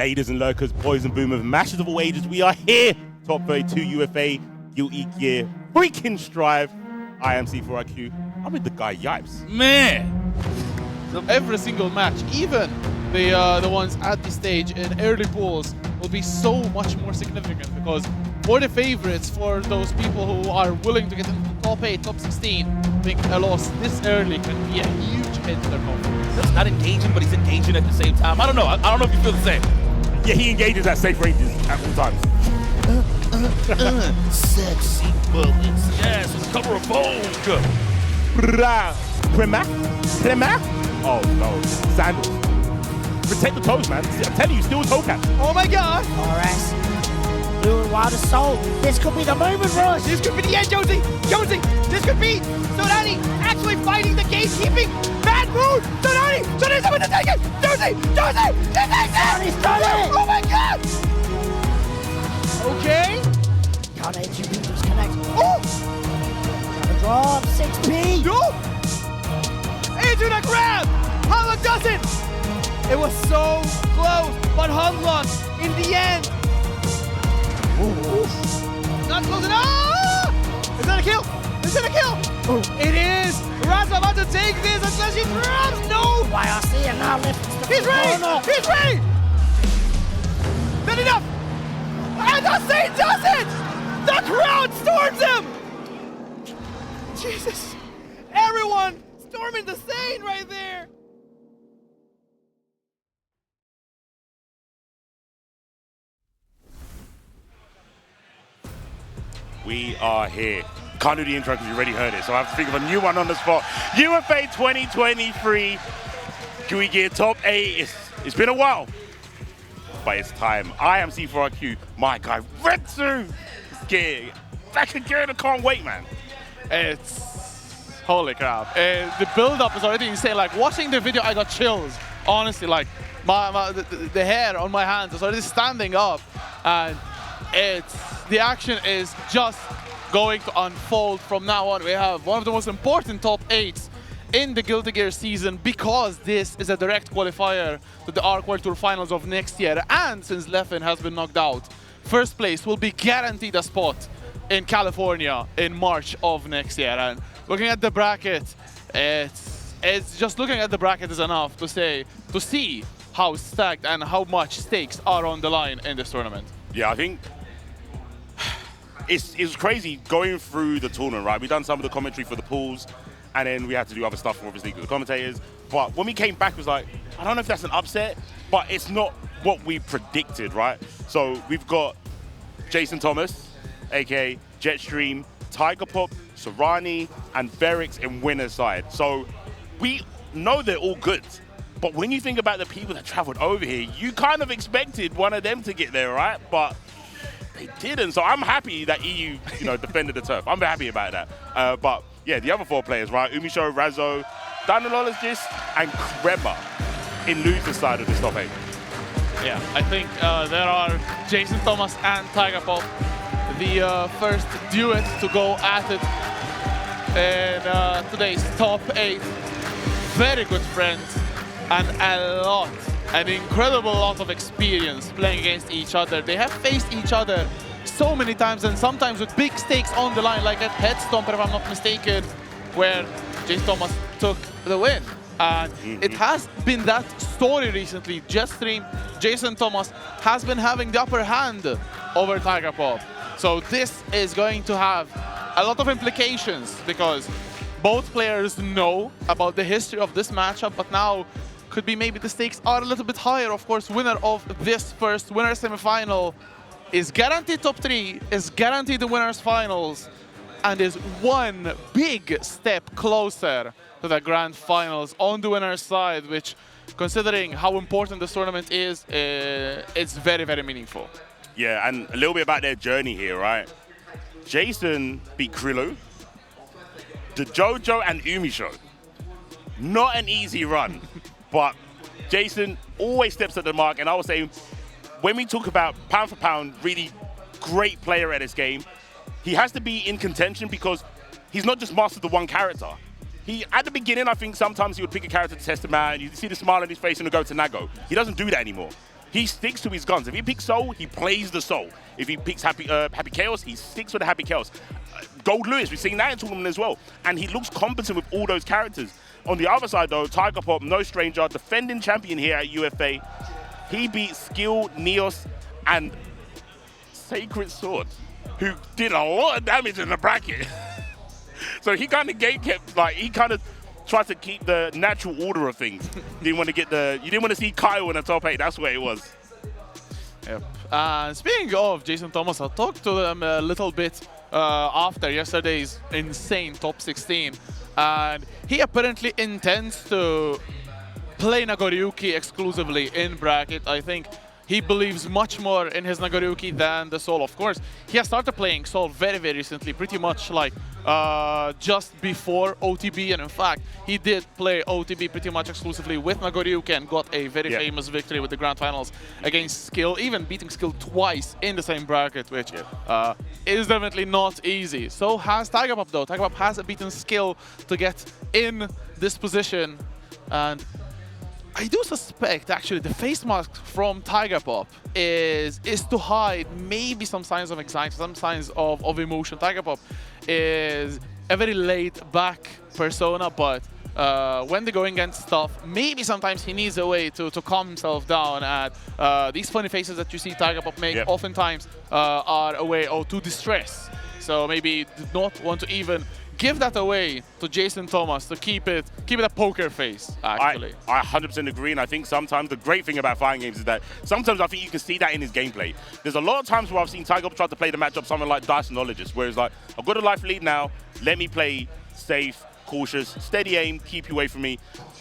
Ladies and lurkers, boys and boomers, mashers of all ages, we are here. Top 32 UFA, Guilty Gear, freaking strive. I am C4IQ. I'm with the guy Yipes. Man! So every single match, even the ones at the stage in early pools, will be so much more significant because for the favorites, for those people who are willing to get into the top 8, top 16, I think a loss this early can be a huge hit to their confidence. That's not engaging, but he's engaging at the same time. I don't know. I don't know if you feel the same. Yeah, he engages at safe ranges at all times. Sexy bullets. Yes, it's cover of Vogue. Crema? Oh no, sandals. Protect the toes, man. I'm telling you, still toe cap. Oh my god! RS. Blue and Wild Assault. This could be the moment for us. This could be the end, Jonesy! Jonesy! This could be Sonani actually fighting the gatekeeping. Bad move! Sonani! Sonani's with the ticket! Jonesy! Jonesy! This takes it! He's done it! Oh my god! Okay. Can't HUB just connect. Oh! Drop 6P. No! Into the grab! Hunlock doesn't! It was so close, but Hunlock in the end. Ooh. Not close enough! Is that a kill? Is it a kill? Ooh. It is! Raza about to take this unless he grabs! No! YRC and now lifts the He's ready! corner. He's ready! Not enough! And the Saint does it! The crowd storms him! Jesus! Everyone storming the Saint right there! We are here. Can't do the intro because you already heard it, so I have to think of a new one on the spot. UFA 2023, Guilty Gear Top 8. It's been a while, but it's time. I am C4IQ, my guy Retsu. Get back again, I can't wait, man. It's... holy crap. The build-up is already insane. Like, watching the video, I got chills. Honestly, like, the hair on my hands is already standing up. And the action is just going to unfold from now on. We have one of the most important top 8s in the Guilty Gear season because this is a direct qualifier to the ARC World Tour Finals of next year. And since Leffen has been knocked out, first place will be guaranteed a spot in California in March of next year. And looking at the bracket, it's just looking at the bracket is enough to see how stacked and how much stakes are on the line in this tournament. Yeah, I think it's crazy going through the tournament, right? We've done some of the commentary for the pools, and then we had to do other stuff, obviously, with the commentators. But when we came back, it was like, I don't know if that's an upset, but it's not what we predicted, right? So we've got Jason Thomas, aka Jetstream, Tiger Pop, Sorani, and Verix in winner's side. So we know they're all good. But when you think about the people that traveled over here, you kind of expected one of them to get there, right? But they didn't. So I'm happy that EU, defended the turf. I'm happy about that. But yeah, the other 4 players, right? Umisho, Razzo, Dynologist, and Crema in loser's side of this top 8. Yeah, I think there are Jason Thomas and Tiger Pop, the first duet to go at it in today's top 8. Very good friends and an incredible lot of experience playing against each other. They have faced each other so many times and sometimes with big stakes on the line, like at Headstomper, if I'm not mistaken, where Jason Thomas took the win. And it has been that story recently. Jetstream, Jason Thomas has been having the upper hand over Tiger Pop. So this is going to have a lot of implications because both players know about the history of this matchup, but now could be maybe the stakes are a little bit higher. Of course, winner of this first winner semifinal is guaranteed top 3, is guaranteed the winners finals, and is one big step closer to the grand finals on the winner's side, which, considering how important this tournament is, it's very, very meaningful. Yeah, and a little bit about their journey here, right? Jason beat Krillo, the Jojo and Umi show. Not an easy run, but Jason always steps at the mark, and I would say, when we talk about pound for pound, really great player at this game, he has to be in contention because he's not just mastered the one character. At the beginning, I think sometimes he would pick a character to test him out, and you see the smile on his face and he'll go to Nago. He doesn't do that anymore. He sticks to his guns. If he picks Soul, he plays the Soul. If he picks Happy Chaos, he sticks with the Happy Chaos. Gold Lewis, we've seen that in tournament as well. And he looks competent with all those characters. On the other side, though, Tiger Pop, no stranger, defending champion here at UFA. He beat Skill, Neos, and Sacred Sword, who did a lot of damage in the bracket. So he kind of kept, like, he kind of tried to keep the natural order of things. You didn't want to see Kyle in the top 8. That's where it was. Yep. Speaking of Jason Thomas, I talked to them a little bit after yesterday's insane top 16, and he apparently intends to play Nagoriyuki exclusively in bracket. I think he believes much more in his Nagoriyuki than the Soul. Of course, he has started playing Soul very, very recently, pretty much like just before OTB, and in fact, he did play OTB pretty much exclusively with Nagoriyuki and got a very famous victory with the Grand Finals against Skill, even beating Skill twice in the same bracket, which is definitely not easy. So has Tiger Pop though. Tiger Pop has beaten Skill to get in this position, and I do suspect, actually, the face mask from Tiger Pop is to hide maybe some signs of anxiety, some signs of emotion. Tiger Pop is a very laid-back persona, but when they're going against stuff, maybe sometimes he needs a way to calm himself down. And these funny faces that you see Tiger Pop make oftentimes are a way to distress. So maybe did not want to even give that away to Jason Thomas to keep it a poker face, actually. I 100% agree, and I think sometimes the great thing about fighting games is that sometimes I think you can see that in his gameplay. There's a lot of times where I've seen Tiger try to play the matchup someone like Dysonologist, where it's like, I've got a life lead now, let me play safe, cautious, steady aim, keep you away from me.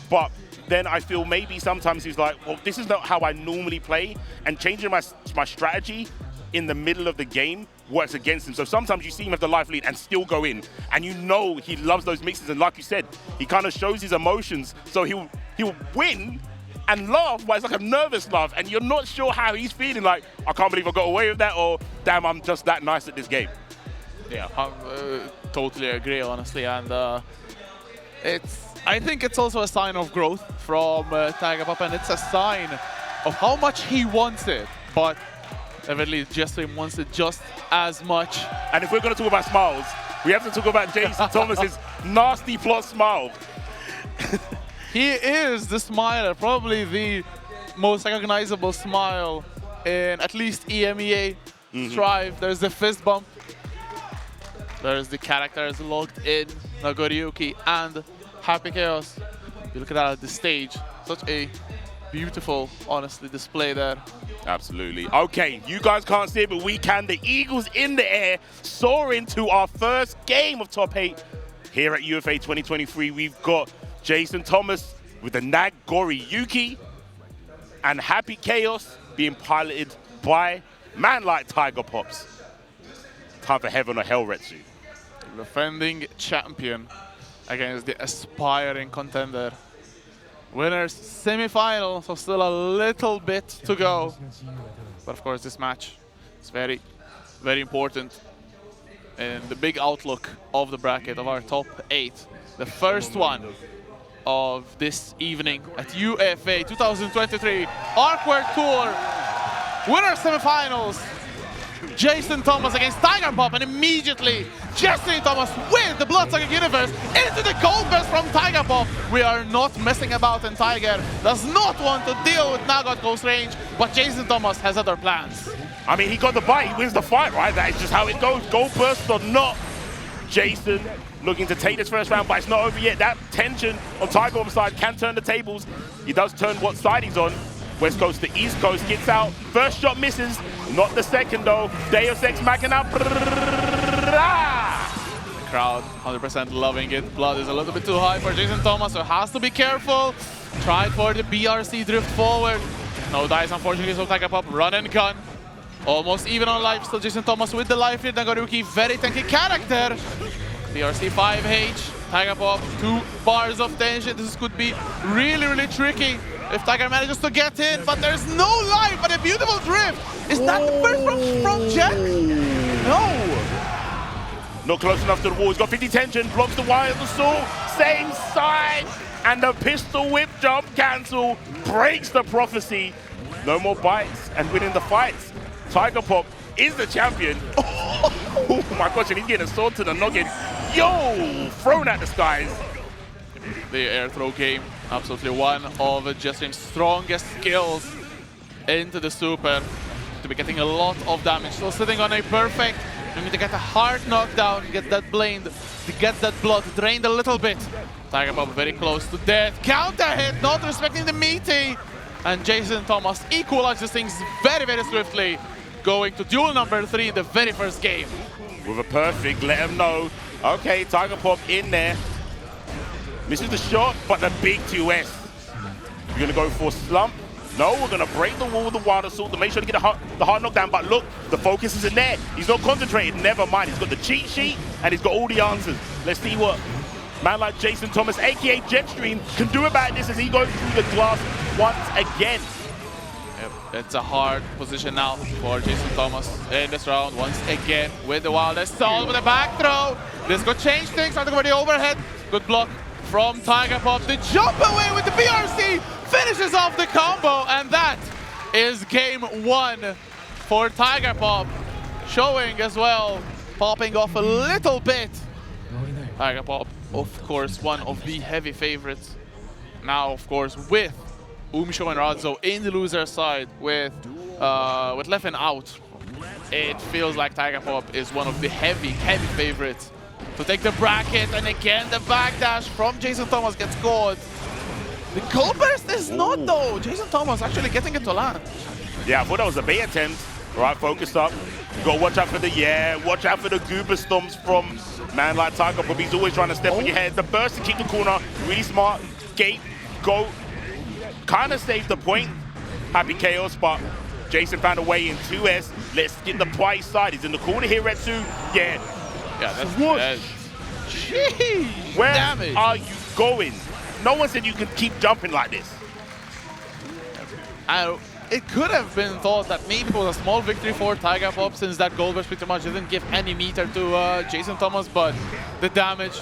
But then I feel maybe sometimes he's like, well, this is not how I normally play, and changing my strategy in the middle of the game works against him. So sometimes you see him have the life lead and still go in, and you know he loves those mixes, and like you said, he kind of shows his emotions, so he'll win and laugh, but it's like a nervous laugh, and you're not sure how he's feeling, like, I can't believe I got away with that, or damn, I'm just that nice at this game. Yeah, I totally agree, honestly, and I think it's also a sign of growth from Tiger Pop, and it's a sign of how much he wants it, but evidently Jessim wants it just as much. And if we're going to talk about smiles, we have to talk about Jason Thomas's nasty plot smile. He is the smiler, probably the most recognizable smile in at least EMEA. Strive, there's the fist bump. There's the characters logged in, Nagoriyuki and Happy Chaos. You look at that at the stage, such a beautiful, honestly, display there. Absolutely. Okay, you guys can't see it, but we can. The Eagles in the air, soaring to our first game of top 8 here at UFA 2023. We've got Jason Thomas with the Nagoriyuki and Happy Chaos being piloted by man like Tiger Pops. Time for Heaven or Hell Retsu. Defending champion against the aspiring contender. Winners semi-final, so still a little bit to go. But of course, this match is very, very important in the big outlook of the bracket of our top 8. The first one of this evening at UFA 2023 Arcware Tour. Winner semi-finals. Jason Thomas against Tiger Pop, and immediately Jason Thomas with the Bloodsucker Universe into the gold burst from Tiger Pop. We are not messing about, and Tiger does not want to deal with Nagot close range, but Jason Thomas has other plans. I mean, he got the bite, he wins the fight, right? That is just how it goes. Gold burst or not, Jason looking to take this first round, but it's not over yet. That tension on Tiger Pop's side can turn the tables. He does turn what side he's on. West Coast to East Coast, gets out. First shot misses, not the second though. Deus Ex Machina. The crowd 100% loving it. Blood is a little bit too high for Jason Thomas, so has to be careful. Tried for the BRC drift forward. No dice, unfortunately, so Tiger Pop run and gun. Almost even on life, still Jason Thomas with the life lead. Nagoriyuki, very tanky character. BRC 5H, Tiger Pop, 2 bars of tension. This could be really, really tricky if Tiger manages to get in, but there's no life, but a beautiful drift. Is that the first from Jet? No. Not close enough to the wall. He's got 50 tension, blocks the wire of the sword, same side, and the pistol whip jump cancel breaks the prophecy. no more bites and winning the fights. Tiger Pop is the champion. Oh my gosh, and he's getting a sword to the noggin. Yo, thrown at the skies. The air throw game, absolutely one of Jesrim's strongest skills into the super. To be getting a lot of damage. Still sitting on a perfect. We need to get a hard knockdown, get that blamed, to get that blood drained a little bit. Tiger Pop very close to death. Counter hit, not respecting the meaty. And Jason Thomas equalizes things very, very swiftly. Going to duel number 3 in the very first game. With a perfect, let him know. Okay, Tiger Pop in there. Misses the shot, but the big 2S. We're gonna go for slump. No, we're gonna break the wall with the Wild Assault to make sure to get the hard knockdown. But look, the focus isn't there. He's not concentrated. Never mind. He's got the cheat sheet and he's got all the answers. Let's see what man like Jason Thomas, aka Jetstream, can do about this as he goes through the glass once again. Yep, it's a hard position now for Jason Thomas in this round once again with the Wild Assault with a back throw. This could change things. Starting with the overhead. Good block from Tiger Pop. The jump away with the BRC finishes off the combo, and that is game 1 for Tiger Pop. Showing as well, popping off a little bit. Tiger Pop, of course, one of the heavy favorites. Now, of course, with Umsho and Radzo in the loser side, with Leffen out, it feels like Tiger Pop is one of the heavy favorites to take the bracket. And again, the backdash from Jason Thomas gets caught. The gold burst is not though. Jason Thomas actually getting it to land. Yeah, I thought that was a bait attempt. All right, focused up. You gotta watch out for the watch out for the goober stomps from man like Tiger Pop. He's always trying to step on your head. The burst to keep the corner, really smart. Gate, go, kind of saved the point. Happy Chaos, but Jason found a way in 2S. Let's get the price side. He's in the corner here, Retsu. Yeah, that's sheesh, where damage. are you going? No one said you could keep jumping like this. It could have been thought that maybe it was a small victory for Tiger Pop since that gold burst pretty much didn't give any meter to Jason Thomas, but the damage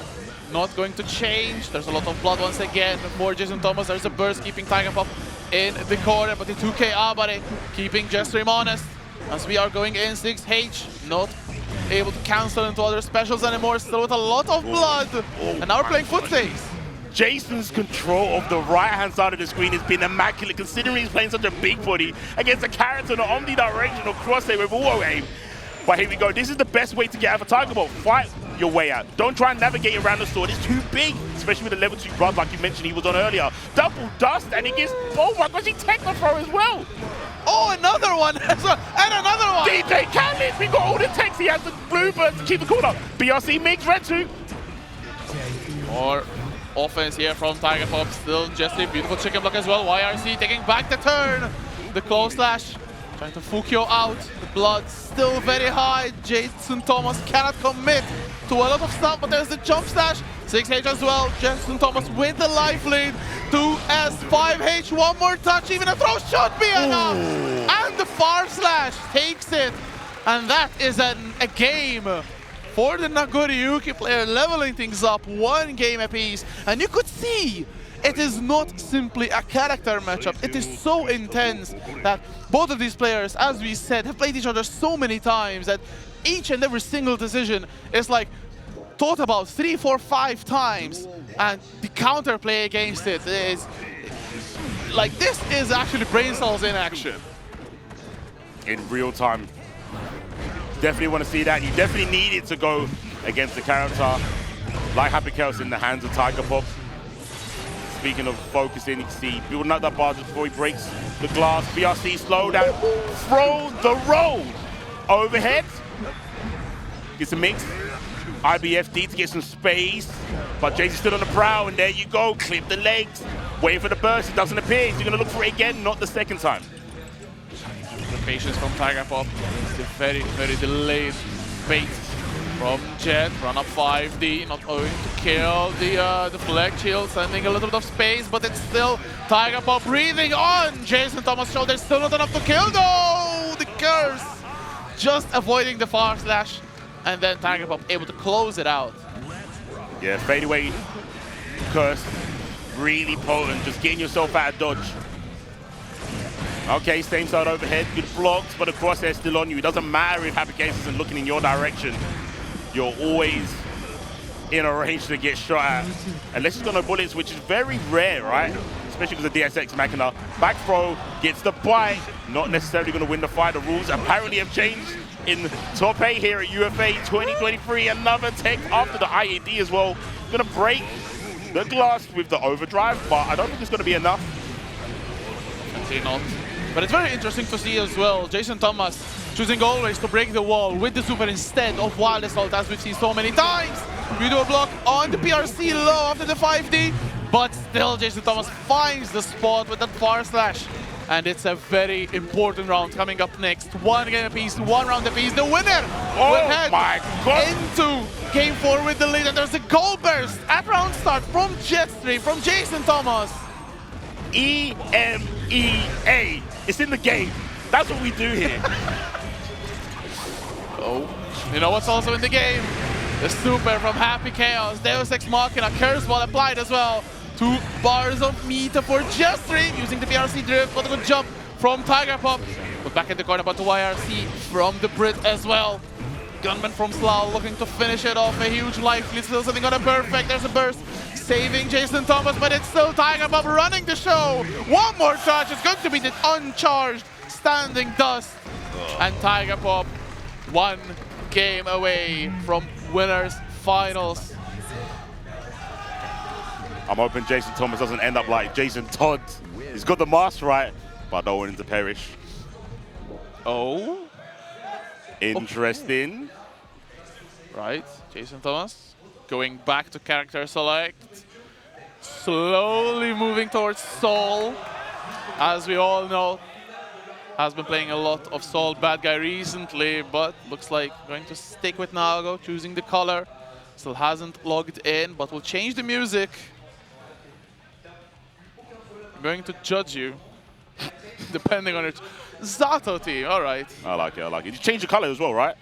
not going to change. There's a lot of blood once again for Jason Thomas. There's a burst keeping Tiger Pop in the corner, but the 2K Abare keeping Jetstream honest as we are going in 6H, not able to cancel into other specials anymore, still with a lot of blood. And now we're playing footsaves. Jason's control of the right-hand side of the screen has been immaculate, considering he's playing such a big body against a character in an omnidirectional crosshair with auto aim. But here we go. This is the best way to get out of a Tiger Pop. Fight your way out. Don't try and navigate around the sword. It's too big, especially with the level 2 Brud, like you mentioned he was on earlier. Double dust, and he gets, oh my gosh, he techno throw as well. Oh, another one, and another one. DJ Khaled, we got all the techs. He has the blue burst to keep the corner. BRC mix, Retsu. More offense here from Tiger Pop. Still just a beautiful chicken block as well. YRC taking back the turn. The close slash. Trying to Fukyo out. The blood still very high. Jason Thomas cannot commit to a lot of stuff, but there's the jump slash. 6H as well. Jason Thomas with the life lead. 2S, 5H, one more touch. Even a throw should be enough. And the far slash takes it. And that is a game for the Nagoriyuki player, leveling things up 1 game apiece. And you could see it is not simply a character matchup. It is so intense that both of these players, as we said, have played each other so many times that each and every single decision is like thought about 3, 4, 5 times. And the counterplay against it is like, this is actually brain cells in action. In real time. Definitely want to see that. You definitely need it to go against the character like Happy Chaos in the hands of Tiger Pop. Speaking of focusing, you can see building up that bar just before he breaks the glass. BRC slow down, throw the roll. Overhead. Gets a mix. IBFD to get some space. But Jason's still on the prowl, and there you go. Clip the legs. Waiting for the burst. It doesn't appear. He's going to look for it again, not the second time. The patience from Tiger Pop. It's a very, very delayed bait from Jet. Run up 5D, not going to kill the flag shield, sending a little bit of space, but it's still Tiger Pop breathing on Jason Thomas' shoulder. Still not enough to kill though! The curse! Just avoiding the far slash, and then Tiger Pop able to close it out. Yeah, fadeaway curse. Really potent, just getting yourself out of dodge. Okay, same side overhead, good blocks, but the crosshair's still on you. It doesn't matter if Happy Case isn't looking in your direction. You're always in a range to get shot at. Unless he's got no bullets, which is very rare, right? Especially because of DSX Machina. Back throw, gets the bite. Not necessarily going to win the fight. The rules apparently have changed in top 8 here at UFA 2023. Another tech after the IAD as well. Going to break the glass with the overdrive, but I don't think it's going to be enough. Actually not. But it's very interesting to see as well, Jason Thomas choosing always to break the wall with the super instead of Wild Assault, as we've seen so many times. Beautiful block on the PRC low after the 5D, but still Jason Thomas finds the spot with that far slash. And it's a very important round coming up next. One game apiece, one round apiece. The winner will head into game 4 with the lead. And there's a goal burst at round start from Jetstream, from Jason Thomas. EMEA. It's in the game. That's what we do here. Oh, you know what's also in the game? The super from Happy Chaos. Deus Ex Machina, curse ball applied as well. 2 bars of meter for Jetstream using the PRC drift. What a good jump from Tiger Pop. Put back in the corner, but the YRC from the Brit as well. Gunman from Slough looking to finish it off. A huge life lead, still sitting on a perfect. There's a burst saving Jason Thomas, but it's still Tiger Pop running the show. One more charge. It's going to be the uncharged standing dust. And Tiger Pop 1 game away from winners finals. I'm hoping Jason Thomas doesn't end up like Jason Todd. He's got the mask right, but no one to perish. Oh. Interesting. Right, Jason Thomas going back to character select. Slowly moving towards Soul. As we all know, has been playing a lot of Soul bad guy recently, but looks like going to stick with Nago, choosing the color. Still hasn't logged in, but will change the music. I'm going to judge you, depending on it. Zato team, all right. I like it, I like it. You changed the color as well, right?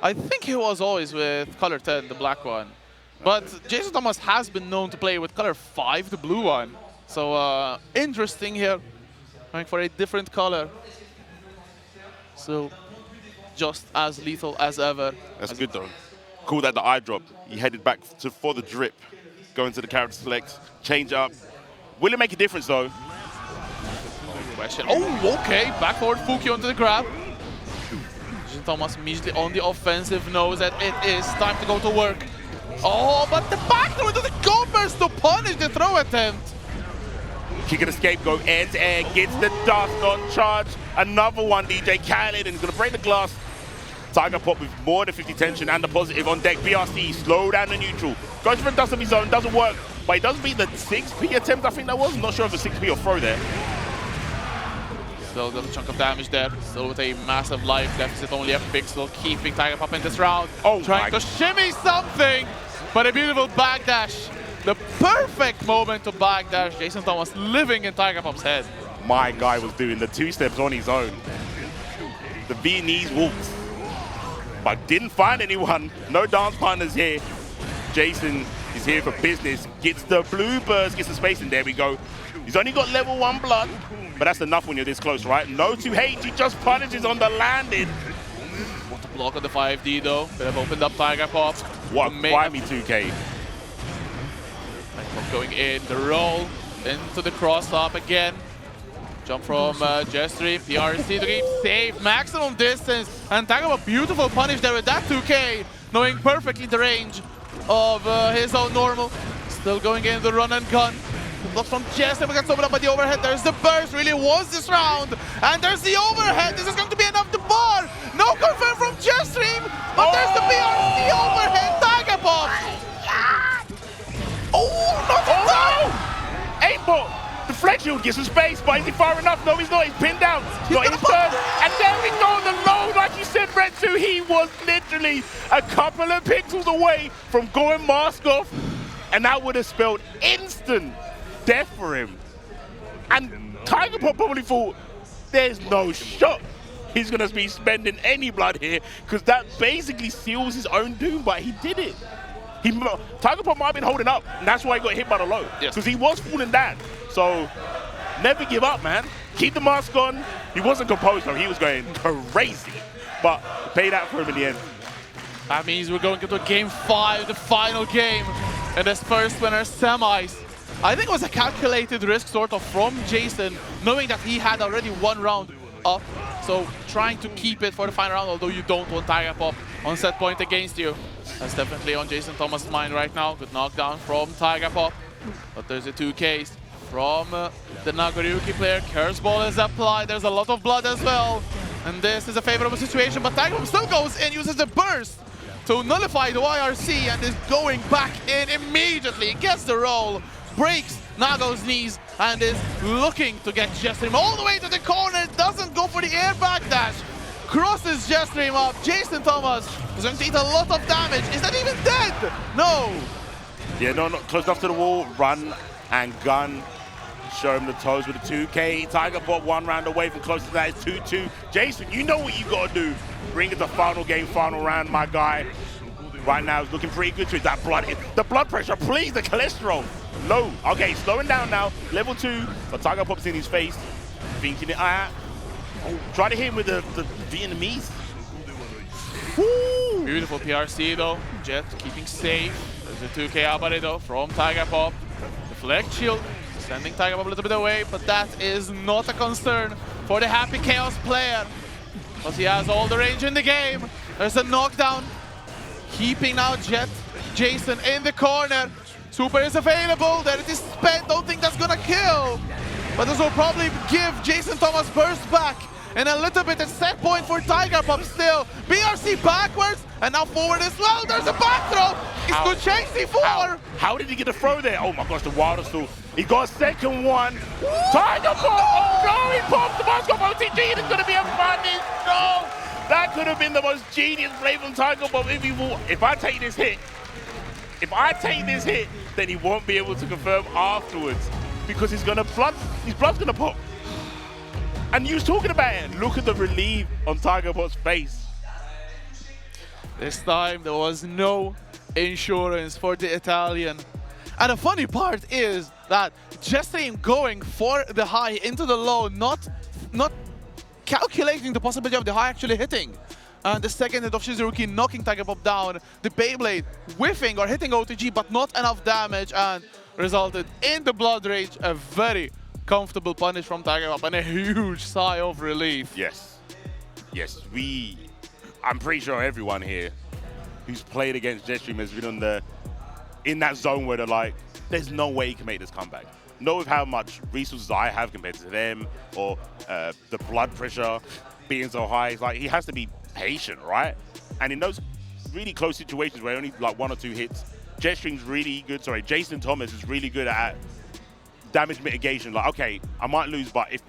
I think he was always with color 10, the black one. But Jason Thomas has been known to play with color 5, the blue one. So interesting here, going for a different color. So just as lethal as ever. That's good though. Cool that the eye drop. He headed back for the drip, going to the character select, change up. Will it make a difference though? Question. Oh, okay. Back forward Fuki onto the grab. Jason Thomas immediately on the offensive knows that it is time to go to work. Oh, but the back throw into the goal burst to punish the throw attempt. Kick of the scapegoat, air to air, gets the dust on charge. Another one, DJ Khaled, and he's going to break the glass. Tiger Pop with more than 50 tension and the positive on deck. BRC, slow down the neutral. Goes for a dust of his own, doesn't work. But he does beat the 6P attempt, I think that was. I'm not sure if the 6P or throw there. Still a little chunk of damage there. Still with a massive life deficit, only a pixel, keeping Tiger Pop in this round. Oh, trying to shimmy something, but a beautiful backdash. The perfect moment to backdash. Jason Thomas living in Tiger Pop's head. My guy was doing the 2 steps on his own. The Viennese waltz. But didn't find anyone. No dance partners here. Jason is here for business. Gets the blue burst, gets the space in. There we go. He's only got level 1 blood, but that's enough when you're this close, right? No 2H, he just punishes on the landing. What a block on the 5D though. Could have opened up Tiger Pop. What a grimy 2K. Going in, the roll into the cross up again. Jump from Jetstream, PRC to keep safe, maximum distance, and Tiger Pop, beautiful punish there with that 2K, knowing perfectly the range of his own normal. Still going in the run and gun. The block from Jetstream gets opened up by the overhead. There's the burst, really was this round, and there's the overhead. This is going to be enough to bar. No confirm from Jetstream, but there's the PRC overhead. Tiger Pop. Oh, not no! 8-ball! Deflection gets some space, but is he far enough? No, he's not. He's pinned down. Not his turn. And there we go, the low, like you said, Retsu. He was literally a couple of pixels away from going mask off, and that would have spelled instant death for him. And Tiger Pop probably thought, there's no shot he's going to be spending any blood here, because that basically seals his own doom, but he did it. Tiger Pop might have been holding up, and that's why he got hit by the low. Because he was falling down. So, never give up, man. keep the mask on. He wasn't composed though, he was going crazy. But paid out for him in the end. That means we're going into Game 5, the final game in this first winner semis. I think it was a calculated risk sort of from Jason, knowing that he had already one round up. So trying to keep it for the final round, although you don't want Tiger Pop on set point against you. That's definitely on Jason Thomas' mind right now. Good knockdown from Tiger Pop. But there's a 2Ks from the Nagoriyuki player. Curse Ball is applied. There's a lot of blood as well. And this is a favorable situation, but Tiger Pop still goes in, uses the burst to nullify the YRC and is going back in immediately. Gets the roll, breaks Nago's knees, and is looking to get Jetstream all the way to the corner. Doesn't go for the air backdash. Crosses Jetstream up. Jason Thomas is going to eat a lot of damage. Is that even dead? No. Yeah, no, not close enough to the wall. Run and gun. Show him the toes with a 2K. Tiger Pop 1 round away from close to that is 2-2. Jason, you know what you got to do. Bring it to final game, final round, my guy. Right now, it's looking pretty good to it. That blood hit. The blood pressure, please, the cholesterol. Low. Okay, slowing down now. Level 2. But Tiger Pop's in his face. Thinking it. Try to hit him with the Vietnamese. Woo! Beautiful PRC though. Jet keeping safe. There's a 2K Abare though from Tiger Pop. Deflect shield. Sending Tiger Pop a little bit away, but that is not a concern for the Happy Chaos player. Because he has all the range in the game. There's a knockdown. Keeping now Jason in the corner. Super is available. There it is spent. Don't think that's gonna kill. But this will probably give Jason Thomas burst back. And a little bit at set point for Tiger Pop still. BRC backwards and now forward as well. There's a back throw. It's good chase C4. How did he get the throw there? Oh my gosh, the Wilder stool. He got a second one. Tiger Pop! Oh no, he popped the mask off OTG and it's going to be a finish. No! That could have been the most genius play from Tiger Pop. If I take this hit, then he won't be able to confirm afterwards because his blood's going to pop. And you was talking about it. Look at the relief on Tiger Pop's face. This time there was no insurance for the Italian. And the funny part is that Jetstream going for the high into the low, not calculating the possibility of the high actually hitting. And the second hit of Shizuruki knocking Tiger Pop down. The Beyblade whiffing or hitting OTG, but not enough damage, and resulted in the Blood Rage. A very comfortable punish from Tiger Pop and a huge sigh of relief. Yes. Yes, I'm pretty sure everyone here who's played against Jetstream has been in that zone where they're like, there's no way he can make this comeback. Know with how much resources I have compared to them, or the blood pressure being so high, it's like he has to be patient, right? And in those really close situations where only like 1 or 2 hits, Jetstream's really good, Jason Thomas is really good at damage mitigation. Like, okay, I might lose, but if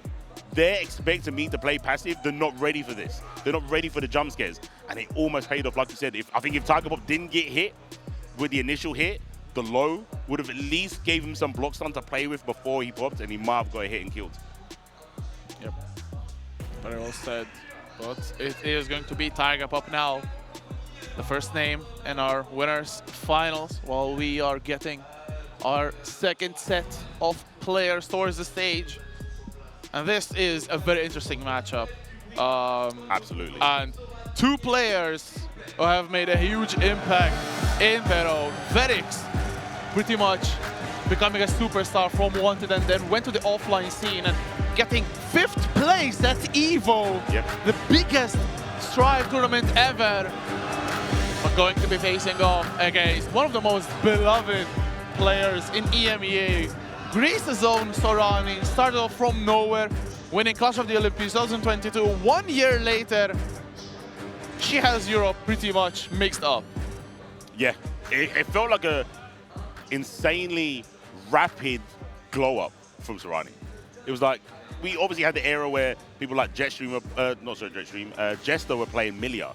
they're expecting me to play passive, they're not ready for this. They're not ready for the jump scares. And it almost paid off, like you said. I think if Tiger Pop didn't get hit with the initial hit, the low would have at least gave him some block stun to play with before he popped, and he might have got a hit and killed. Yep. Very well said. But it is going to be Tiger Pop now, the first name in our winners finals, while we are getting our second set of players towards the stage. And this is a very interesting matchup. Absolutely. And 2 players who have made a huge impact in their own. Verix, pretty much becoming a superstar from Wanted and then went to the offline scene and getting 5th place at EVO, the biggest Strive tournament ever. But going to be facing off against one of the most beloved players in EMEA, Greece's own Sorani. Started off from nowhere, winning Clash of the Olympics 2022. 1 year later, she has Europe pretty much mixed up. Yeah, it felt like a insanely rapid glow up from Sorani. It was like, we obviously had the era where people like Jester were playing Milia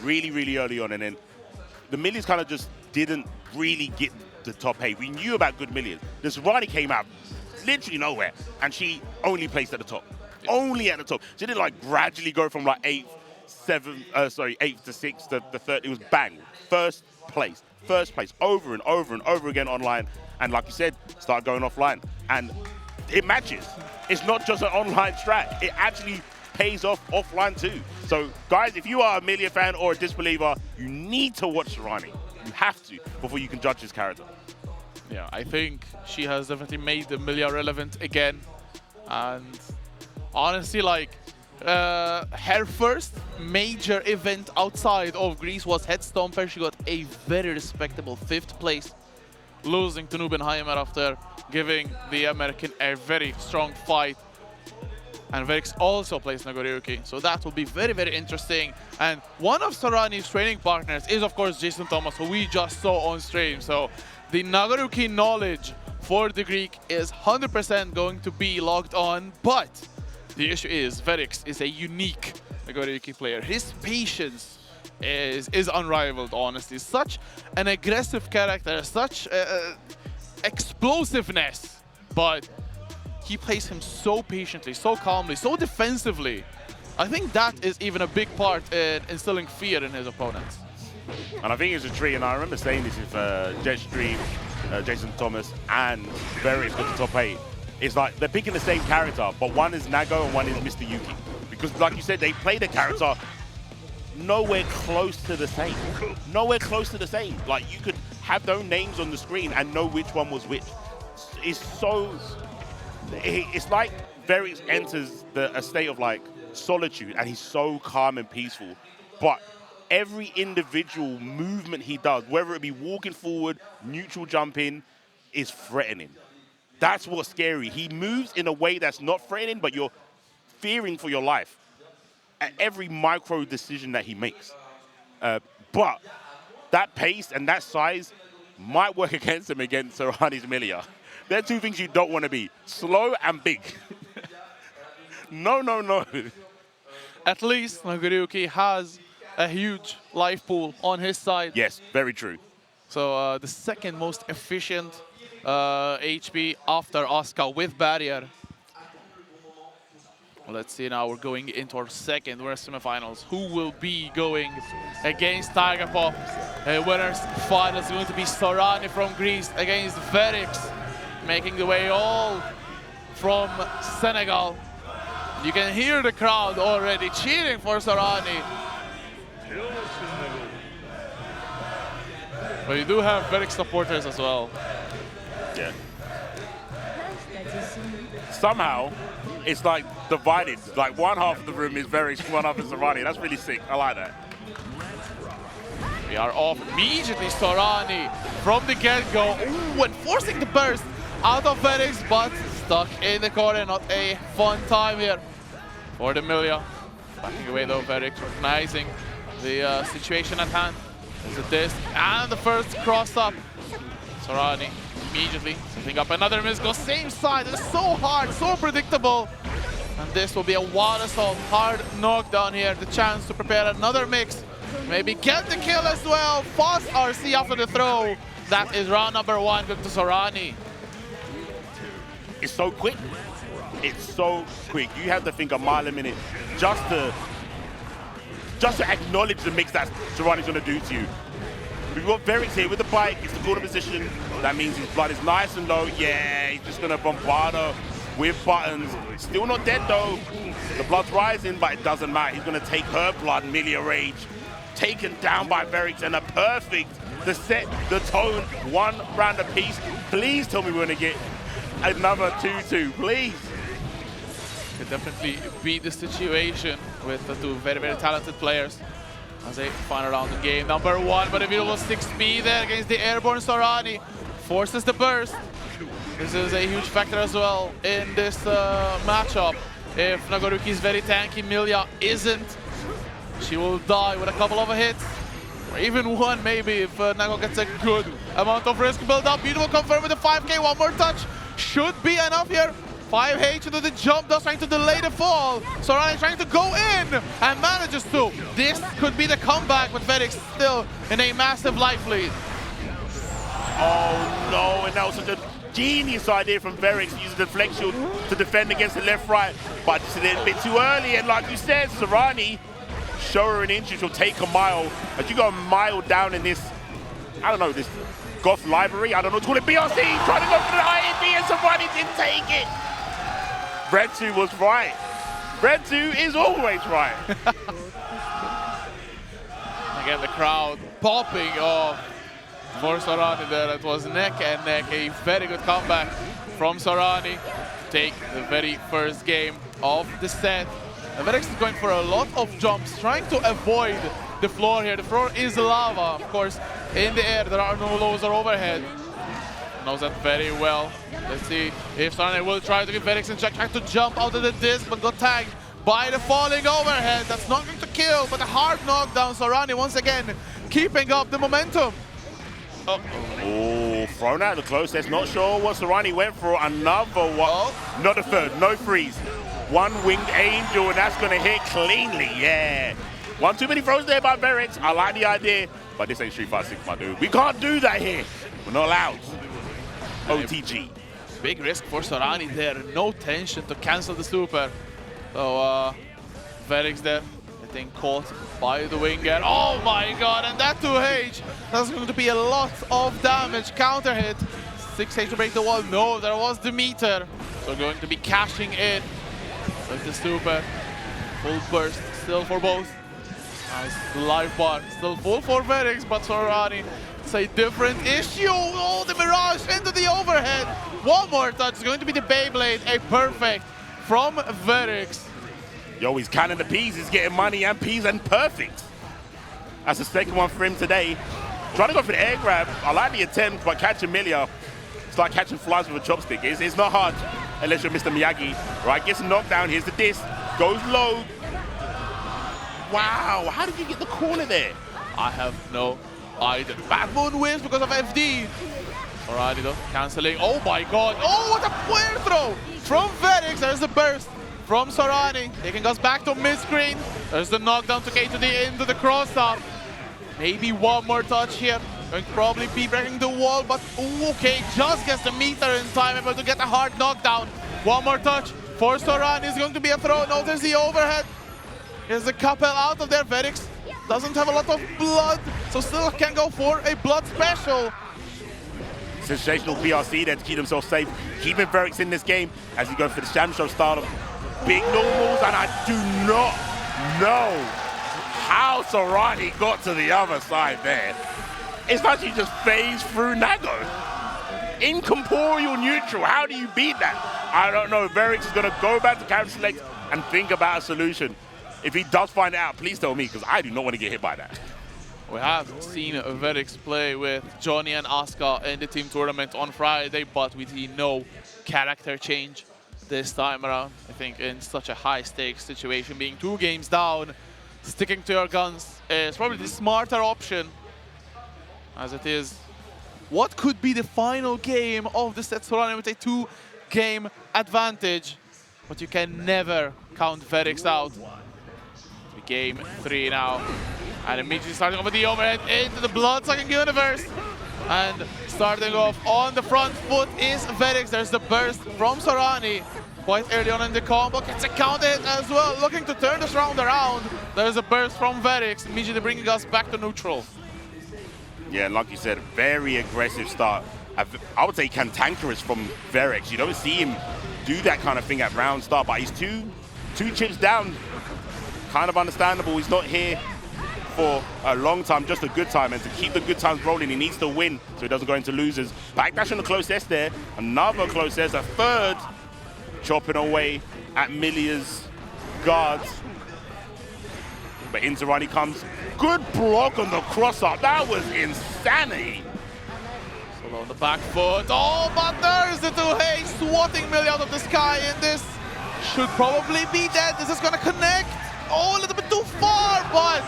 really, really early on, and then the Millions kind of just didn't really get the top 8. We knew about good Millions. This Sorani came out literally nowhere, and she only placed at the top. Only at the top. She didn't like gradually go from like 8th to 6th to the 3rd. It was bang. First place, over and over and over again online. And like you said, start going offline. And it matches. It's not just an online strat. It actually pays off offline too. So guys, if you are a Amelia fan or a disbeliever, you need to watch Serani. You have to before you can judge his character. Yeah, I think she has definitely made Amelia relevant again. And honestly, like, her first major event outside of Greece was Head Stomper. She got a very respectable 5th place, losing to Nubenheimer after giving the American a very strong fight. And Verix also plays Nagoriyuki, so that will be very, very interesting. And one of Serrani's training partners is, of course, Jason Thomas, who we just saw on stream. So the Nagoriyuki knowledge for the Greek is 100% going to be logged on, but the issue is Verix is a unique Nagoriyuki player. His patience is unrivaled, honestly. Such an aggressive character, such explosiveness, but he plays him so patiently, so calmly, so defensively. I think that is even a big part in instilling fear in his opponents. And I think it's a treat, and I remember saying this with Jetstream, Jason Thomas, and Verix with the top 8. It's like they're picking the same character, but one is Nago and one is Mr. Yuki. Because like you said, they play the character nowhere close to the same. Nowhere close to the same. Like, you could have their own names on the screen and know which one was which. It's so... It's like Verix enters a state of like solitude, and he's so calm and peaceful. But every individual movement he does, whether it be walking forward, neutral jumping, is threatening. That's what's scary. He moves in a way that's not threatening, but you're fearing for your life at every micro decision that he makes. But that pace and that size might work against him against Serrani's Amelia. They're two things you don't want to be. Slow and big. No, no, no. At least Nagoriyuki has a huge life pool on his side. Yes, very true. So the second most efficient HP after Asuka with barrier. Let's see now, we're going into our second winner's semifinals. Who will be going against Tiger Pop? Winners finals going to be Serrani from Greece against Verix, making the way all from Senegal. You can hear the crowd already cheering for Serrani. But you do have Verix supporters as well. Yeah. Somehow, it's like divided. Like one half of the room is Verix, one half is Serrani. That's really sick. I like that. We are off immediately. Serrani from the get-go. Ooh, and forcing the burst out of Verix, but stuck in the corner. Not a fun time here for the Amelia. Backing away though, Verix recognizing the situation at hand. There's a disc and the first cross-up. Serrani immediately setting up another miss. Go same side. It's so hard, so predictable. And this will be a wild assault. Hard knockdown here. The chance to prepare another mix. Maybe get the kill as well. Fast RC after the throw. That is round number 1 going to Serrani. It's so quick. It's so quick. You have to think a mile a minute just to acknowledge the mix that Serrani's going to do to you. We've got Verix here with the bike. It's the corner position. That means his blood is nice and low. Yeah, he's just going to bombard her with buttons. Still not dead though. The blood's rising, but it doesn't matter. He's going to take her blood, Amelia Rage. Taken down by Verix, and a perfect to set the tone. 1 round apiece. Please tell me we're going to get another 2-2, please. Could definitely beat the situation with the two very, very talented players as they final round in game number 1. But a beautiful 6B there against the airborne Serrani. Forces the burst. This is a huge factor as well in this matchup. If Nagoriyuki is very tanky, Amelia isn't. She will die with a couple of hits. Or even one maybe if Nago gets a good amount of risk build up. Beautiful confirm with the 5K. One more touch. Should be enough here. 5H into the jump, thus trying to delay the fall. Serrani trying to go in and manages to. This could be the comeback, but Verix still in a massive life lead. Oh no, and that was such a genius idea from Verix to use the deflect shield to defend against the left-right, but just a little bit too early. And like you said, Serrani, show her an inch, she'll take a mile. As you go a mile down in this, I don't know, this Goth library, I don't know, it's called a BRC, trying to go for the IAD, and Serrani didn't take it. Red 2 was right. Red 2 is always right. Again, the crowd popping off for Sorani there. It was neck and neck. A very good comeback from Sorani to take the very first game of the set. Verix is going for a lot of jumps, trying to avoid the floor here. The floor is lava, of course. In the air, there are no lows or overhead. Knows that very well. Let's see if Sorani will try to give Verix a check, trying to jump out of the disc, but got tagged by the falling overhead. That's not going to kill, but a hard knockdown. Sorani once again keeping up the momentum. Oh, thrown out the closest. Not sure what Sorani went for. Another one. Oh. Not a third, no freeze. One winged angel, and that's going to hit cleanly. Yeah. One too many throws there by Verix. I like the idea, but this ain't Street Fighter 6, my dude. We can't do that here. We're not allowed. OTG. Big risk for Sorani there. No tension to cancel the super. So, Verix there getting caught by the winger. Oh my god, and that 2H. That's going to be a lot of damage. Counter hit. 6H to break the wall. No, there was the meter. So going to be cashing in with the super. Full burst still for both. Nice live bar. Still full for Verix, but Sorani, it's a different issue. Oh, the Mirage into the overhead. One more touch. It's going to be the Beyblade. A perfect from Verix. Yo, he's counting the P's. He's getting money and P's and perfect. That's the second one for him today. Trying to go for the air grab. I like the attempt, but catching Milia, it's like catching flies with a chopstick. It's not hard unless you're Mr. Miyagi. Right, gets a knockdown. Here's the disc. Goes low. Wow, how did you get the corner there? I have no idea. Bad moon wins because of FD. Alrighty though, cancelling. Oh my god. Oh, what a player throw from Verix. There's the burst from Sorani. Taking us back to mid-screen. There's the knockdown to K2D into the cross-up. Maybe one more touch here. Going to probably be breaking the wall, but okay, just gets the meter in time, able to get a hard knockdown. One more touch for Sorani. Is going to be a throw. Notice the overhead. Here's the couple out of there. Verix doesn't have a lot of blood, so still can go for a blood special. Sensational BRC there to keep himself safe. Keeping Verix in this game as he goes for the Sham Show style of big normals, and I do not know how Sorani got to the other side there. It's like he just phased through Nago. Incorporeal neutral, how do you beat that? I don't know. Verix is going to go back to character select and think about a solution. If he does find out, please tell me, because I do not want to get hit by that. We have seen Verix play with Johnny and Asuka in the team tournament on Friday, but we see no character change this time around. I think in such a high-stakes situation, being 2 games down, sticking to your guns is probably the smarter option, as it is what could be the final game of the set Sorani with a 2-game advantage. But you can never count Verix out. Game 3 now. And immediately starting off with the overhead into the blood-sucking universe. And starting off on the front foot is Verix. There's the burst from Sorani quite early on in the combo. Gets a counter hit as well, looking to turn this round around. There's a burst from Verix, immediately bringing us back to neutral. Yeah, like you said, very aggressive start. I would say cantankerous from Verix. You don't see him do that kind of thing at round start, but he's two chips down. Kind of understandable. He's not here for a long time, just a good time. And to keep the good times rolling, he needs to win so he doesn't go into losers. Backdash on the close S there. Another close S, a third. Chopping away at Milia's guards. But in Sorani comes. Good block on the cross-up. That was insanity. So on the back foot. Oh, but there's the 2H swatting Milia out of the sky. And this should probably be dead. This is going to connect. Oh, a little bit too far, but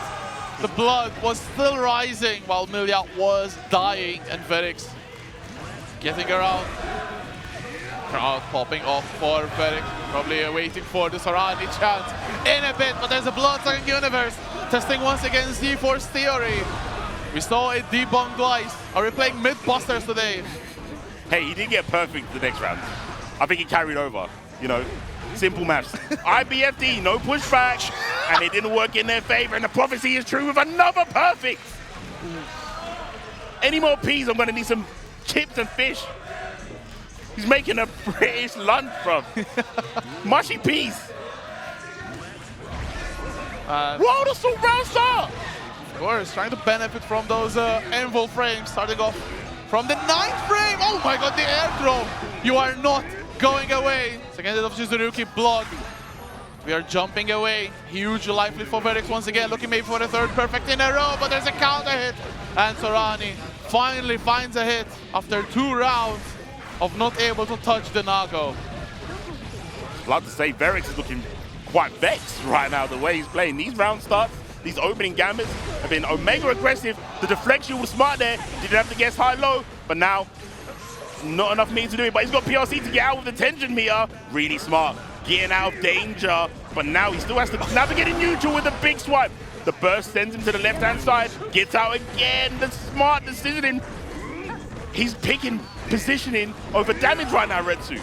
the blood was still rising while Milia was dying, and Verix getting around. Crowd popping off for Verix, probably waiting for the Sorani chance in a bit, but there's a blood-sucking universe testing once again Z-Force theory. We saw it debunked twice. Are we playing Mythbusters today? Hey, he did get perfect the next round. I think he carried over, you know. Simple maths. IBFD, no pushback, and it didn't work in their favor, and the prophecy is true with another perfect. Any more peas, I'm gonna need some chips and fish. He's making a British lunch from mushy peas. Whoa, the salt round start! Of course, trying to benefit from those anvil frames, starting off from the 9th frame. Oh my god, the air throw! You are not going away. Second hit of Shizuruki blocked. We are jumping away. Huge life lead for Verix once again, looking maybe for the 3rd perfect in a row, but there's a counter hit. And Sorani finally finds a hit after 2 rounds of not able to touch the Nago. I'd love to say Verix is looking quite vexed right now the way he's playing. These round starts, these opening gambits have been omega aggressive. The deflection was smart there. Didn't have to guess high-low, but now not enough means to do it. But he's got PRC to get out with the tension meter. Really smart. Getting out of danger, but now he still has to navigate in neutral with a big swipe. The burst sends him to the left-hand side, gets out again, the smart decisioning. He's picking positioning over damage right now, Retsu.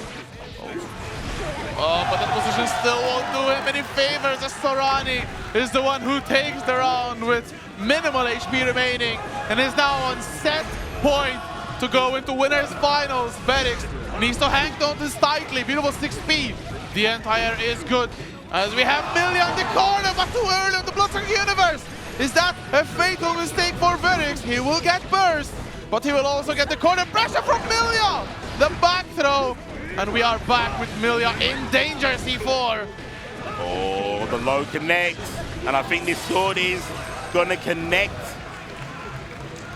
Oh, but that position still won't do him any favors as Sorani is the one who takes the round with minimal HP remaining and is now on set point to go into winners finals. Verix needs to hang on to this tightly. Beautiful 6 speed. The entire is good as we have Millia in the corner, but too early in the Bloodsucker universe. Is that a fatal mistake for Verix? He will get burst, but he will also get the corner pressure from Millia. The back throw, and we are back with Millia in danger. C4. Oh, the low connects, and I think this sword is gonna connect.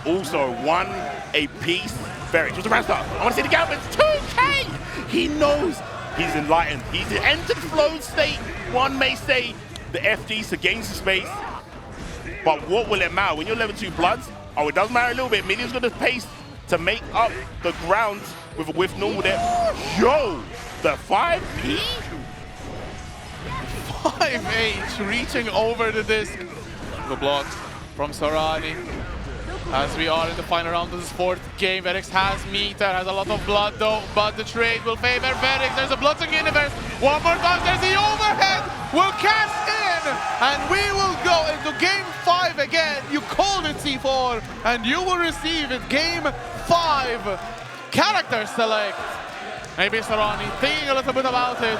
Also, one a piece. Verix with the round start. I want to see the gambits. 2K. He knows. He's enlightened. He's entered flow state. One may say the FDs to gain some space. But what will it matter? When you're level 2 Bloods, oh, it does matter a little bit. Medium's got the pace to make up the ground with normal there. Yo, the 5P? 5H reaching over the disc. The blocks from Sorani. As we are in the final round of this 4th game, Verix has meter, has a lot of blood though, but the trade will favor Verix. There's a Bloodsucker universe. One more time, there's the overhead. We'll cast in, and we will go into game 5 again. You called it, C4, and you will receive it. Game 5. Character select. Maybe Sorani thinking a little bit about it.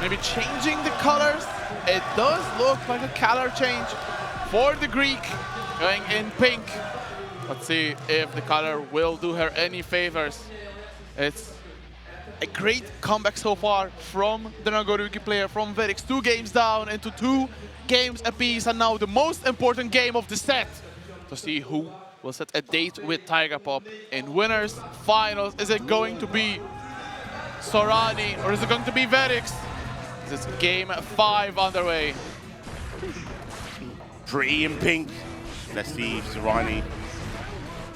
Maybe changing the colors. It does look like a color change for the Greek. Going in pink. Let's see if the color will do her any favors. It's a great comeback so far from the Nagoriyuki player, from Verix. 2 games down into 2 games apiece, and now the most important game of the set to see who will set a date with Tiger Pop in winners finals. Is it going to be Sorani or is it going to be Verix? This is game 5 underway. Pretty in pink. Let's see if Sorani,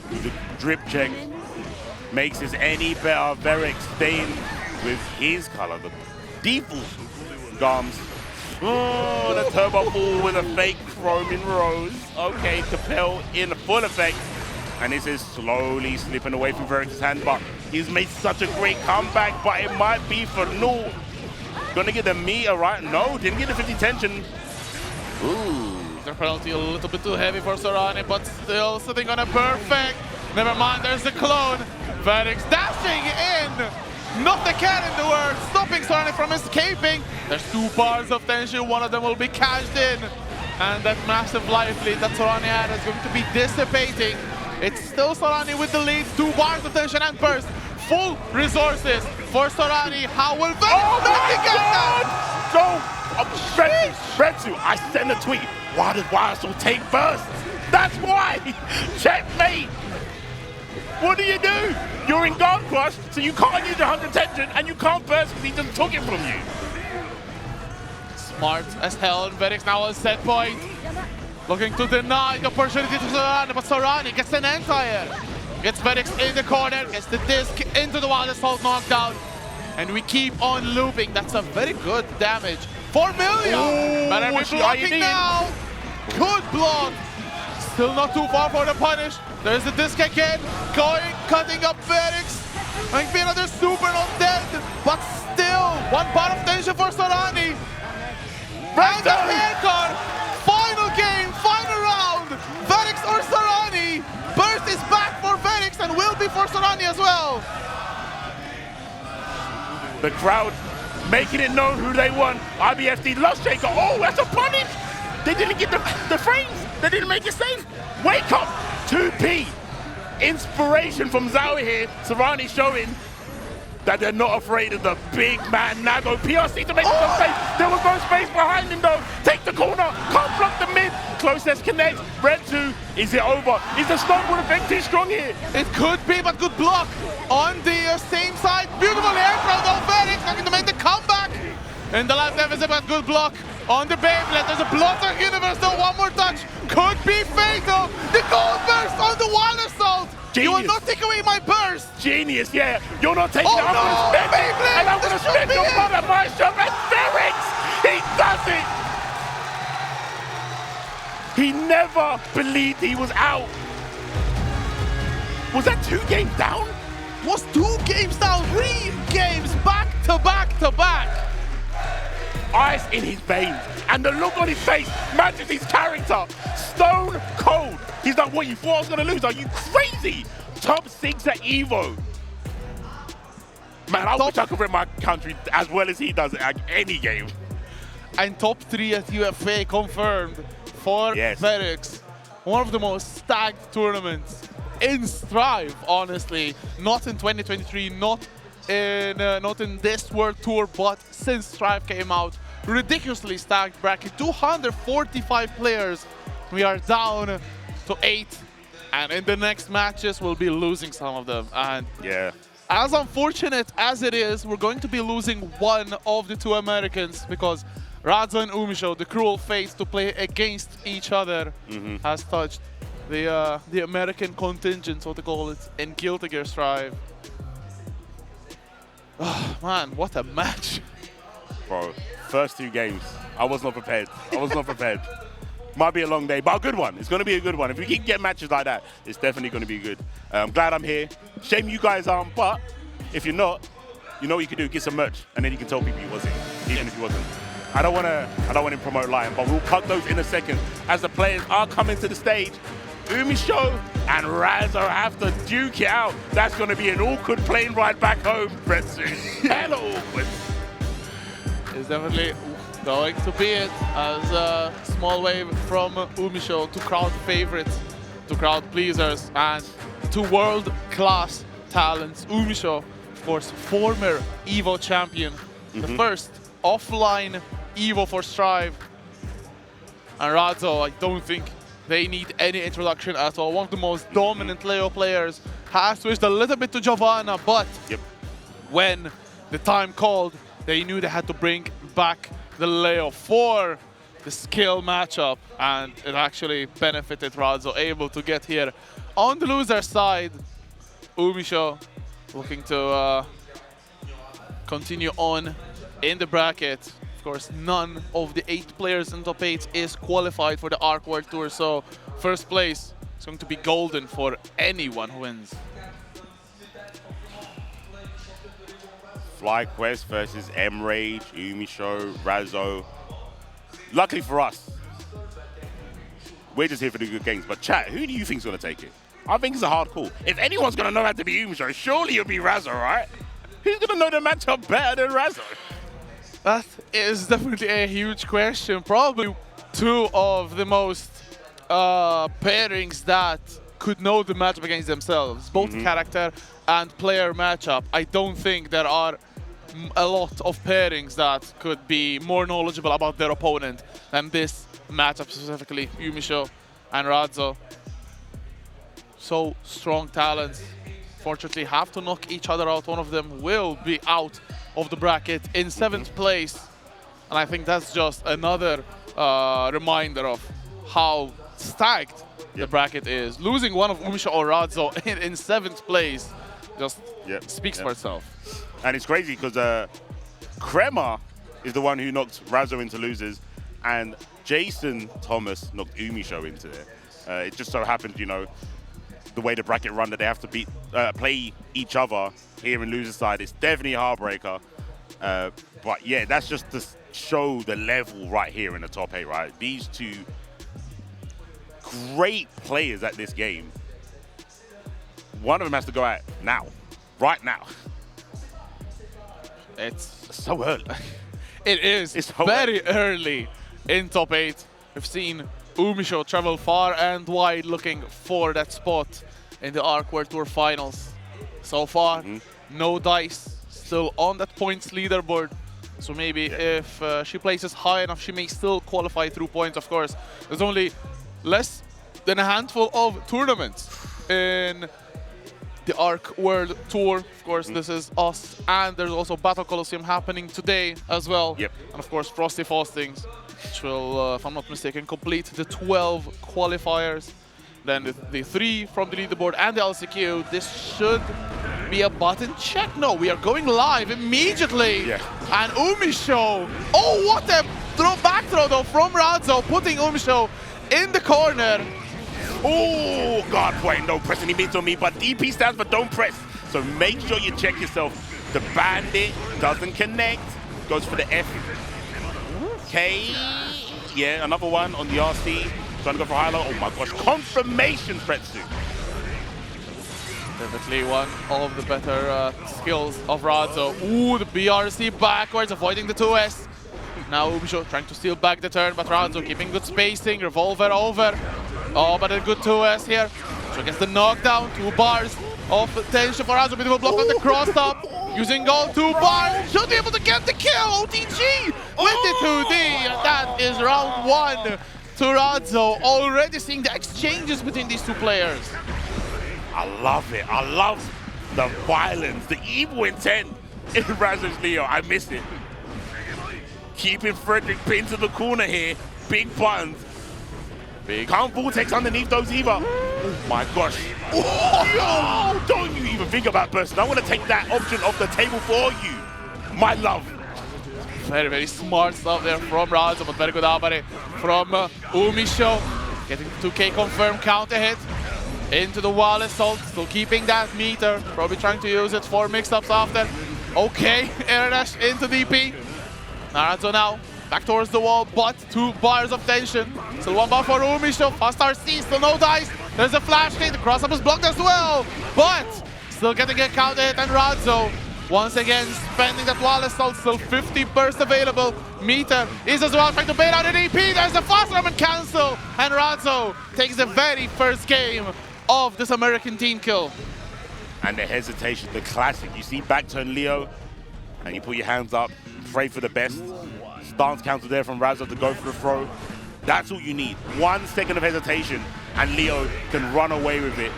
with the drip check, makes this any better. Verix staying with his color, the default gums. Oh, the turbo ball with a fake chrome in rose. Okay, Capel in full effect. And this is slowly slipping away from Verix's hand, but he's made such a great comeback, but it might be for Null. Gonna get the meter, right? No, didn't get the 50 tension. Ooh. The penalty a little bit too heavy for Sorani, but still sitting on a perfect. Never mind, there's the clone. Verix dashing in. Not the cat in the word, stopping Sorani from escaping. There's 2 bars of tension, one of them will be cashed in. And that massive life lead that Sorani had is going to be dissipating. It's still Sorani with the lead, 2 bars of tension and burst. Full resources for Sorani. How will Verix get that? Go! Retsu, I sent a tweet. Why does YSL take bursts? That's why! Checkmate! What do? You're in guard crush, so you can't use your 100 tension and you can't burst because he just took it from you. Smart as hell, and Verix now on set point. Looking to deny the opportunity to Sorani, but Sorani gets an entire. Gets Verix in the corner, gets the disc into the Wild Assault knockdown. And we keep on looping. That's a very good damage for Millia. Better be blocking now. Good block. Still not too far for the punish. There's the disc again. Going, cutting up Verix. Might be another super not dead. But still, 1 bar of tension for Sorani. And the haircut. Final game, final round. Verix or Sorani. Burst is back for Verix and will be for Sorani as well. The crowd making it known who they want. IBFD lost Shaker. Oh, that's a punish. They didn't get the frames. They didn't make it safe. Wake up, 2P. Inspiration from Zowie here. Serrani showing that they're not afraid of the big man Nago. PRC to make some space. There was no space behind him though. Take the corner. Can't block the mid. Closest connect. Red 2. Is it over? Is the snowball effect too strong here? It could be, but good block on the same side. Beautiful air from Felix, looking to make the comeback. In the last deficit, but good block on the Beyblade. There's a blotter universe, though. One more touch could be fatal. The gold burst on the wall assault. Genius. You will not take away my burst. Genius, yeah. You're not taking Oh it. I'm no, gonna spend it. Beyblade, And I'm gonna this should spend be your it. brother, my shot. And Felix, he does it. He never believed he was out. Was that 2 games down? Was 2 games down, 3 games back to back to back. Ice in his veins, and the look on his face matches his character. Stone cold. He's like, what, you thought I was gonna lose? Are you crazy? Top 6 at Evo. Man, I wish I could rep my country as well as he does at any game. And top 3 at UFA confirmed for Felix. One of the most stacked tournaments in Strive, honestly. Not in 2023, not in this World Tour, but since Strive came out. Ridiculously stacked bracket, 245 players. We are down to 8, and in the next matches we'll be losing some of them. And yeah, as unfortunate as it is, we're going to be losing one of the 2 Americans because Radza and Umisho, the cruel fate to play against each other, has touched the American contingent, so to call it, in Guilty Gear Strive. Oh, man, what a match. bro, first 2 games, I was not prepared. I was not prepared. Might be a long day, but a good one. It's going to be a good one. If we can get matches like that, it's definitely going to be good. I'm glad I'm here. Shame you guys aren't, but if you're not, you know what you can do, get some merch, and then you can tell people you wasn't, even if you wasn't. I don't want to promote lying, but we'll cut those in a second as the players are coming to the stage. Umisho and Razzo have to duke it out. That's going to be an awkward plane ride back home, Bretsu. Hella awkward. It's definitely going to be it, as a small wave from Umisho to crowd favorites, to crowd pleasers, and to world-class talents. Umisho, of course, former EVO champion, the first offline EVO for Strive. And Razzo, I don't think they need any introduction at all. One of the most dominant Leo players, has switched a little bit to Giovanna, but when the time called, they knew they had to bring back the Leo for the skill matchup, and it actually benefited Razzo, able to get here. On the loser side, Umisho looking to continue on in the bracket. Of course, none of the 8 players in top 8 is qualified for the ARC World Tour, so first place is going to be golden for anyone who wins. FlyQuest versus Emrage, Umisho, Razzo. Luckily for us, we're just here for the good games. But chat, who do you think's gonna take it? I think it's a hard call. If anyone's gonna know how to be Umisho, surely it'll be Razzo, right? Who's gonna know the matchup better than Razzo? That is definitely a huge question. Probably 2 of the most pairings that could know the matchup against themselves, both character and player matchup. I don't think there are a lot of pairings that could be more knowledgeable about their opponent than this matchup, specifically Umisho and Razzo. So strong talents. Fortunately, have to knock each other out. One of them will be out of the bracket in 7th place. And I think that's just another reminder of how stacked the bracket is. Losing one of Umisho or Razzo in 7th place just speaks for itself. And it's crazy because Crema is the one who knocked Razzo into losers, and Jason Thomas knocked Umisho into it. It just so happened, you know, the way the bracket run, that they have to play each other here in loser side. It's definitely a heartbreaker. But yeah, that's just to show the level right here in the top 8, right? These 2 great players at this game. One of them has to go out now, right now. It's so early. It is. It's so very early in top 8. We've seen Umisho travel far and wide looking for that spot in the Arc World Tour Finals. So far, no dice, still on that points leaderboard. So maybe if she places high enough, she may still qualify through points, of course. There's only less than a handful of tournaments in the Arc World Tour. Of course, this is us, and there's also Battle Colosseum happening today as well. Yep. And of course, Frosty Fostings, which will, if I'm not mistaken, complete the 12 qualifiers. Then the 3 from the leaderboard and the LCQ. This should be a button check. No, we are going live immediately. Yeah. And Umisho, oh, what a back throw though from Radzo, putting Umisho in the corner. Oh, God, point, don't press any means on me, but DP stands for don't press. So make sure you check yourself. The bandit doesn't connect, goes for the F. Okay, yeah, another one on the RC, trying to go for high-low. Oh my gosh, confirmation, Fretsu. Definitely one of the better skills of Radzo. Ooh, the BRC backwards, avoiding the 2S. Now Umisho trying to steal back the turn, but Radzo keeping good spacing, revolver over. Oh, but a good 2S here. So gets the knockdown, 2 bars of tension for Radzo. Bit of a block on the cross up. Using all 2 bars. Should be able to get the kill. OTG with the 2D. And that is round 1 to Radzo. Already seeing the exchanges between these 2 players. I love it. I love the violence, the evil intent in Razzo's Leo. I miss it. Keeping Frederick pinned to the corner here. Big buttons. Big. Can't Vortex underneath those either. Oh my gosh. Oh, yo, don't you even think about bursting. I want to take that option off the table for you. My love. Very, very smart stuff there from Radzo, but very good Abare from Umisho. Getting 2K confirmed counter hit into the wall assault. Still keeping that meter. Probably trying to use it for mix-ups after. Okay, air dash into DP. Radzo now back towards the wall, but 2 bars of tension. Still 1 bar for Umisho. Fast RC, still no dice. There's a flash hit. The cross-up is blocked as well, but still getting a counter hit, and Radzo once again spending that wall assault. Still 50 burst available. Meter is as well trying to bait out an EP. There's the fast element cancel, and Radzo takes the very first game of this American team kill. And the hesitation, the classic. You see back turn Leo, and you put your hands up, pray for the best. Stance counter there from Radzo to go for the throw. That's all you need. 1 second of hesitation, and Leo can run away with it.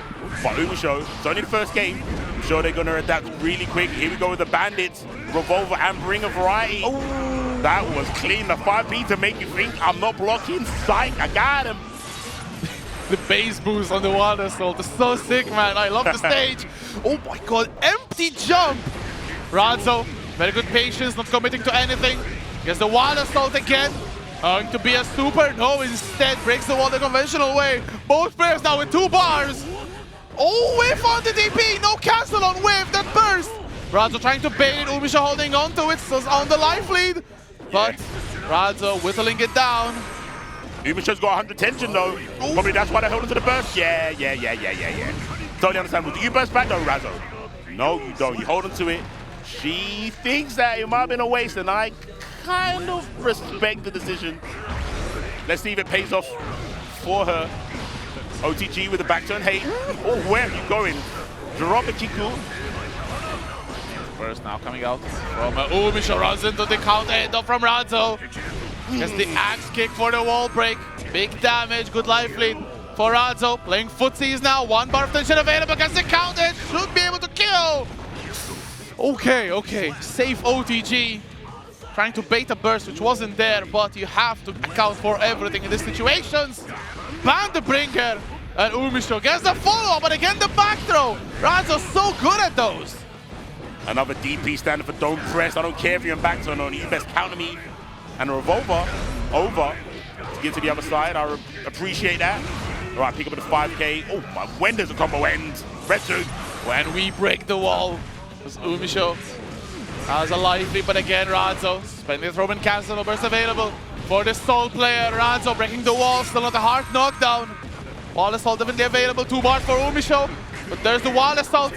But Umisho, it's only the first game. I'm sure they're going to adapt really quick. Here we go with the bandits, revolver, and bring a variety. Oh. That was clean. The 5P to make you think I'm not blocking. Psych, I got him. The base boost on the wall assault is so sick, man. I love the stage. Oh my god, empty jump. Radzo, very good patience, not committing to anything. Gets the wall assault again. Going to be a super. No, instead breaks the wall the conventional way. Both players now with 2 bars. Oh, whiff on the DP. No cancel on whiff. That burst. Radzo trying to bait it. Umisho holding on to it. Still on the life lead. But Radzo whittling it down. Umisho's got 100 tension though. Ooh. Probably that's why they held on to the burst. Yeah. Totally understandable. Do you burst back though, Radzo? No, you don't. You hold on to it. She thinks that it might have been a waste, and I kind of respect the decision. Let's see if it pays off for her. OTG with the back turn. Hey, oh, where are you going? Drop a Kiku. First now coming out from Umisho, runs into the counter hit from Radzo. Gets the axe kick for the wall break. Big damage, good life lead for Radzo. Playing footsies now. 1 bar of tension available against the counter hit. Should be able to kill. Okay. Safe OTG. Trying to bait a burst which wasn't there, but you have to account for everything in these situations. Ban the bringer, and Umisho gets the follow-up, but again the back throw. Radzo's so good at those. Another DP standing for don't press. I don't care if you're in back turn on. You best counter me. And a revolver over to get to the other side. I appreciate that. All right, pick up at the 5K. Oh, my, when does the combo end? Retsu. When we break the wall, because Umisho has a life lead, but again, Radzo spending the Roman cancel, no burst available for the Soul player. Radzo breaking the wall, still not a hard knockdown. Wall assault definitely available, 2 bars for Umisho, but there's the wall assault.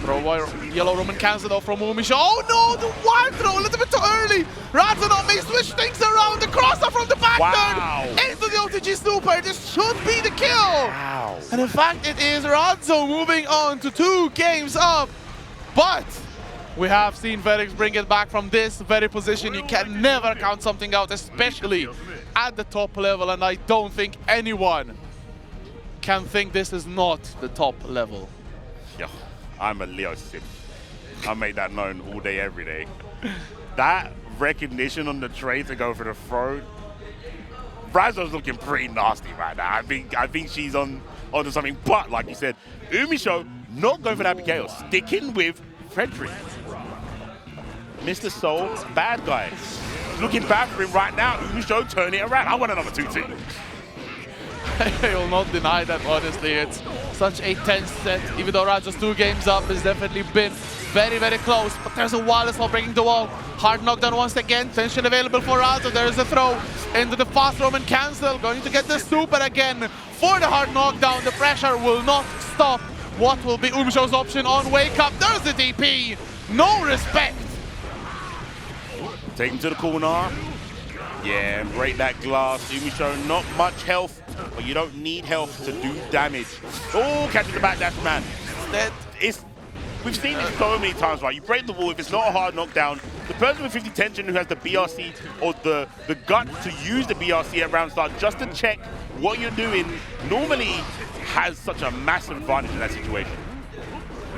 Throw yellow Roman cancel though from Umisho. Oh no, the wild throw a little bit too early. Razanov may switch things around. The crosser from the back third into the OTG super. This should be the kill. Wow. And in fact, it is Razzo moving on to 2 games up. But we have seen Verix bring it back from this very position. You can never count something out, especially at the top level. And I don't think anyone can think this is not the top level. Yeah, I'm a Leo sim. I make that known all day, every day. That recognition on the trade to go for the throw. Razzo's looking pretty nasty right now. I think she's onto something. But like you said, Umisho not going for that chaos, sticking with Frederick. Mr. Soul, bad guy. Looking bad for him right now. Umisho turn it around. I want another 2-2. I will not deny that, honestly. It's such a tense set. Even though Razzo's 2 games up, has definitely been very, very close. But there's a wireless while breaking the wall. Hard knockdown once again. Tension available for Razzo. There's a throw into the fast Roman cancel. Going to get the super again for the hard knockdown. The pressure will not stop. What will be Umisho's option on wake up? There's the DP. No respect. Take him to the corner. Yeah, break that glass. Umisho, not much health, but you don't need health to do damage. Oh, catches the back dash, man. We've seen it so many times, right? You break the wall, if it's not a hard knockdown, the person with 50 tension who has the BRC or the guts to use the BRC at round start just to check what you're doing normally has such a massive advantage in that situation.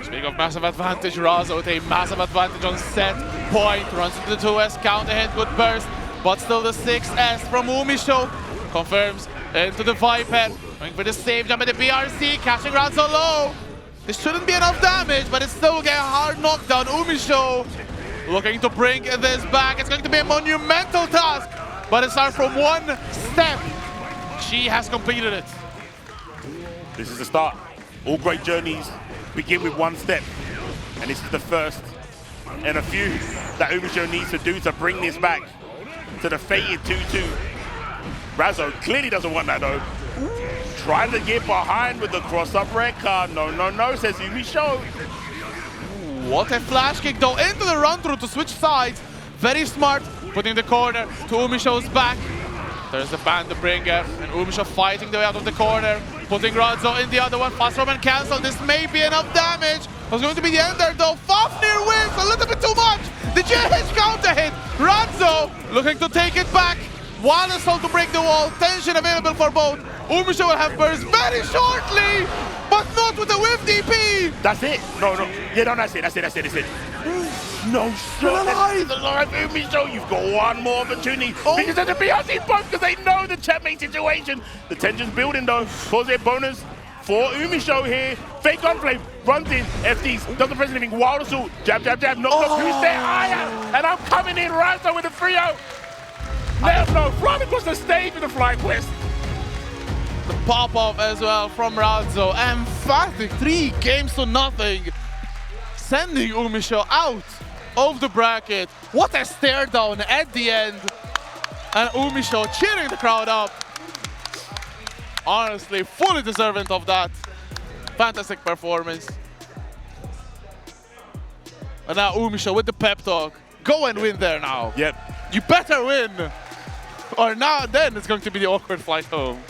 Speaking of massive advantage, Razzo with a massive advantage on set point. Runs into the 2S counter hit, good burst, but still the 6S from Umisho. Confirms into the Viper. Going for the save jump at the BRC, catching Razzo low. This shouldn't be enough damage, but it's still getting a hard knockdown. Umisho looking to bring this back. It's going to be a monumental task, but it starts from 1 step. She has completed it. This is the start. All great journeys begin with 1 step, and this is the first and a few that Umisho needs to do to bring this back to the fated 2-2. Razzo clearly doesn't want that though. Trying to get behind with the cross-up red card. No, no, no, says Umisho. What a flash kick though into the run-through to switch sides. Very smart, putting the corner to Umisho's back. There's the Band Bringer, and Umisho fighting the way out of the corner. Putting Razzo in the other one. Fast Roman cancel. This may be enough damage. Was going to be the end there though. Fafnir wins a little bit too much. The JH counter hit. Razzo looking to take it back. One assault to break the wall. Tension available for both. Umisho will have burst very shortly, but not with the whiff DP. That's it. No, no. Yeah, no, that's it. That's it. No shot. Alive. Umisho, you've got one more opportunity. Because there's a BRC both because they know the checkmate situation. The tension's building though. Cause a bonus for Umisho here. Fake gunflame, runs in, FDs, doesn't press anything. Wild assault, jab, knocks off who's there, and I'm coming in Razzo with a 3-0. Let him know, run across the stage with a flying quest. The pop-off as well from Razzo. Emphatic 3 games to nothing. Sending Umisho out of the bracket. What a stare down at the end. And Umisho cheering the crowd up. Honestly, fully deserving of that. Fantastic performance. And now Umisho with the pep talk. Go and win there now. Yep. You better win. Or now then it's going to be the awkward flight home.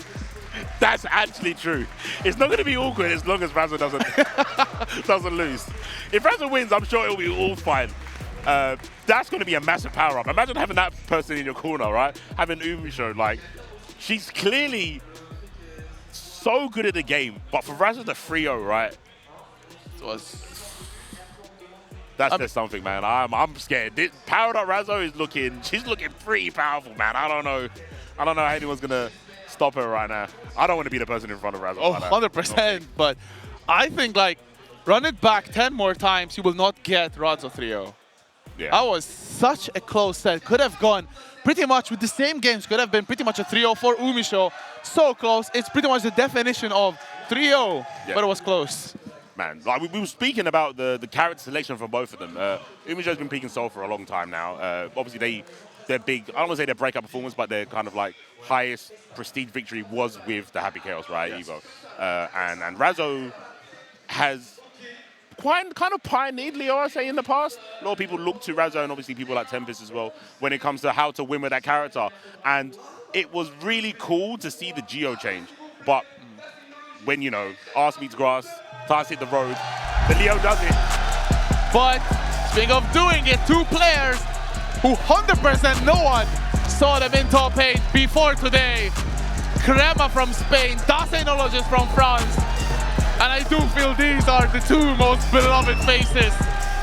That's actually true. It's not going to be awkward as long as Razzo doesn't lose. If Razzo wins, I'm sure it'll be all fine. That's going to be a massive power-up. Imagine having that person in your corner, right? Having Umisho, like, she's clearly so good at the game, but for Razzo the 3-0, right? It was... That's just something, man. I'm scared. Powered up Razzo is she's looking pretty powerful, man. I don't know how anyone's gonna stop her right now. I don't want to be the person in front of Razzo. Oh, 100%. But I think, like, run it back 10 more times, you will not get Razzo 3-0. Yeah. That was such a close set. Could have gone pretty much with the same games. Could have been pretty much a 3-0 for Umisho. So close. It's pretty much the definition of 3-0, but it was close. Man, like we were speaking about the character selection for both of them. Umisho's been peaking Seoul for a long time now. Obviously, their big, I don't want to say their breakout performance, but their kind of like highest prestige victory was with the Happy Chaos, right, Yes. Evo. And Razzo has kind of pioneered Leo, I say, in the past. A lot of people look to Razzo and obviously people like Tempest as well when it comes to how to win with that character. And it was really cool to see the geo change. But when, you know, arse meets grass, Tars hit the road, the Leo does it. But speaking of doing it, two players who 100% no one saw them in top 8 before today. Crema from Spain, Dasenologist from France. And I do feel these are the two most beloved faces.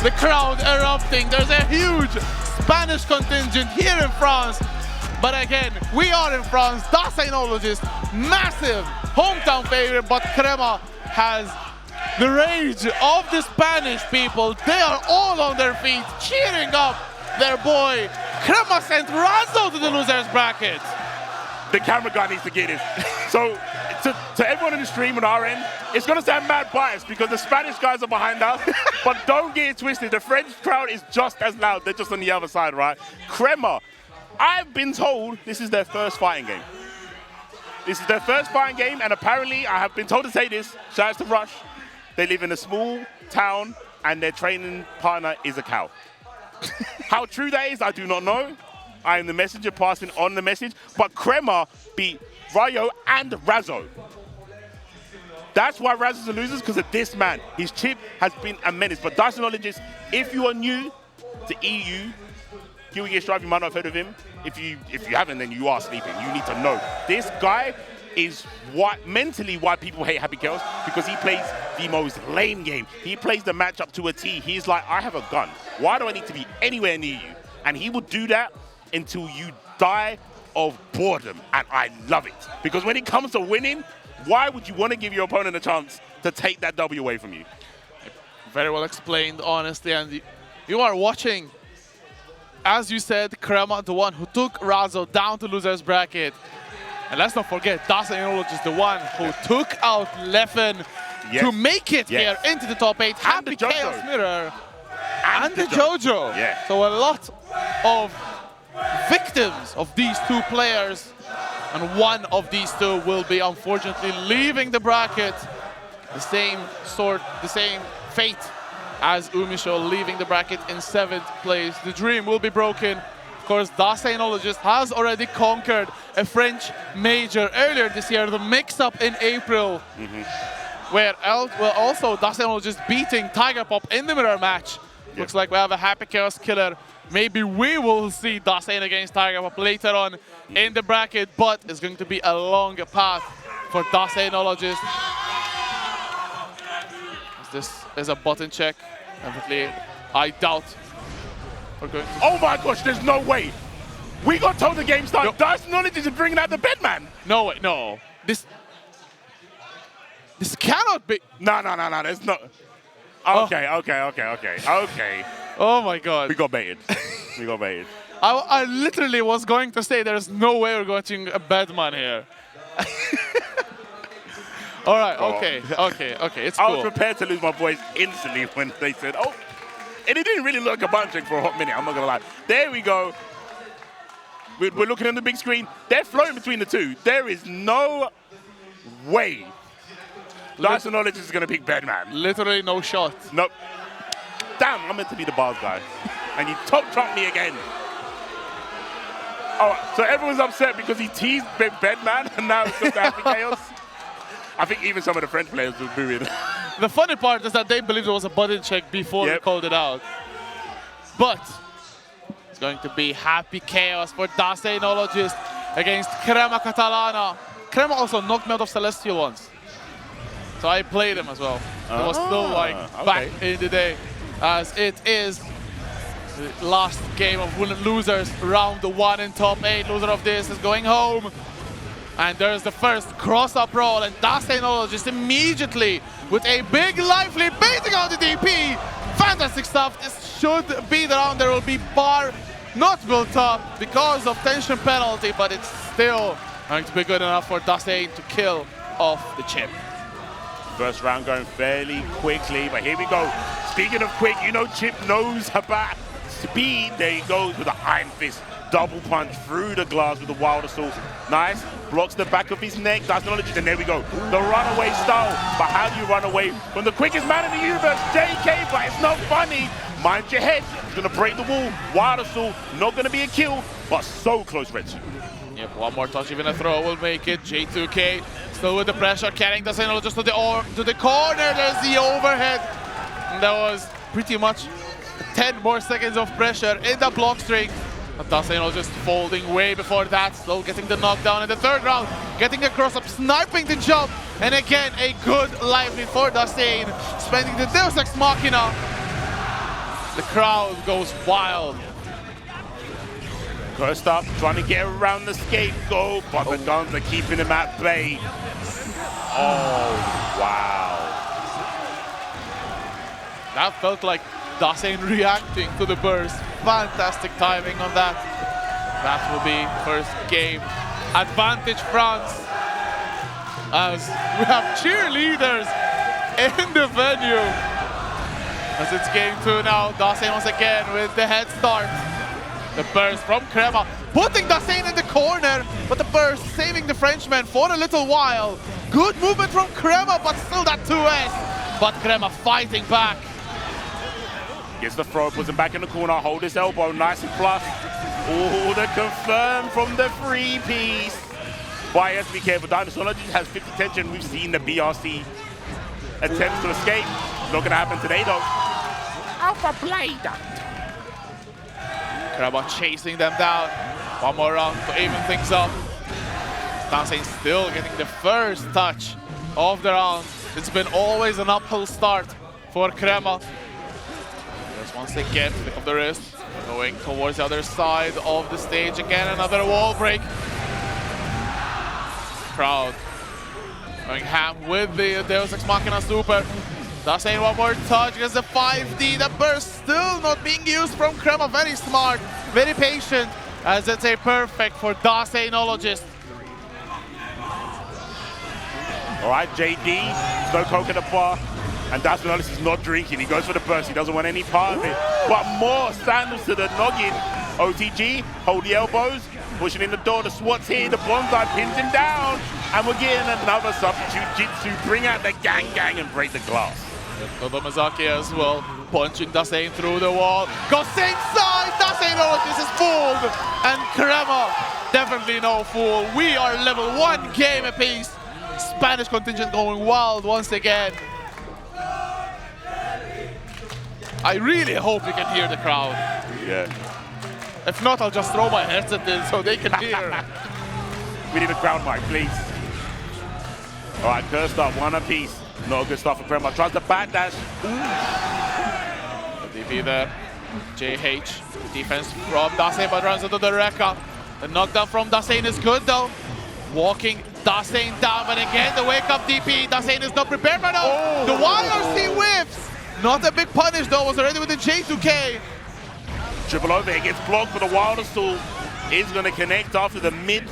The crowd erupting. There's a huge Spanish contingent here in France. But again, we are in France. Dasenologist, massive hometown favorite, but Crema has the rage of the Spanish people. They are all on their feet, cheering up their boy. Crema sent Razzo to the losers bracket. The camera guy needs to get it. So, to everyone in the stream on our end, it's going to sound mad biased because the Spanish guys are behind us, but don't get it twisted. The French crowd is just as loud. They're just on the other side, right? Crema, I've been told this is their first fighting game. This is their first fighting game, and apparently, I have been told to say this, shout out to Rush, they live in a small town, and their training partner is a cow. How true that is, I do not know. I am the messenger passing on the message, but Crema beat Rayo and Razzo. That's why Razzo's the losers, because of this man. His chip has been a menace. But Dasenologist, if you are new to EU, Huey Strive, you might not have heard of him. If you haven't, then you are sleeping. You need to know. This guy is mentally why people hate Happy Chaos, because he plays the most lame game. He plays the matchup to a T. He's like, I have a gun. Why do I need to be anywhere near you? And he will do that until you die of boredom, and I love it. Because when it comes to winning, why would you want to give your opponent a chance to take that W away from you? Very well explained, honestly, and you are watching, as you said, Crema, the one who took Razzo down to losers bracket. And let's not forget, Dasenologist, the one who took out Leffen to make it here into the top 8. Happy Chaos Mirror and the Jojo. Yeah. So a lot of victims of these two players, and one of these two will be unfortunately leaving the bracket. The same fate as Umisho, leaving the bracket in 7th place. The dream will be broken. Of course, Dasenologist has already conquered a French major earlier this year, the mix-up in April, where also Dasenologist beating Tiger Pop in the mirror match. Looks like we have a Happy Chaos killer. Maybe we will see Dasein against Tiger Pop later on in the bracket, but it's going to be a long path for Dasenologist. This is a button check. Definitely, I doubt we're going to... Oh my gosh, there's no way. We got told the game started. Dasenologist is bringing out the bedman. No way, no. This cannot be... No, there's no... Okay. Oh my god. We got baited. We got baited. I literally was going to say there's no way we're watching a Batman here. All right, okay, it's cool. I was prepared to lose my voice instantly when they said, oh, and it didn't really look like a button check for a hot minute, I'm not gonna lie. There we go. We're looking on the big screen. They're floating between the two. There is no way Dasenologist is gonna pick Bedman. Literally no shot. Nope. Damn, I'm meant to be the bars guy. And you top trump me again. Oh, so everyone's upset because he teased Bedman and now it's just Happy Chaos. I think even some of the French players were booing. The funny part is that they believed it was a button check before they called it out. But it's going to be Happy Chaos for Dasenologist against Crema Catalana. Crema also knocked me out of Celestial once. So I played him as well. It was still like back in the day, as it is the last game of losers, round 1 in top 8. Loser of this is going home. And there's the first cross-up roll, and Dasenologist immediately with a big life lead, baiting out the DP. Fantastic stuff. This should be the round. There will be bar not built up because of tension penalty, but it's still going to be good enough for Dasein to kill off the chip. First round going fairly quickly, but here we go. Speaking of quick, you know Chip knows about speed. There he goes with the Iron Fist. double punch through the glass with the wild assault. Nice. Blocks the back of his neck. That's knowledge. And there we go. The runaway style. But how do you run away from the quickest man in the universe, JK? But it's not funny. Mind your head. He's going to break the wall. Wild assault. Not going to be a kill, but so close, Retsu. Yep, one more touch, even a throw will make it. J2K still with the pressure, carrying the signal just to the corner. There's the overhead. And that was pretty much 10 more seconds of pressure in the block string. But Daseino just folding way before that, still getting the knockdown in the third round, getting a cross-up, sniping the jump, and again a good lively for Dasein, spending the Deus Ex Machina. The crowd goes wild. First up, trying to get around the scapegoat, but the guns are keeping him at bay. Oh, wow. That felt like Dasein reacting to the burst. Fantastic timing on that. That will be first game. Advantage France. As we have cheerleaders in the venue. As it's game 2 now, Dasein once again with the head start. The burst from Crema, putting Dasein in the corner, but the burst saving the Frenchman for a little while. Good movement from Crema, but still that 2S. But Crema fighting back. Gets the throw, puts him back in the corner, hold his elbow, nice and flush. Oh, the confirm from the free piece. But he has to be careful. Dinosaur has 50 tension. We've seen the BRC attempts to escape. Not going to happen today, though. Alpha Blade. Crema chasing them down. One more round to even things up. Dasein still getting the first touch of the round. It's been always an uphill start for Crema. Just once again, flick of the wrist. Going towards the other side of the stage again. Another wall break. Crowd going ham with the Deus Ex Machina Super. Dasein one more touch, gets the 5D. The burst still not being used from Crema. Very smart, very patient, as it's a perfect for Daseinologist. All right, JD, no coke in the bar, and Daseinologist is not drinking. He goes for the burst. He doesn't want any part of it. But more sandals to the noggin. OTG, hold the elbows, pushing in the door. The SWAT's here. The Bonsai pins him down. And we're getting another substitute Jitsu. Bring out the gang and break the glass. Nodomazaki as well, punching Dasein through the wall. Goes same side, Daseinologist is fooled. And Crema, definitely no fool. We are level 1 game apiece. Spanish contingent going wild once again. I really hope you can hear the crowd. Yeah. If not, I'll just throw my headset in so they can hear. We need a crowd mic, please. All right, cursed up, one apiece. No good stuff for Crema. Tries the backdash. DP there. JH. Defense from Dasein, but runs into the Rekka. The knockdown from Dasein is good though. Walking Dasein down, but again the wake up DP. Dasein is not prepared for now. The YRC whiffs. Not a big punish though. Was already with the J2K. Triple overhead gets blocked, but the wild assault is going to connect after the mid.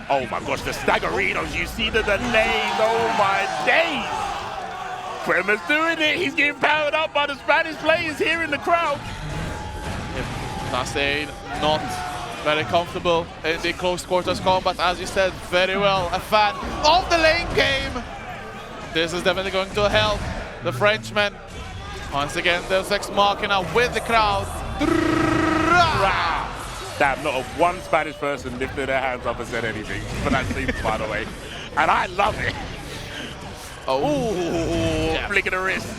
Oh my gosh, the staggerinos, you see the delays, oh my days! Crema's doing it, he's getting powered up by the Spanish players here in the crowd. Dasein not very comfortable in the close quarters combat, as you said very well. A fan of the lane game. This is definitely going to help the Frenchman. Once again, Deus Ex Machina with the crowd. Damn, not one Spanish person lifted their hands up and said anything for that scene, by the way. And I love it. Oh, yeah. Flick of the wrist.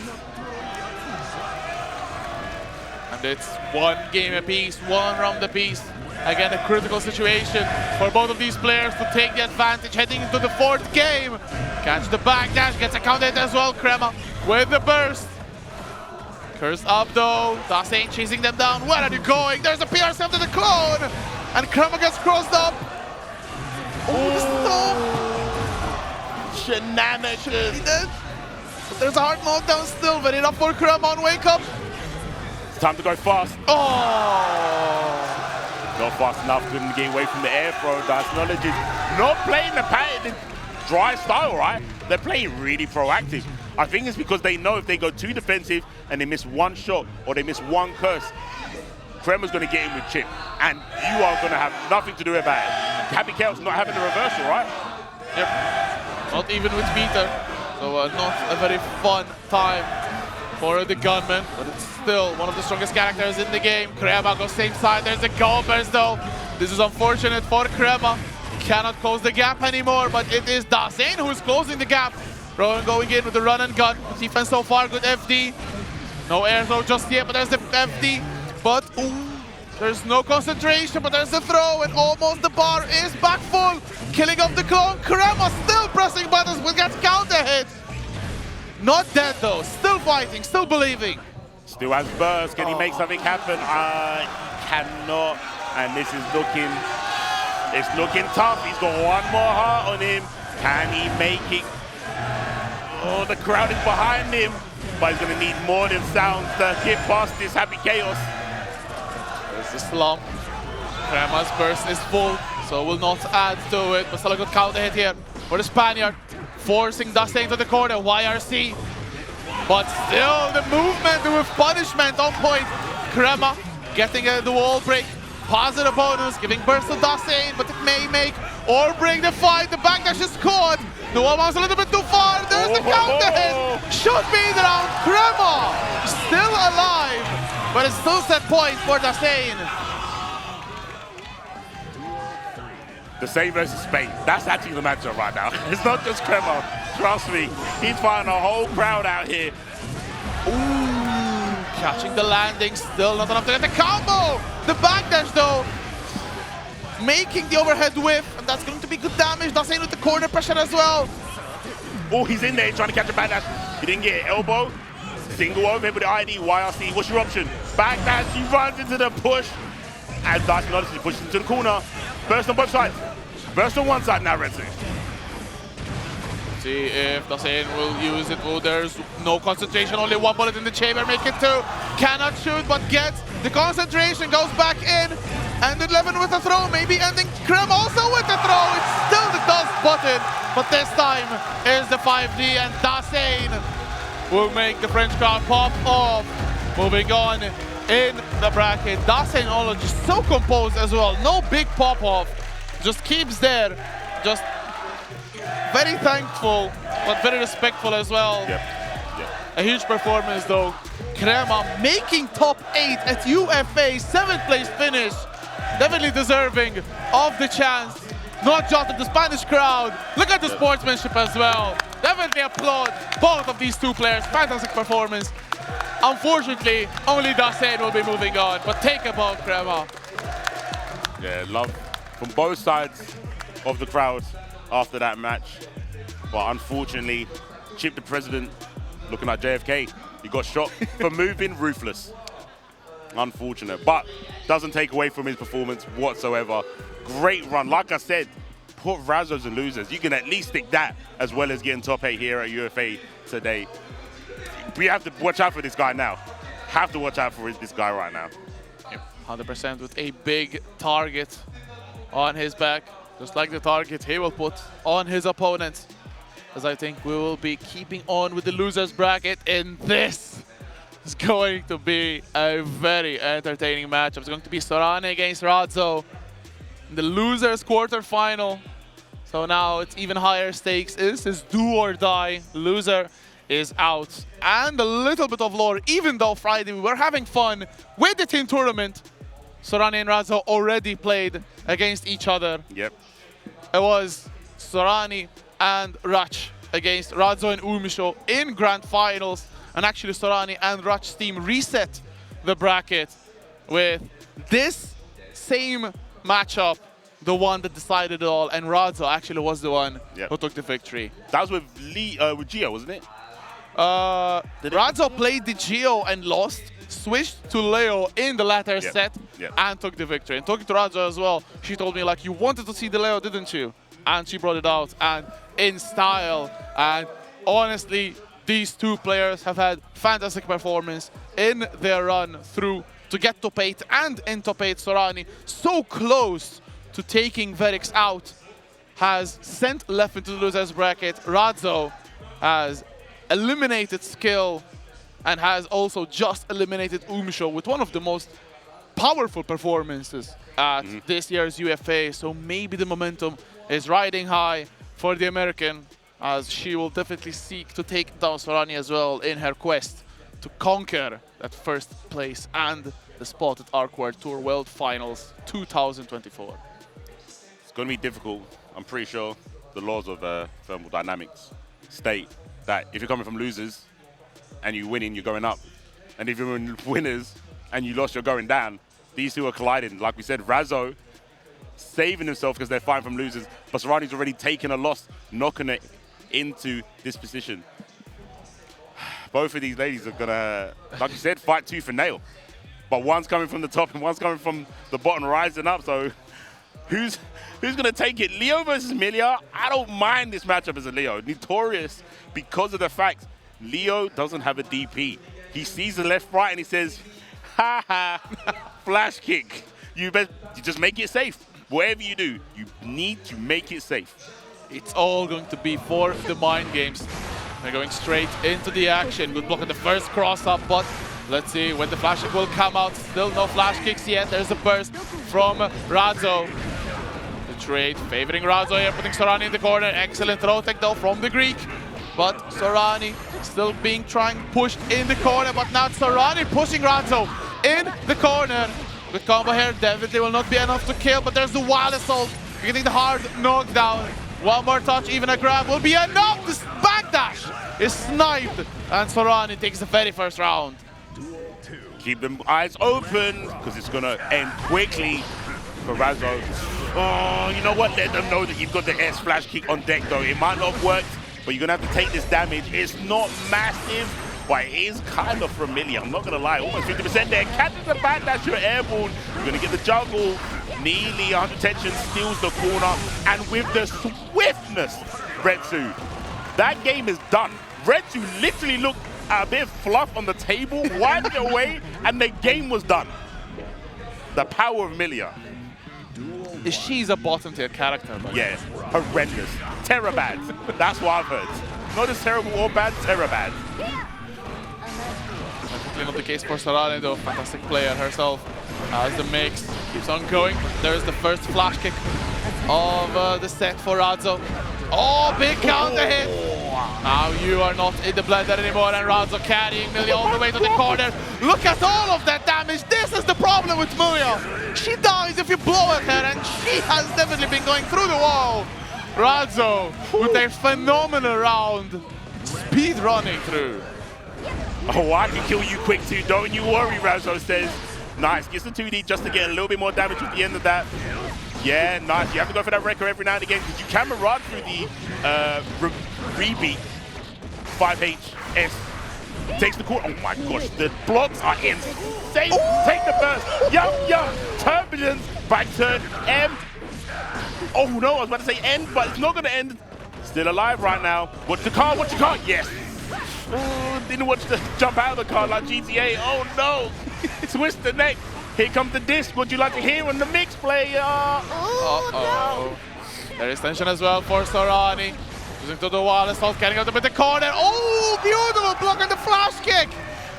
And it's one game apiece, one round apiece. Again, a critical situation for both of these players to take the advantage heading into the 4th game. Catch the backdash, gets a counter as well, Crema with the burst. Cursed up though, Dasein chasing them down. Where are you going? There's a PRC after the clone! And Crema gets crossed up. Oh, stop! Shenanigans! But there's a hard knockdown still, very enough for Crema on wake up. It's time to go fast. Oh! Not fast enough, couldn't get away from the air throw. Daseinologist not playing the dry style, right? They're playing really proactive. I think it's because they know if they go too defensive and they miss one shot or they miss one curse, Krema's going to get in with Chip, and you are going to have nothing to do about it. Happy Chaos not having the reversal, right? Yep. Not even with Peter. So not a very fun time for the gunman, but it's still one of the strongest characters in the game. Krema goes same side. There's a go burst though. This is unfortunate for Krema. Cannot close the gap anymore, but it is Dasein who is closing the gap. Rowan going in with the run and gun. Defense so far, good FD. No air throw just yet, but there's the FD. But ooh, there's no concentration, but there's the throw, and almost the bar is back full. Killing off the clone. Krema still pressing buttons, but gets counter hit. Not dead though, still fighting, still believing. Still has burst. Can he make something happen? He cannot. And this is looking tough. He's got one more heart on him. Can he make it? Oh, the crowd is behind him. But he's going to need more than sounds to get past this Happy Chaos. There's the slump. Krema's burst is full, so will not add to it. But still a good counter hit here for the Spaniard. Forcing Dasein to the corner, YRC. But still the movement with punishment on point. Krema getting the wall break. Positive bonus, giving burst to Dasein, but it may make or break the fight. The backdash is caught. The wall bounce a little bit too far. There's the counter hit. Should be the round. Krema still alive, but it's still set point for Dasein. Dasein versus Spain. That's actually the matchup right now. It's not just Krema. Trust me. He's fighting a whole crowd out here. Ooh, catching the landing. Still not enough to get the combo. The backdash though, making the overhead whiff, and that's going to be good damage. Dasein with the corner pressure as well. Oh, he's in there trying to catch a backdash. He didn't get it. Elbow. Single overhead with the ID. YRC. What's your option? Backdash. He runs into the push. And Dasein obviously pushes into the corner. Burst on both sides. Burst on one side now, Red Six. See if Dasein will use it. Oh, there's no concentration. Only one bullet in the chamber. Make it two. Cannot shoot, but gets the concentration. Goes back in. And 11 with a throw. Maybe ending Krem also with a throw. It's still the dust button. But this time is the 5D. And Dasein will make the French crowd pop off. Moving on in the bracket. Dasein also just so composed as well. No big pop off. Just keeps there. Just very thankful, but very respectful as well. Yep. A huge performance though. Krema making top 8 at UFA, 7th place finish. Definitely deserving of the chance. Not just of the Spanish crowd. Look at the sportsmanship as well. Definitely applaud both of these two players. Fantastic performance. Unfortunately, only Dasein will be moving on, but take a bow, Krema. Yeah, love from both sides of the crowd after that match. But unfortunately, Chip the President, looking like JFK, he got shot for moving ruthless. Unfortunate, but doesn't take away from his performance whatsoever. Great run. Like I said, put razzos and losers. You can at least stick that as well as getting top 8 here at UFA today. We have to watch out for this guy now. Have to watch out for this guy right now. 100% with a big target on his back. Just like the target he will put on his opponent. As I think we will be keeping on with the losers bracket, and this is going to be a very entertaining matchup. It's going to be Sorani against Razzo in the losers quarterfinal. So now it's even higher stakes. This is do or die. Loser is out. And a little bit of lore, even though Friday we were having fun with the team tournament, Sorani and Razzo already played against each other. Yep. It was Sorani and Rach against Razzo and Umisho in grand finals. And actually Sorani and Rach's team reset the bracket with this same matchup, the one that decided it all, and Razzo actually was the one who took the victory. That was with Gio, wasn't it? Razzo played the Gio and lost, switched to Leo in the latter set and took the victory. And talking to Razzo as well, she told me like, you wanted to see the Leo, didn't you? And she brought it out, and in style. And honestly, these two players have had fantastic performance in their run through to get top 8, and in top 8 Sorani so close to taking Verix out, has sent left into the losers bracket. Razzo has eliminated Skill and has also just eliminated Umisho with one of the most powerful performances at this year's UFA, so maybe the momentum is riding high for the American, as she will definitely seek to take down Sorani as well in her quest to conquer that first place and the spot at Arc World Tour World Finals 2024. It's going to be difficult. I'm pretty sure the laws of thermodynamics state that if you're coming from losers and you're winning, you're going up. And if you're in winners and you lost, you're going down. These two are colliding. Like we said, Razzo saving himself because they're fighting from losers, but Sorani's already taken a loss, knocking it into this position. Both of these ladies are gonna, like you said, fight tooth and nail. But one's coming from the top and one's coming from the bottom, rising up. So who's gonna take it? Leo versus Milia? I don't mind this matchup as a Leo. Notorious because of the fact Leo doesn't have a DP. He sees the left, right, and he says, ha ha, flash kick. You just make it safe. Whatever you do, you need to make it safe. It's all going to be for the mind games. They're going straight into the action. Good block at the first cross up, but let's see when the flash kick will come out. Still no flash kicks yet. There's a burst from Razzo. The trade favoring Razzo here, putting Sorani in the corner. Excellent throw tech though from the Greek. But Sorani still being pushed in the corner, but now Sorani pushing Razzo in the corner. Good combo here, definitely will not be enough to kill, but there's the wild assault. Getting the hard knockdown. One more touch, even a grab will be enough. This backdash is sniped, and Sorani takes the very first round. Keep them eyes open, because it's gonna end quickly for Razzo. Oh, you know what? Let them know that you've got the S flash kick on deck though. It might not have worked, but you're gonna have to take this damage. It's not massive, but it is kind of familiar. I'm not gonna lie, almost 50% there. Catches the backdash, you're airborne. You're gonna get the juggle. Nearly 100 tension, steals the corner, and with the swiftness, Retsu, that game is done. Retsu literally looked a bit of fluff on the table, wiped it away, and the game was done. The power of Milia. She's a bottom tier character. Yes, horrendous. Terror-bad. That's what I've heard. Not as terrible or bad, terror-bad. Definitely not the case for Sorani though, fantastic player herself. As the mix keeps on going, there's the first flash kick of the set for Razzo. Oh, big counter hit! Now you are not in the blender anymore, and Razzo carrying Milia all the way to the corner. Look at all of that damage. This is the problem with Milia. She dies if you blow at her, and she has definitely been going through the wall. Razzo with a phenomenal round, speed running through. Oh, I can kill you quick too, don't you worry, Razzo says. Nice, gets the 2D just to get a little bit more damage at the end of that. Yeah, nice. You have to go for that record every now and again because you can run through the rebeat 5HS. Takes the corner. Oh my gosh, the blocks are insane. Take the burst. Yum. Turbulence. Back turn. M. Oh no, I was about to say end, but it's not going to end. Still alive right now. Watch the car, yes. Oh, didn't watch the jump out of the car like GTA. Oh no! Twist the neck. Here comes the disc. Would you like to hear on the mix player? No. There is tension as well for Sorani. Using to the wall, assault getting out of the corner. Oh, beautiful block on the flash kick.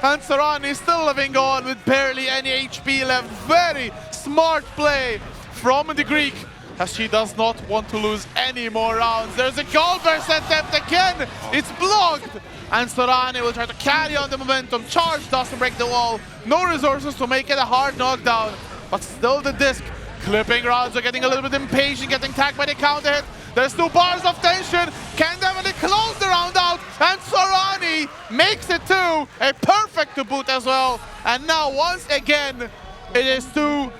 And Sorani still living on with barely any HP left. Very smart play from the Greek, as she does not want to lose any more rounds. There's a goal burst attempt again. It's blocked. And Sorani will try to carry on the momentum. Charge doesn't break the wall. No resources to make it a hard knockdown. But still the disc clipping Razzo, getting a little bit impatient, getting tagged by the counter hit. There's 2 bars of tension. Can definitely close the round out. And Sorani makes it 2. A perfect to boot as well. And now once again, it is 2-0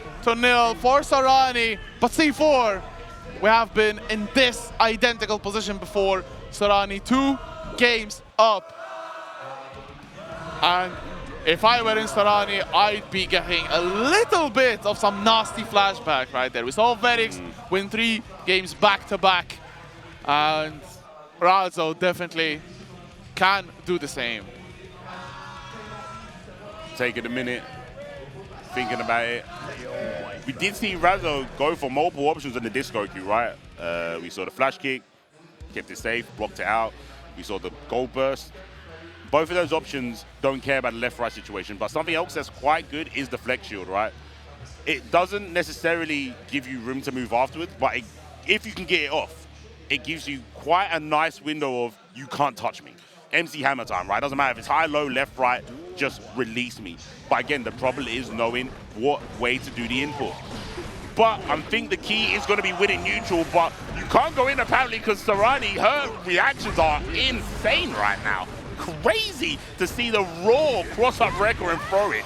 for Sorani. But C4, we have been in this identical position before. Sorani 2 games up. And if I were in Sorani, I'd be getting a little bit of some nasty flashback right there. We saw Verix win 3 games back-to-back, and Razzo definitely can do the same. Taking a minute, thinking about it. We did see Razzo go for multiple options in the disco queue, right? We saw the flash kick, kept it safe, blocked it out. We saw the goal burst. Both of those options don't care about the left-right situation, but something else that's quite good is the flex shield, right? it doesn't necessarily give you room to move afterwards, but if you can get it off, it gives you quite a nice window of you can't touch me. MC Hammer time, right? Doesn't matter if it's high, low, left, right, just release me. But again, the problem is knowing what way to do the input. But I think the key is going to be winning neutral, but you can't go in apparently because Serani, her reactions are insane right now. Crazy to see the raw cross-up record and throw it.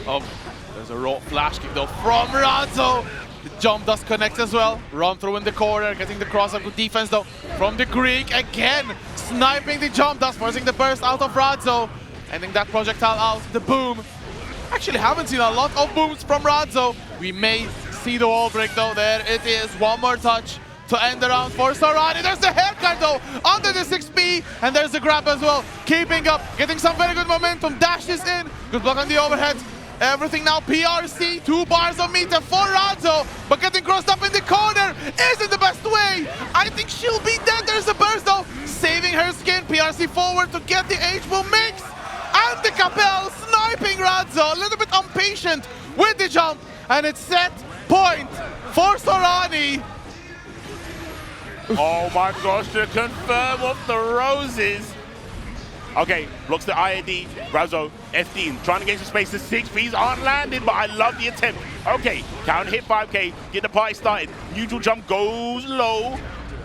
Oh, there's a raw flash kick though from Ranzo. The jump does connect as well. Run through in the corner, getting the cross-up. Good defense though from the Greek. Again, sniping the jump dust, forcing the burst out of Ranzo. Ending that projectile out, the boom. Actually haven't seen a lot of booms from Ranzo. We may see the wall break though. There it is, one more touch to end the round for Serani. There's the haircut though, under the 6P, and there's the grab as well. Keeping up, getting some very good momentum, dashes in, good block on the overhead. Everything now PRC, 2 bars of meter for Ranzo, but getting crossed up in the corner isn't the best way. I think she'll be dead. There's a burst though, saving her skin. PRC forward to get the H-boom mix, and the Capel sniping Ranzo, a little bit impatient with the jump, and it's set point for Serani. Oh my gosh, to confirm off the roses. Okay, blocks the IAD, Ranzo, FD, trying to gain some space. The 6Ps aren't landing, but I love the attempt. Okay, count hit 5K, get the party started. Neutral jump goes low.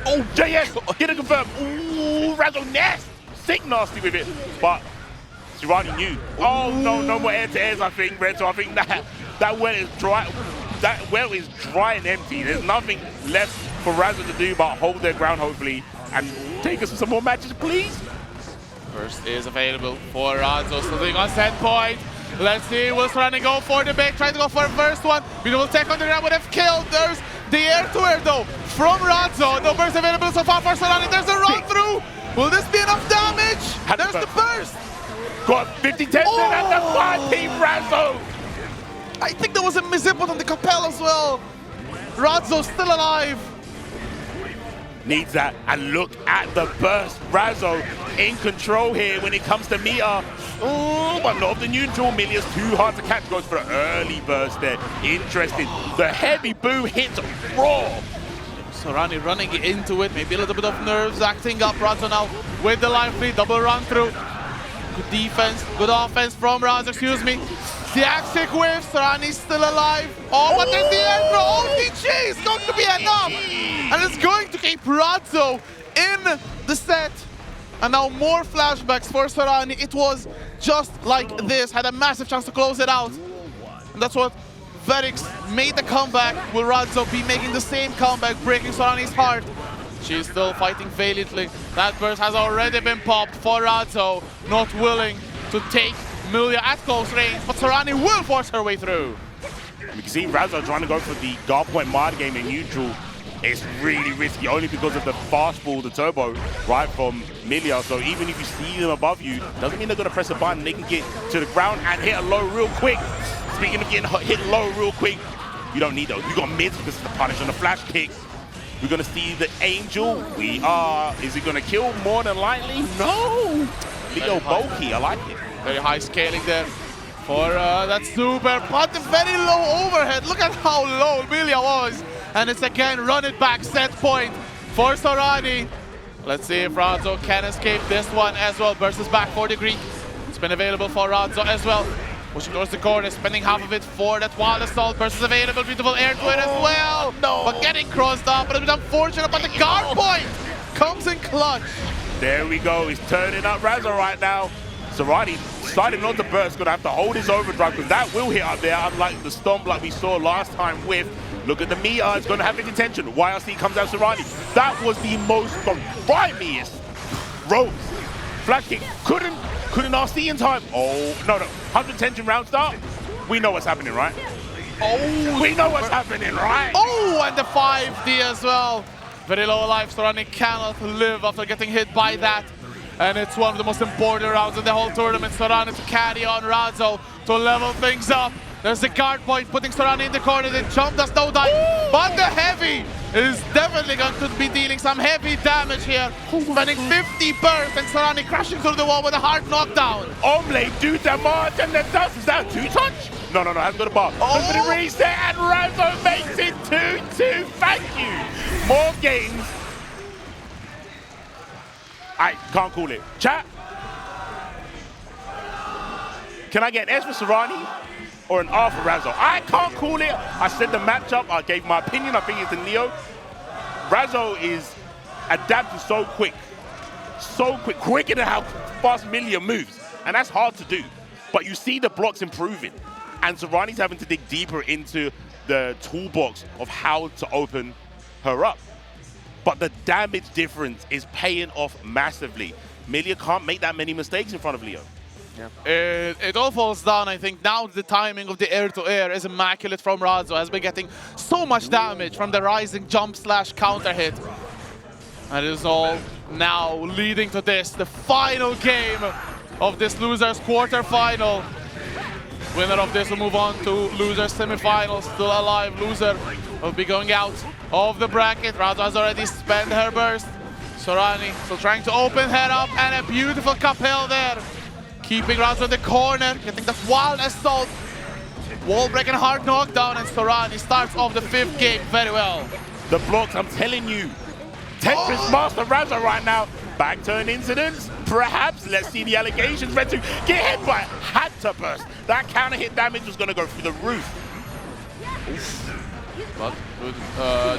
Oh, JS, get it confirmed. Ooh, Ranzo nest. Sick nasty with it, but Serani knew. Oh no, no more air-to-airs, I think, Red. So I think that well is dry. That well is dry and empty. There's nothing left for Ranzo to do but hold their ground, hopefully, and take us to some more matches, please. First is available for Ranzo, sitting on set point. Let's see, will Serani go for the bait, try to go for the first one. Beautiful tech on the ground would have killed. There's the air-to-air though from Ranzo. No burst available so far for Serani. There's a run through. Will this be enough damage? There's the burst. Got 50-10 at the 5P Ranzo. I think there was a misinput on the Capel as well. Ranzo still alive. Needs that, and look at the burst. Ranzo in control here when it comes to meter. Oh, but not the neutral. Milia's too hard to catch. Goes for an early burst there. Interesting. The heavy boo hits raw. Serani running into it. Maybe a little bit of nerves acting up. Ranzo now with the line free. Double run through. Good defense. Good offense from Ranzo. Excuse me. The Axic whiff. Serani's still alive. Oh, but there's the air throw. OTG is going to be enough. And it's going to keep Ranzo in the set. And now more flashbacks for Serani. It was just like this. Had a massive chance to close it out. And that's what Verix made the comeback. Will Ranzo be making the same comeback, breaking Serani's heart? She's still fighting valiantly. That burst has already been popped for Ranzo. Not willing to take Milia at close range, but Serani will force her way through. You can see Ranzo trying to go for the guard point mod game in neutral. It's really risky, only because of the fastball, the turbo, right, from Milia. So even if you see them above you, doesn't mean they're going to press a button. They can get to the ground and hit a low real quick. Speaking of getting hit low real quick, you don't need those. You got mids because of the punish on the flash kick. We're going to see the Angel. Is it going to kill more than likely? No. Little bulky, I like it. Very high scaling there for that super, but very low overhead. Look at how low Milia was. And it's again run it back set point for Serani. Let's see if Ranzo can escape this one as well. Burst is back for the Greek. It's been available for Ranzo as well. Pushing towards the corner, spending half of it for that wild assault. Burst is available, beautiful air to it as well. No. But getting crossed up, but it's unfortunate, but the guard point comes in clutch. There we go, he's turning up Ranzo right now. Serani decided not to burst, gonna have to hold his overdrive because that will hit up there, unlike the stomp like we saw last time with. Look at the meter, it's gonna have the detention. YRC comes out Serani. That was the most grimiest ropes. Flash kick, couldn't RC in time. Oh, no, 100 tension round start. We know what's happening, right? Oh, we know what's happening, right? Oh, and the 5D as well. Very low life, Serani cannot live after getting hit by that. And it's one of the most important rounds in the whole tournament. Serani to carry on Ranzo to level things up. There's the guard point, putting Serani in the corner. The jump does no dive, but the heavy is definitely going to be dealing some heavy damage here. Spending 50 bursts and Serani crashing through the wall with a hard knockdown. Omelette do damage and the dust. Is that a 2-touch? No, hasn't got a bar. Look for the reset, and Razo makes it 2-2. Thank you. More games. I can't call it. Chat. Can I get an S for Serrani or an R for Razo? I can't call it. I said the matchup. I gave my opinion. I think it's in Leo. Razo is adapting so quick. So quick. Quicker than how fast Milia moves. And that's hard to do. But you see the blocks improving. And Serrani's having to dig deeper into the toolbox of how to open her up. But the damage difference is paying off massively. Milia can't make that many mistakes in front of Leo. Yeah. It all falls down, I think. Now the timing of the air-to-air is immaculate from Razo. Has been getting so much damage from the rising jump/counter hit. And it is all now leading to this, the final game of this losers quarterfinal. Winner of this will move on to losers semifinals. Still alive loser will be going out of the bracket. Razo has already spent her burst. Serrani still trying to open her up, and a beautiful Capel there. Keeping Razo in the corner, getting that wild assault. Wall breaking hard knockdown, and Serrani starts off the 5th game very well. The blocks, I'm telling you. Tetris Master Razo right now. Back turn incidents, perhaps. Let's see the allegations. Red 2 get hit by had to burst. That counter hit damage was going to go through the roof. But good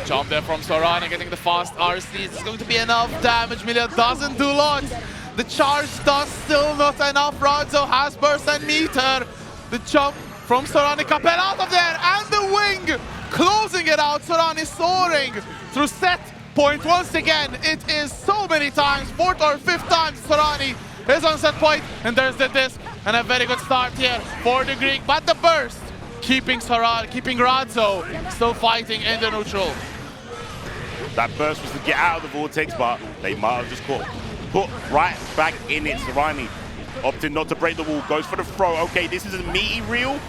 jump there from Serrani, getting the fast RCs. It's going to be enough damage. Milia doesn't do lots. The charge does still not enough. Razo has burst and meter. The jump from Serrani, Capel out of there, and the wing closing it out. Serrani soaring through set point once again. It is so many times, 4th or 5th time Serrani is on set point, and there's the disc, and a very good start here for the Greek. But the burst keeping Razo still fighting in the neutral. That burst was to get out of the vortex, but they might have just caught. Put right back in it. Serrani opting not to break the wall, goes for the throw. Okay, this is a meaty reel,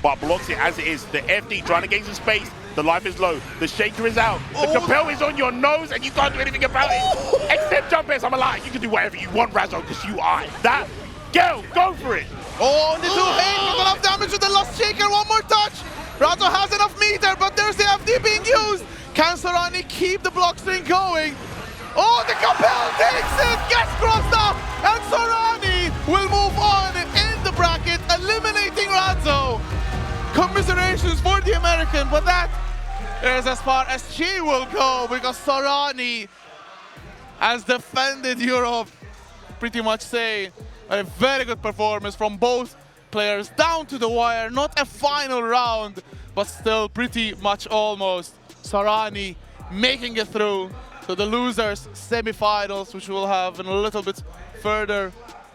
but blocks it as it is. The FD trying to gain some space. The life is low. The shaker is out. The Capel is on your nose, and you can't do anything about it. Except jump airs. I'm alive. You can do whatever you want, Razo, because you are that girl. Go for it. Oh, the 2 hit, not enough damage with the lost shaker. One more touch. Razo has enough meter, but there's the FD being used. Can Serrani keep the block string going? Oh, the Capel takes it, gets crossed up, and Serrani will move on in the bracket, eliminating Razo. Commiserations for the American, but that is as far as she will go, because Serrani has defended Europe. Pretty much say a very good performance from both players, down to the wire. Not a final round, but still pretty much almost. Serrani making it through to the losers semifinals, which we'll have in a little bit further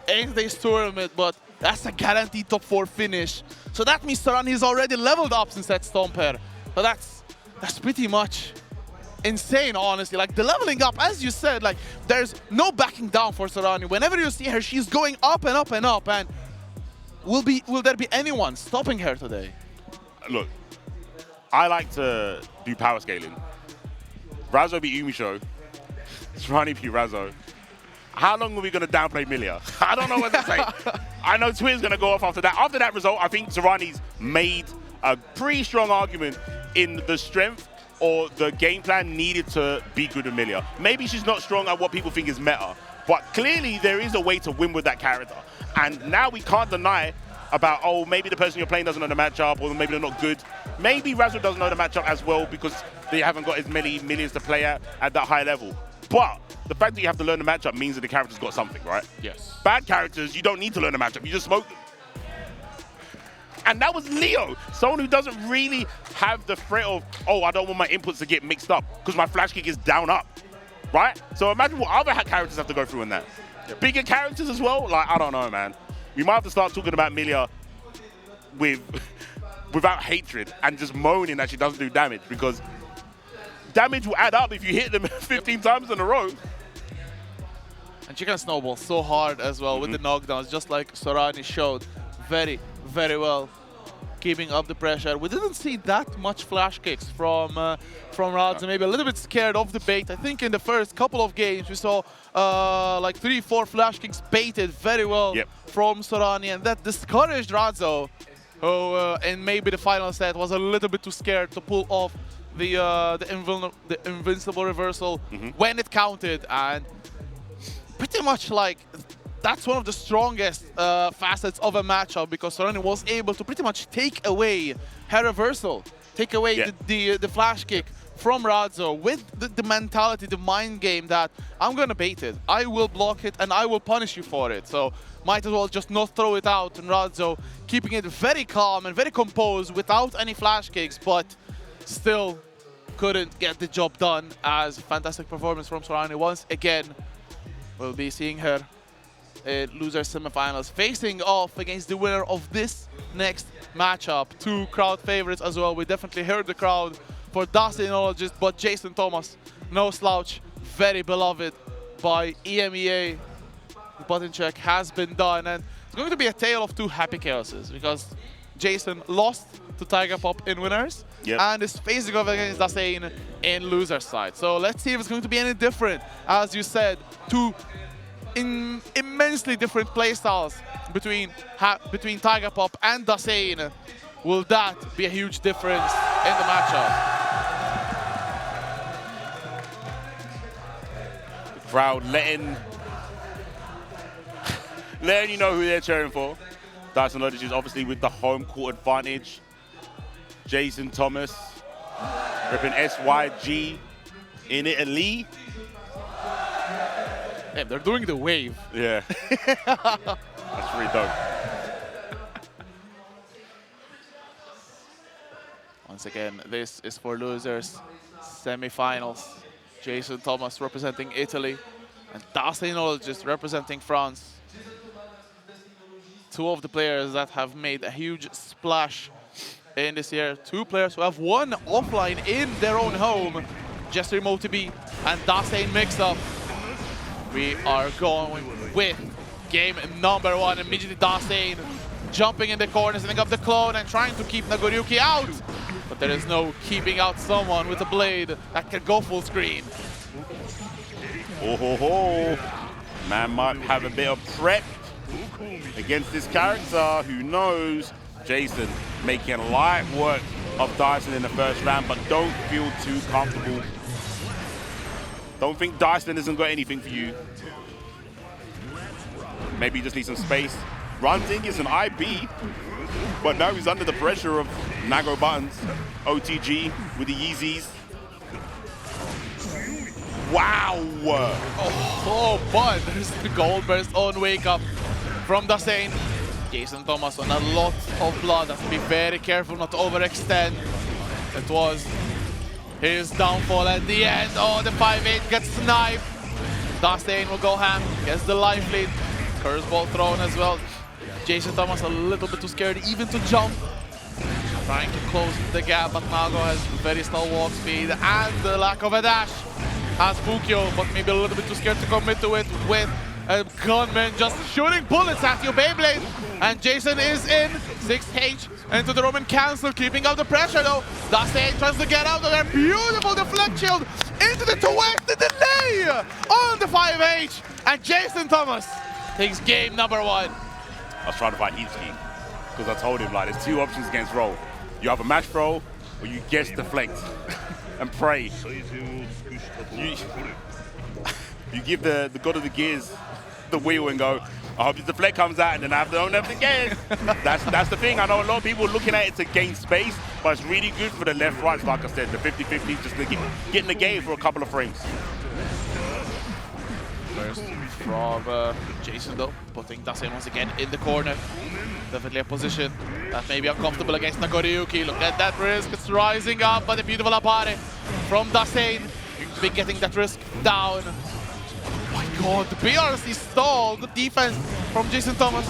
in today's tournament, but that's a guaranteed top 4 finish. So that means Serrani is already leveled up since that Stomper. So that's pretty much insane, honestly. Like, the leveling up, as you said, like, there's no backing down for Serrani. Whenever you see her, she's going up and up and up. And will there be anyone stopping her today? Look, I like to do power scaling. Razo beat Umisho. Serrani beat Razo. How long are we going to downplay Milia? I don't know what to say. I know Twitter's going to go off after that. After that result, I think Serrani's made a pretty strong argument in the strength or the game plan needed to be good with Milia. Maybe she's not strong at what people think is meta, but clearly there is a way to win with that character. And now we can't deny about, oh, maybe the person you're playing doesn't know the matchup, or maybe they're not good. Maybe Razo doesn't know the matchup as well because they haven't got as many millions to play at that high level. But the fact that you have to learn the matchup means that the character's got something, right? Yes. Bad characters, you don't need to learn the matchup, you just smoke them. And that was Leo, someone who doesn't really have the threat of, oh, I don't want my inputs to get mixed up because my flash kick is down up, right? So imagine what other characters have to go through in that. Yep. Bigger characters as well? Like, I don't know, man. We might have to start talking about Milia without hatred and just moaning that she doesn't do damage, because damage will add up if you hit them 15 times in a row. And she can snowball so hard as well with the knockdowns, just like Serrani showed very, very well, keeping up the pressure. We didn't see that much flash kicks from Razo, maybe a little bit scared of the bait. I think in the first couple of games we saw like 3-4 flash kicks baited very well from Serrani, and that discouraged Razo who in maybe the final set was a little bit too scared to pull off the invincible reversal when it counted, and pretty much like that's one of the strongest facets of a matchup, because Sorani was able to pretty much take away her reversal, take away the flash kick from Radzzo with the mentality, the mind game that I'm gonna bait it, I will block it, and I will punish you for it. So might as well just not throw it out. And Radzzo keeping it very calm and very composed without any flash kicks, but still couldn't get the job done. As fantastic performance from Sorani once again. We'll be seeing her in loser semifinals, facing off against the winner of this next matchup. Two crowd favorites as well. We definitely heard the crowd for Dacinologist, but Jason Thomas, no slouch, very beloved by EMEA. The button check has been done, and it's going to be a tale of two happy chaoses, because Jason lost to Tiger Pop in winners and is facing off against Dasein in loser side. So let's see if it's going to be any different. As you said, two immensely different playstyles between Tiger Pop and Dasein. Will that be a huge difference in the matchup? The crowd letting you know who they're cheering for. Dacinologist is obviously with the home court advantage. Jason Thomas ripping SYG in Italy. Yeah, they're doing the wave. Yeah. That's really dope. Once again, this is for losers semifinals. Jason Thomas representing Italy and Dacinologist representing France. Two of the players that have made a huge splash in this year. Two players who have won offline in their own home. Jester MoTB and Dasein Mix-Up. We are going with game number one. Immediately Dasein jumping in the corner, setting up the clone and trying to keep Nagoriyuki out. But there is no keeping out someone with a blade that can go full screen. Oh ho ho. Man might have a bit of prep against this character. Who knows? Jason making light work of Dyson in the first round, but don't feel too comfortable. Don't think Dyson hasn't got anything for you. Maybe he just needs some space. Runs in, gets an IB, but now he's under the pressure of Nago Buttons, OTG with the Yeezys. Wow! Oh, but there's the gold burst on wake up from Dasein. Jason Thomas on a lot of blood. Has to be very careful not to overextend. It was his downfall at the end. Oh, the 5-8 gets sniped. Dasein will go ham, gets the life lead. Curse ball thrown as well. Jason Thomas a little bit too scared even to jump. Trying to close the gap, but Nago has very slow walk speed and the lack of a dash. Has Fukyo, but maybe a little bit too scared to commit to it with a gunman just shooting bullets at you, Beyblade. And Jason is in 6H into the Roman cancel, keeping out the pressure though. Dasein tries to get out of there. Beautiful deflect shield into the 2X, the delay on the 5H. And Jason Thomas takes game number one. I was trying to fight heat ski because I told him like there's two options against roll. You have a match throw or you guess deflect and pray. You give the god of the gears the wheel and go, I hope the deflect comes out and then I don't have to guess. That's the thing. I know a lot of people are looking at it to gain space, but it's really good for the left rights, like I said, the 50-50, just to get in the game for a couple of frames. First from Jason though, putting Dasein once again in the corner. Definitely a position that may be uncomfortable against Nagoriyuki. Look at that risk, it's rising up, but a beautiful apare from Dasein. Going to be getting that risk down. Oh my god, the BRC stall. Good defense from Jason Thomas.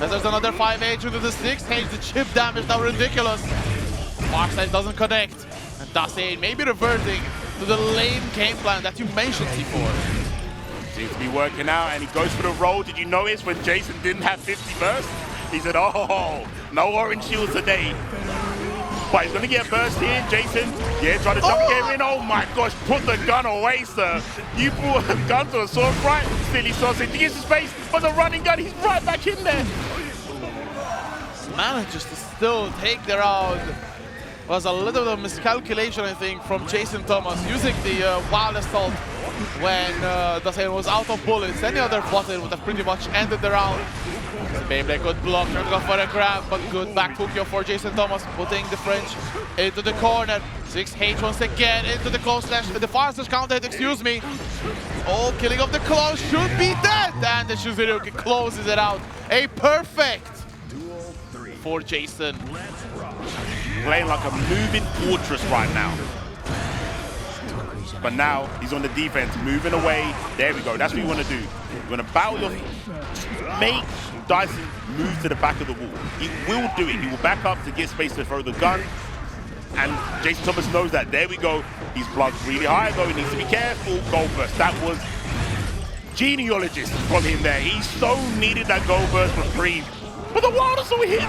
As there's another 5H into the 6H, the chip damage now ridiculous. Farsight doesn't connect. And Dasein maybe reverting to the lane game plan that you mentioned before. Seems to be working out, and he goes for the roll. Did you notice when Jason didn't have 50 burst? He said, oh, no orange shield today. But he's going to get a burst here, Jason. Yeah, try to jump again in. Oh my gosh, put the gun away, sir. You brought a gun to a sword fight. Silly sausage. He gets the space, but the running gun, he's right back in there. manages to still take the round. Was a little bit of miscalculation, I think, from Jason Thomas using the Wild Assault when Dasein was out of bullets. Any other button would have pretty much ended the round. Beyblade good block, trying to go for a grab, but good back hook here for Jason Thomas, putting the French into the corner. 6H once again into the close slash, the far slash counter hit, excuse me. Oh, killing of the close, should be dead, and the Shizuruki closes it out. A perfect for Jason. Playing like a moving fortress right now. But now he's on the defense, moving away. There we go. That's what you want to do. You want to battle your... Make Dyson move to the back of the wall. He will do it. He will back up to get space to throw the gun. And Jason Thomas knows that. There we go. He's blood really high though. He needs to be careful. Goal burst. That was genealogist from him there. He so needed that goal burst reprieve. But the Wild Assault hits.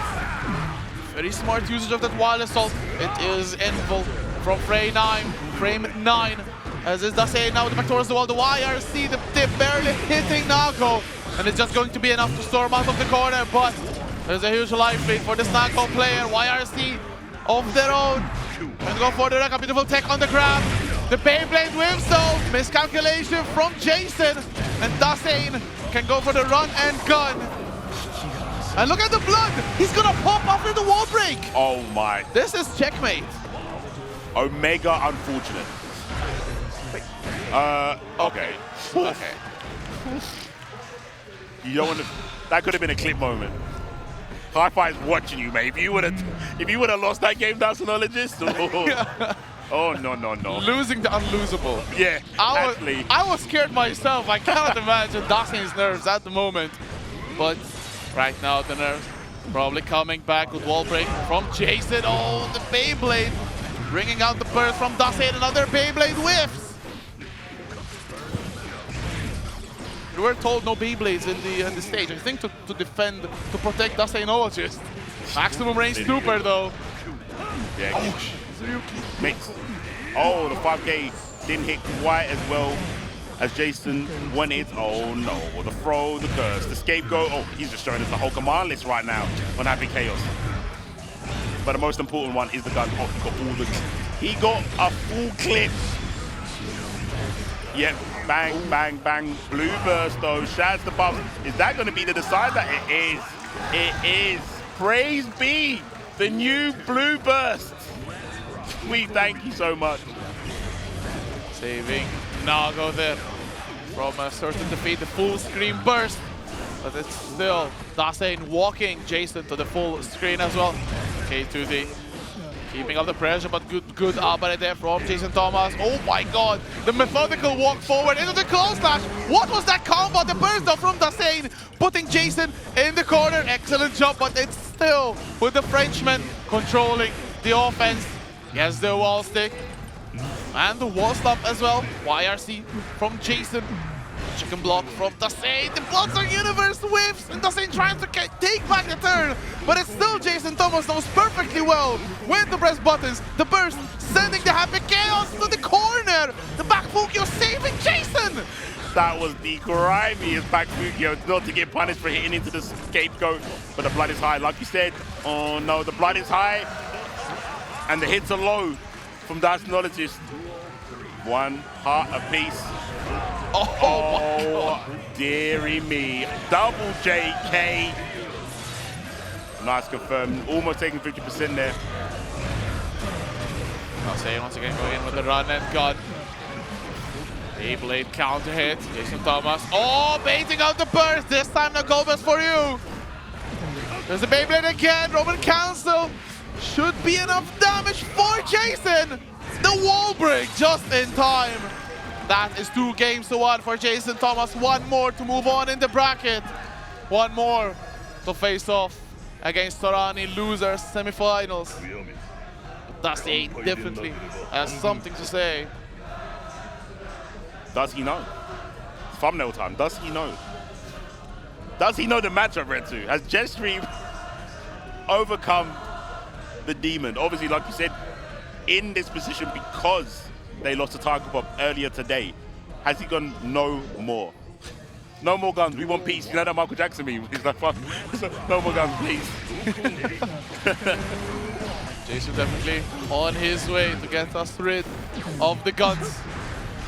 Very smart usage of that Wild Assault. It is Envil from frame 9. As is Dasein now back towards the wall. The YRC, the tip barely hitting Nago. And it's just going to be enough to storm out of the corner. But there's a huge life lead for this Nago player. YRC of their own. And go for the wreck. A beautiful tech on the grab. The Beyblade whiffs though. Miscalculation from Jason. And Dasein can go for the run and gun. And look at the blood! He's gonna pop after the wall break! Oh my. This is checkmate. Omega unfortunate. Okay. Okay. You don't want to... That could have been a clip moment. Hi-Fi's watching you, mate. If you would have lost that game, that's an ologist. Oh, no. Losing the unlosable. Yeah, I was scared myself. I cannot imagine Dasein's nerves at the moment. But right now, the nerves probably coming back with wall break from Jason. Oh, the Beyblade bringing out the burst from Dasein. Another Beyblade whiffs. We were told no Beyblades in the stage. I think to defend, to protect Daseinologist. Maximum range super though. Yeah. Mix. Oh, the 5K didn't hit quite as well as Jason wanted. Oh no, the throw, the curse, the scapegoat. Oh, he's just showing us the whole command list right now on Happy Chaos. But the most important one is the gun. Oh, he got a full clip. Yep, bang, bang, bang. Blue burst though, Shaz the buff. Is that going to be the decider? It is. It is. Praise be the new blue burst. We thank you so much. Saving Nago there from a certain defeat, the full screen burst. But it's still Dasein walking Jason to the full screen as well. K2D keeping up the pressure, but good up right there from Jason Thomas. Oh my god, the methodical walk forward into the close slash. What was that combo? The burst though from Dasein, putting Jason in the corner. Excellent job, but it's still with the Frenchman controlling the offense. He has the wall stick and the wall stomp as well. YRC from Jason. Chicken block from Dasein. The Bloodstar Universe whiffs, and Dasein trying to take back the turn, but it's still Jason Thomas knows perfectly well when to press buttons. The burst sending the Happy Chaos to the corner. The back Fukio saving Jason. That was the grimiest back Fukio, not to get punished for hitting into the scapegoat, but the blood is high. Like you said, oh no, the blood is high, and the hits are low from Daseinologist. One heart apiece. Oh dearie me. Double JK. Nice confirmed. Almost taking 50% there. Dasein once again going in with the run and gun. Beyblade counter hit. Jason Thomas. Oh, baiting out the burst. This time no goal burst for you. There's the Beyblade again. Roman Council. Should be enough damage for Jason. The wall break just in time. That is 2 games to 1 for Jason Thomas. One more to move on in the bracket. One more to face off against Torani losers semifinals. Dasein definitely has something to say. Does he know? It's thumbnail time. Does he know? Does he know the matchup, Red 2? Has Jetstream overcome the demon? Obviously, like you said, in this position because they lost to Tiger Pop earlier today. Has he gone no more? No more guns. We want peace. You know that Michael Jackson meme? He's like, fuck. No more guns, please. Jason definitely on his way to get us rid of the guns.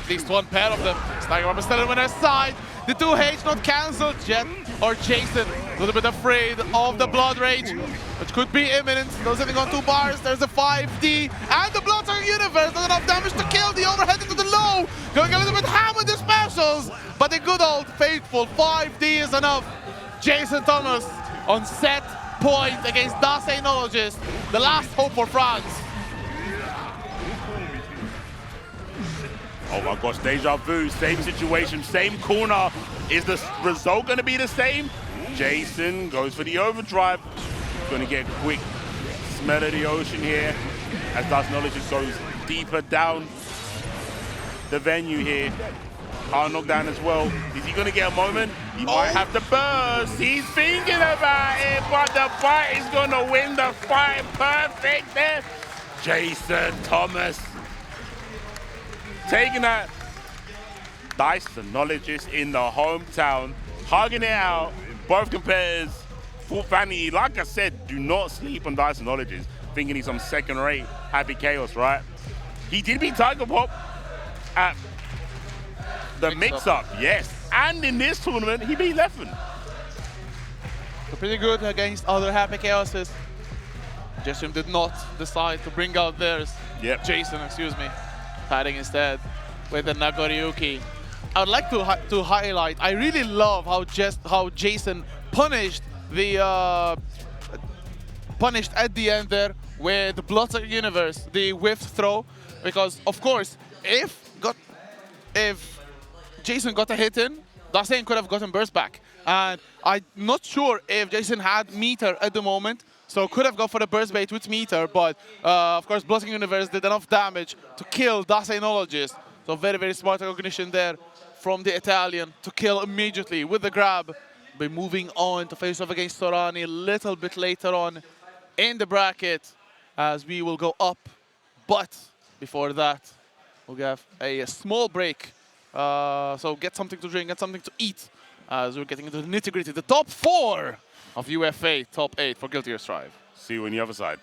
At least one pair of them. Snagger Robber still on their side. The 2H not cancelled. Jet or Jason a little bit afraid of the Blood Rage, which could be imminent. They're sitting on 2 bars. There's a 5D. And the Bloodsucker Universe does enough damage to kill the overhead into the low. Going a little bit ham with the specials. But the good old faithful 5D is enough. Jason Thomas on set point against Daseinologist. The last hope for France. Oh my gosh, deja vu, same situation, same corner. Is the result going to be the same? Jason goes for the overdrive. Going to get a quick smell of the ocean here as Daseinologist goes deeper down the venue here. Hard knockdown as well. Is he going to get a moment? He might have to burst. He's thinking about it, but the fight is going to win the fight. Perfect there. Jason Thomas taking that Daseinologist in the hometown, hugging it out. Both competitors, full vanity. Like I said, do not sleep on Daseinologist, thinking he's some second-rate Happy Chaos, right? He did beat Tiger Pop at the mix-up, yes. And in this tournament, he beat Leffen. So pretty good against other Happy Chaoses. Jason did not decide to bring out theirs. Yep. Jason, excuse me. Fighting instead with the Nagoriyuki. I would like to highlight, I really love how Jason punished the punished at the end there with the Bloodsucker Universe, the whiff throw, because of course if Jason got a hit in, Dasein could have gotten burst back. And I'm not sure if Jason had meter at the moment, so could have gone for the burst bait with meter, but of course Bloodsucker Universe did enough damage to kill Daseinologist. So very, very smart recognition there from the Italian to kill immediately with the grab. By moving on to face off against Sorani a little bit later on in the bracket as we will go up. But before that, we'll have a small break. So get something to drink, get something to eat as we're getting into the nitty-gritty. The top 4 of UFA, top 8 for Guilty Gear Strive. See you on the other side.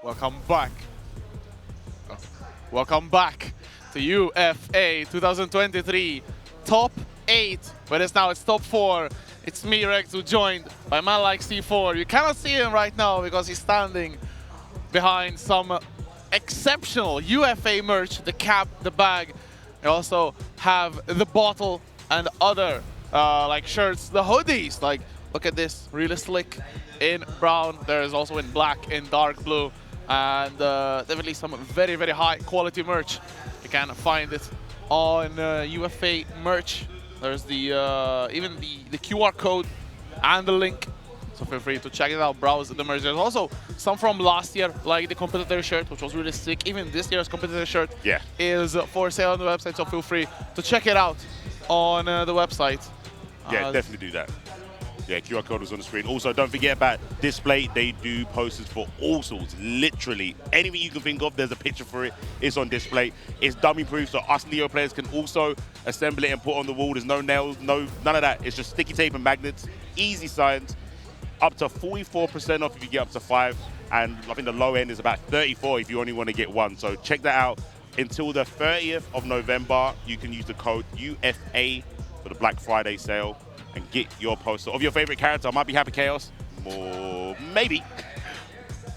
Welcome back. Welcome back to UFA 2023 Top 8, but it's top 4. It's me, Rex, who joined by man like C4. You cannot see him right now because he's standing behind some exceptional UFA merch, the cap, the bag. You also have the bottle and other like shirts, the hoodies. Like, look at this, really slick in brown. There is also in black, in dark blue, and definitely some very, very high quality merch. You can find it on UFA merch. There's the even the QR code and the link, so feel free to check it out, browse the merch. There's also some from last year, like the competitor shirt, which was really sick. Even this year's competitor shirt is for sale on the website, so feel free to check it out on the website. Yeah, definitely do that. Yeah, QR code is on the screen. Also, don't forget about Display. They do posters for all sorts. Literally, anything you can think of, there's a picture for it. It's on Display. It's dummy proof, so us Neo players can also assemble it and put on the wall. There's no nails, none of that. It's just sticky tape and magnets. Easy science. Up to 44% off if you get up to 5. And I think the low end is about 34 if you only want to get 1. So check that out. Until the 30th of November, you can use the code UFA for the Black Friday sale and get your poster of your favorite character. It might be Happy Chaos, or maybe,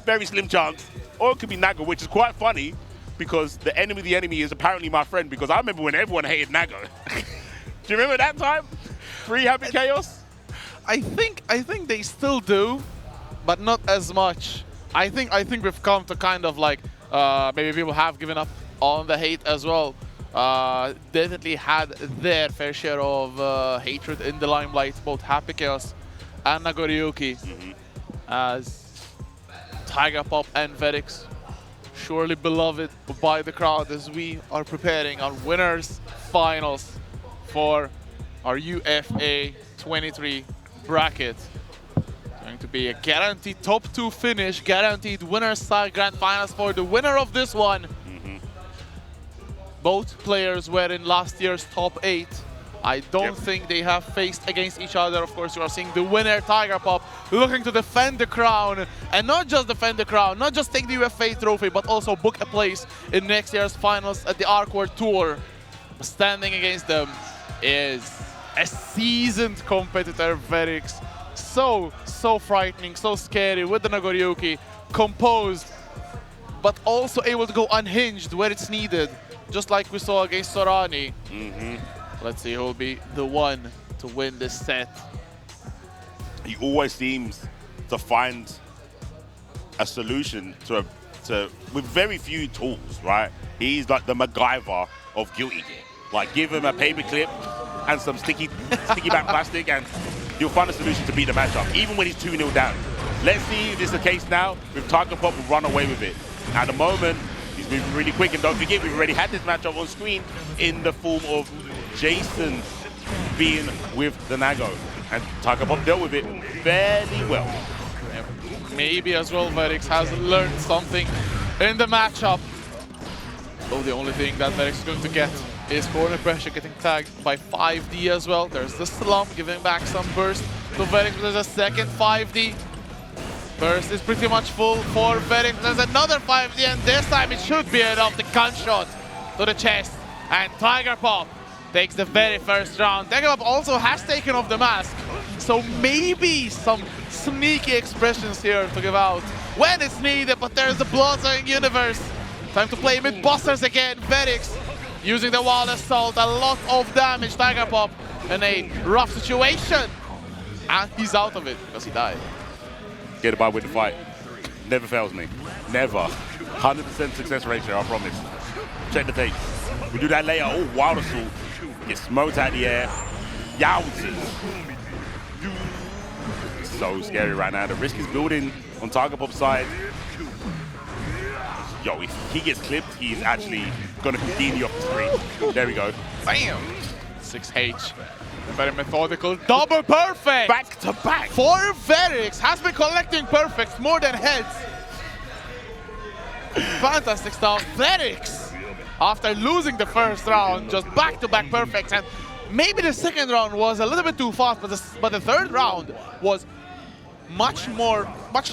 very slim chance, or it could be Naga, which is quite funny because the enemy is apparently my friend, because I remember when everyone hated Naga. Do you remember that time? Free Happy Chaos? I think they still do, but not as much. I think we've come to kind of like maybe people have given up on the hate as well. Definitely had their fair share of hatred in the limelight, both Happy Chaos and Nagoriyuki, as Tiger Pop and Verix, surely beloved by the crowd, as we are preparing our winners finals for our UFA 23 bracket. Going to be a guaranteed top 2 finish, guaranteed winners side grand finals for the winner of this one. Both players were in last year's top 8. I don't think they have faced against each other. Of course, you are seeing the winner, Tiger Pop, looking to defend the crown. And not just defend the crown, not just take the UFA trophy, but also book a place in next year's finals at the Arcward Tour. Standing against them is a seasoned competitor, Verix. So frightening, so scary with the Nagoriyuki. Composed, but also able to go unhinged where it's needed. Just like we saw against Sorani. Let's see who will be the one to win this set. He always seems to find a solution to with very few tools, right? He's like the MacGyver of Guilty Gear. Like, give him a paper clip and some sticky back plastic, and he'll find a solution to beat the matchup, even when he's 2-0 down. Let's see if it's the case now. With Tiger Pop will run away with it. At the moment, he's moving really quick, and don't forget, we've already had this matchup on screen in the form of Jason being with the Nago, and Tiger Pop dealt with it fairly well. Maybe as well Verix has learned something in the matchup. Oh, the only thing that Verix is going to get is corner pressure, getting tagged by 5D as well. There's the slump, giving back some burst to Verix, but there's a second 5D. Burst is pretty much full for Verix. There's another 5D, and this time it should be enough. The gunshot to the chest, and Tiger Pop takes the very first round. Tiger Pop also has taken off the mask, so maybe some sneaky expressions here to give out when it's needed, but there's the Bloodsucking Universe. Time to play mid-busters again. Verix using the Wild Assault, a lot of damage. Tiger Pop in a rough situation, and he's out of it because he died. Get it by with the fight. Never fails me. Never. 100% success ratio, I promise. Check the tape. We do that later. Oh, Wild Assault. Get smoked out the air. Yowzers. So scary right now. The risk is building on Tiger Pop's side. Yo, if he gets clipped, he's actually going to Houdini off the screen. There we go. Bam! 6H. Very methodical. Double perfect! Back to back. For Verix, has been collecting perfects more than heads. Fantastic stuff. Verix, after losing the first round, just back-to-back perfects. And maybe the second round was a little bit too fast, but the third round was much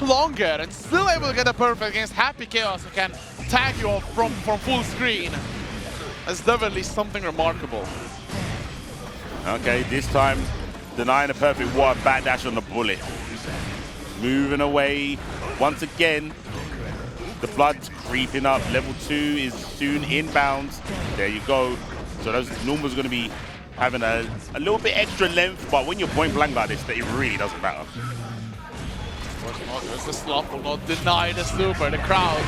longer, and still able to get a perfect against Happy Chaos, who can tag you off from full screen. That's definitely something remarkable. Okay, this time denying a perfect one, backdash on the bullet. Moving away once again. The blood's creeping up. Level 2 is soon inbounds. There you go. So those normals are going to be having a little bit extra length, but when you're point blank like this, it really doesn't matter. Of course not. There's the slop, will not deny the super. The crowd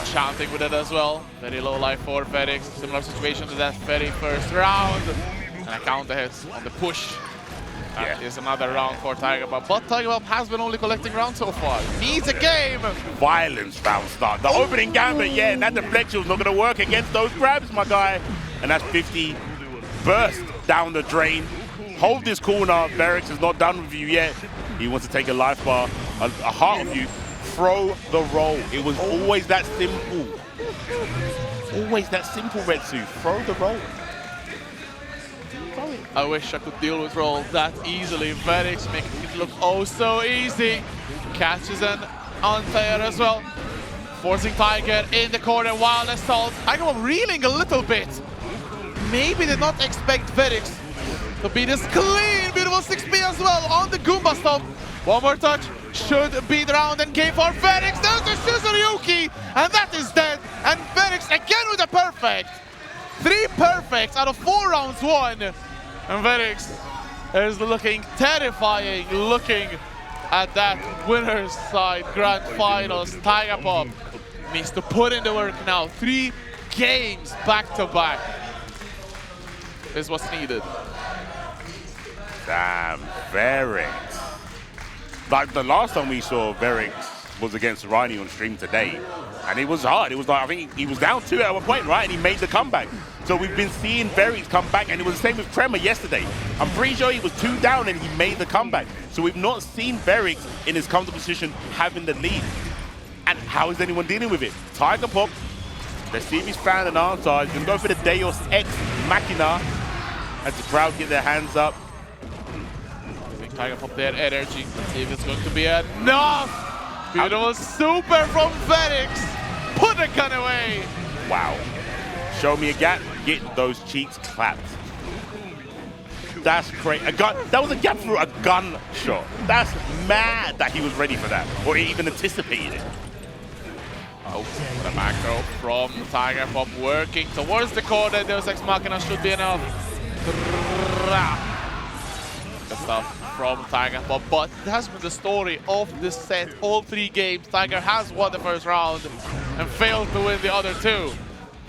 chanting with it as well. Very low life for Ferix. Similar situation to that very first round. And a counter hit on the push. That is another round for TigerBomb. But TigerBomb has been only collecting rounds so far. Needs a game. Violence round start. The opening gambit, yeah, and that deflection was not going to work against those grabs, my guy. And that's 50. Burst down the drain. Hold this corner. Ferix is not done with you yet. He wants to take a life bar, a heart of you. Throw the roll. It was always that simple. Always that simple, Retsu. Throw the roll. I wish I could deal with roll that easily. Ferix making it look oh so easy. Catches an anti-air as well. Forcing Tiger in the corner. Wild assault. TigerBomb reeling a little bit. Maybe did not expect Ferix to be this clean. Beautiful 6P as well on the Goomba stomp. One more touch. Should be the round and game for Ferix. There's the Suzuryuki. And that is dead. And Ferix again with a perfect. 3 perfects out of 4 rounds won. And Ferix is looking terrifying, looking at that winner's side grand finals. TigerBomb needs to put in the work now. 3 games back to back is what's needed. Damn, Ferix. Like the last time we saw Ferix was against Rani on stream today. And it was hard. It was like, I think he was down 2 at one point, right? And he made the comeback. So we've been seeing Ferix come back, and it was the same with Tremor yesterday. I'm pretty sure he was 2 down and he made the comeback. So we've not seen Ferix in his comfortable position having the lead. And how is anyone dealing with it? TigerBomb, let's see if he's found an answer. He's going to go for the Deus Ex Machina as the crowd get their hands up. TigerBomb their energy. Let's see if it's going to be enough. Beautiful super from Ferix. Put the gun away. Wow. Show me a gap, get those cheeks clapped. That's crazy. That was a gap through a gun shot. That's mad that he was ready for that, or he even anticipated it. Oh, what a macro from TigerBomb working towards the corner. Deus Ex Machina should be enough. Good stuff from TigerBomb, but it has been the story of this set. All 3 games, Tiger has won the first round and failed to win the other 2.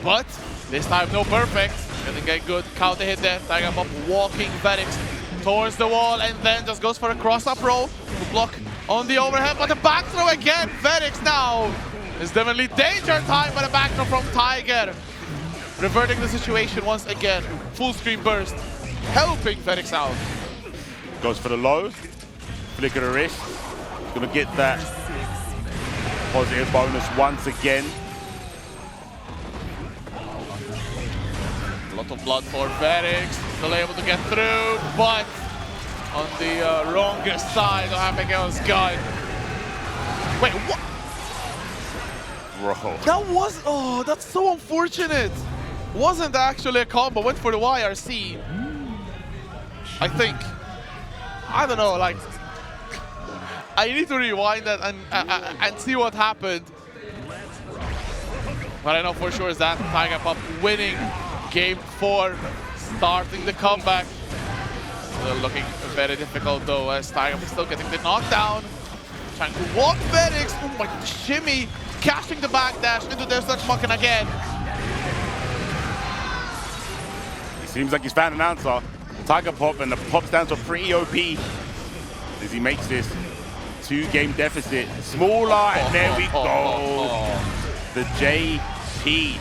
But this time, no perfect. Getting a good counter hit there. TigerBomb walking Ferix towards the wall and then just goes for a cross-up roll to block on the overhead. But the back throw again. Ferix now is definitely danger time, but a back throw from Tiger. Reverting the situation once again. Full screen burst, helping Ferix out. Goes for the low. Flick of the wrist. Gonna get that positive bonus once again. A lot of blood for Ferix, still able to get through, but on the wrongest side of Abigail's gun. Wait, what? Bro. That was, oh, that's so unfortunate. Wasn't actually a combo, went for the YRC. I think. I don't know, like, I need to rewind that and see what happened. What I know for sure is that TigerBomb winning Game 4, starting the comeback. Still looking very difficult though, as TigerBomb still getting the knockdown. Trying to walk Ferix. Oh my god, shimmy. Catching the backdash into Deus Ex Machina again. It seems like he's found an answer. TigerBomb, and the pop stands are pretty OP as he makes this 2-game deficit smaller, and there we go. The JP.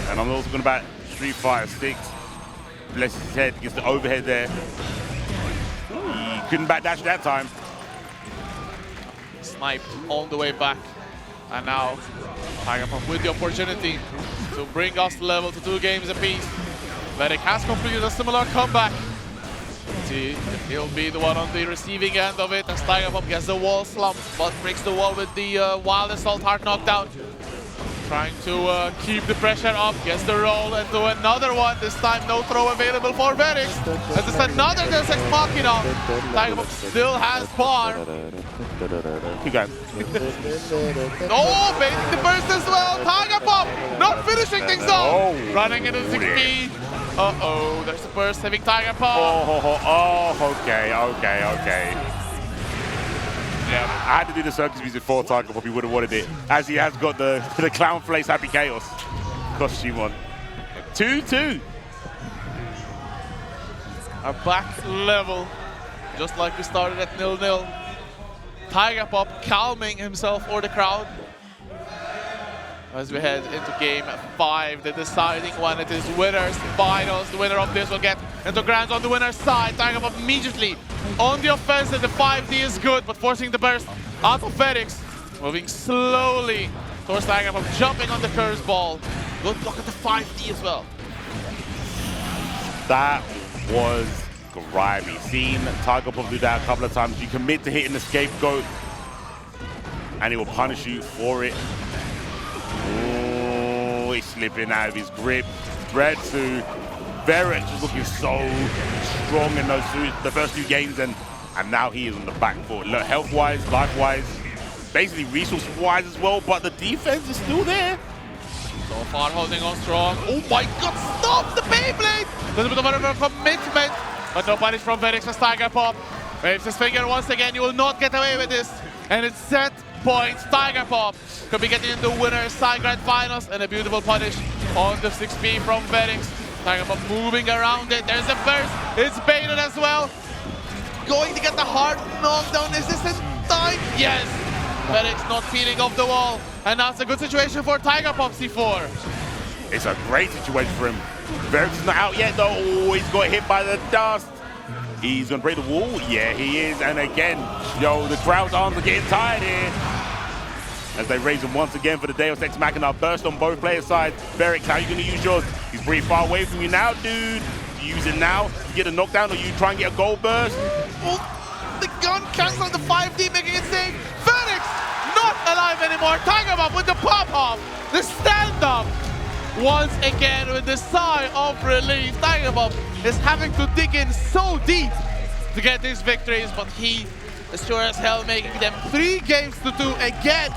And I'm also going about Street Fighter 6. Bless his head, gets the overhead there. He couldn't backdash that time. Sniped on the way back. And now TigerBomb with the opportunity to bring us level to 2 games apiece. Ferix has completed a similar comeback. See if he'll be the one on the receiving end of it as Tiger Pop gets the wall slump, but breaks the wall with the Wild Assault hard knockdown. Trying to keep the pressure up, gets the roll into another one. This time no throw available for Verix. As it's another Deus Ex Machina. Tiger Pop still has bar. Keep going. Oh, baiting the burst as well. Tiger Pop not finishing things off. Oh. Running into the 6B. Uh-oh, there's a burst having Tiger Pop. Okay. Yeah, I had to do the circus music for Tiger Pop. He would have wanted it, as he has got the clown face Happy Chaos costume on. 2-2. Are back level, just like we started at 0-0. Tiger Pop calming himself or the crowd. As we head into game 5, the deciding one. It is winners finals. The winner of this will get into grands on the winner's side. Tiger Pop immediately on the offensive. The 5D is good, but forcing the burst out of Verix. Moving slowly towards Tiger Pop, jumping on the curse ball. Good block at the 5D as well. That was grimy. Seen Tiger Pop do that a couple of times. You commit to hitting the scapegoat, and he will punish you for it. Oh, he's slipping out of his grip. Bretsu, Verix was looking so strong in the first 2 games, and now he is on the back foot. Look, health-wise, life-wise, basically resource-wise as well, but the defense is still there. So far holding on strong. Oh my god, stop the Beyblade! A little bit of a commitment, but no punish from Verix as Tiger Pop waves his finger once again. You will not get away with this. And it's set points. Tiger Pop could be getting into winner's side grand finals, and a beautiful punish on the 6B from Verix. Tiger Pop moving around it. There's a burst. It's baited as well. Going to get the hard knockdown. Is this in time? Yes. Verix not peeling off the wall. And that's a good situation for Tiger Pop C4. It's a great situation for him. Verix is not out yet though. Oh, he's got hit by the dust. He's gonna break the wall. Yeah, he is. And again, the crowd's arms are getting tired here. As they raise him once again for the Deus Ex Machina burst on both players' sides. Verix, how are you gonna use yours? He's pretty far away from you now, dude. Do you use it now to get a knockdown, or you try and get a goal burst? Oh, the gun canceling the 5D, making it safe. Verix not alive anymore. Tiger Pop with the pop-off, the stand-up. Once again with the sigh of relief. Tiger Pop is having to dig in so deep to get these victories, but he is sure as hell making them 3 games to 2 again.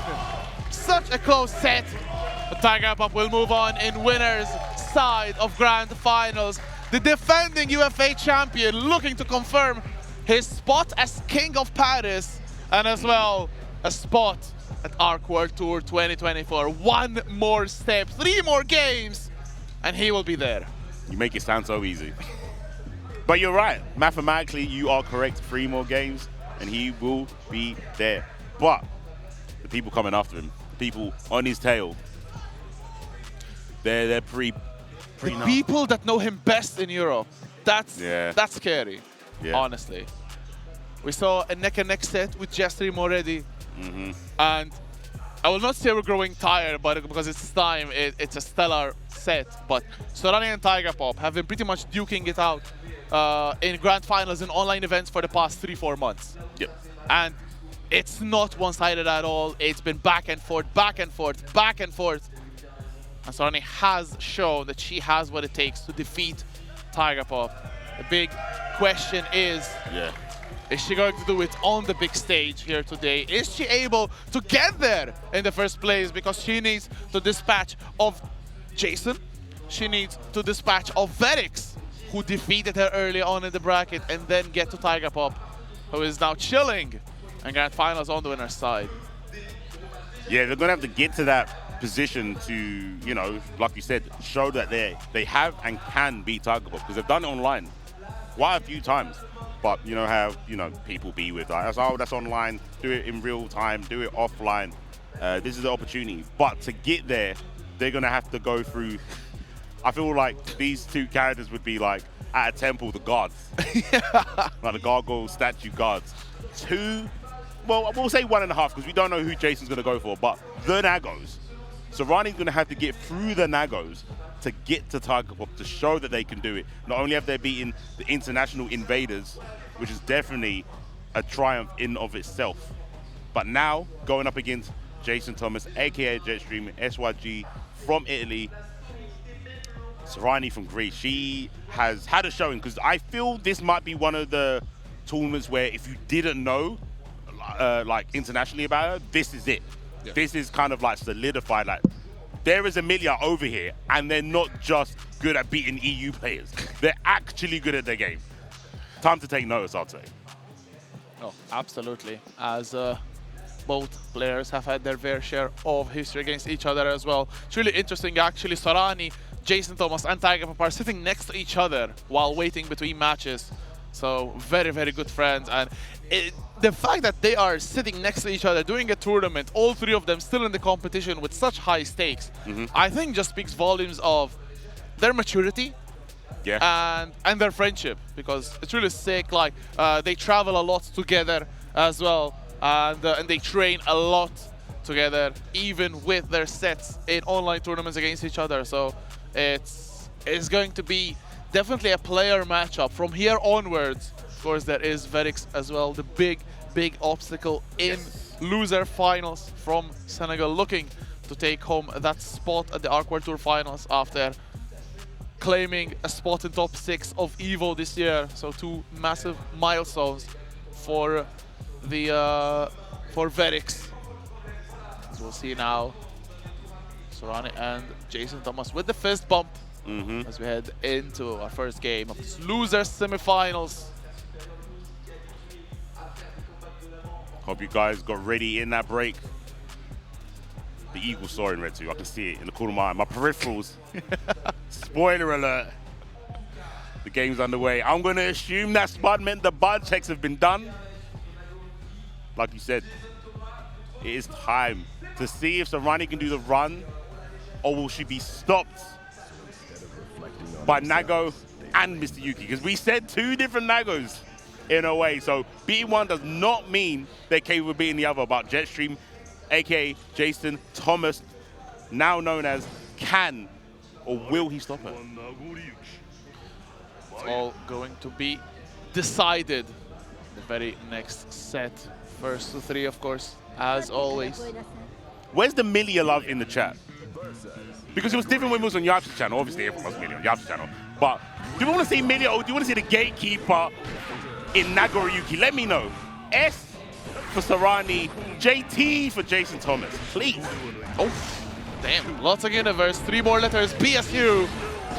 Such a close set. But Tiger Pop will move on in winners side of grand finals. The defending UFA champion looking to confirm his spot as King of Paris, and as well a spot at Arc World Tour 2024. 1 more step, 3 more games, and he will be there. You make it sound so easy. But you're right. Mathematically, you are correct. 3 more games, and he will be there. But the people coming after him, the people on his tail, they're pretty The nuts. people that know him best in Europe, that's scary, Yeah. honestly. We saw a neck-and-neck set with Jestream already. And I will not say we're growing tired, but because it's time, it's a stellar set. But Sorani and Tiger Pop have been pretty much duking it out in grand finals and online events for the past 3-4 months. Yep. And it's not one-sided at all. It's been back and forth, back and forth, back and forth. And Sorani has shown that she has what it takes to defeat Tiger Pop. The big question is, is she going to do it on the big stage here today? Is she able to get there in the first place? Because she needs to dispatch of Jason. She needs to dispatch of Verix, who defeated her early on in the bracket, and then get to Tiger Pop, who is now chilling and grand finals on the winner's side. Yeah, they're going to have to get to that position to, like you said, show that they have and can beat Tiger Pop, because they've done it online quite a few times. But how people be with like, oh, that's online, do it in real time, do it offline. This is the opportunity. But to get there, they're going to have to go through, I feel like these 2 characters would be like at a temple, the gods. Like the gargoyle statue gods. 2, well, we'll say 1.5, because we don't know who Jason's going to go for, but the Nagos. So Rani's going to have to get through the Nagos to get to Tiger Pop to show that they can do it. Not only have they beaten the international invaders, which is definitely a triumph in of itself, but now going up against Jason Thomas, aka Jetstream, SYG from Italy, Sarani from Greece. She has had a showing, because I feel this might be one of the tournaments where if you didn't know like internationally about her, this is it. Yeah. This is kind of like solidified, like there is Emilia over here, and they're not just good at beating EU players. They're actually good at their game. Time to take notice, I'd say. Oh, absolutely. As both players have had their fair share of history against each other as well. It's really interesting, actually. Sarani, Jason Thomas, and Tiger Pop are sitting next to each other while waiting between matches. So very, very good friends. And the fact that they are sitting next to each other doing a tournament, all three of them still in the competition with such high stakes, I think just speaks volumes of their maturity, and their friendship, because it's really sick. Like they travel a lot together as well, and they train a lot together, even with their sets in online tournaments against each other. So it's going to be definitely a player matchup from here onwards. Of course, there is Verix as well, the big obstacle in loser finals from Senegal, looking to take home that spot at the Arc World Tour finals after claiming a spot in top 6 of EVO this year. So 2 massive milestones for the for Verix. As we'll see now, Sarani and Jason Thomas with the fist bump as we head into our first game of this losers semifinals. Hope you guys got ready in that break. The eagle soaring, Red 2. I can see it in the corner of my eye. My peripherals. Spoiler alert. The game's underway. I'm going to assume that Spud meant the bud checks have been done. Like you said, it is time to see if Sarani can do the run, or will she be stopped by Nago and Mr. Yuki? Because we said 2 different Nagos in a way. So beating one does not mean they're capable of beating the other. But Jetstream, aka Jason Thomas, now known as, can or will he stop her? It's all going to be decided in the very next set. First to 3, of course, as always. Where's the Milia love in the chat? Because it was different when it was on Yap's channel. Obviously, everyone was Milia on Yap's channel. But do you want to see Milia, or do you want to see the gatekeeper in Nagoriyuki? Let me know. S for Sarani, JT for Jason Thomas, please. Oh, damn. Lots of universe. 3 more letters, BSU.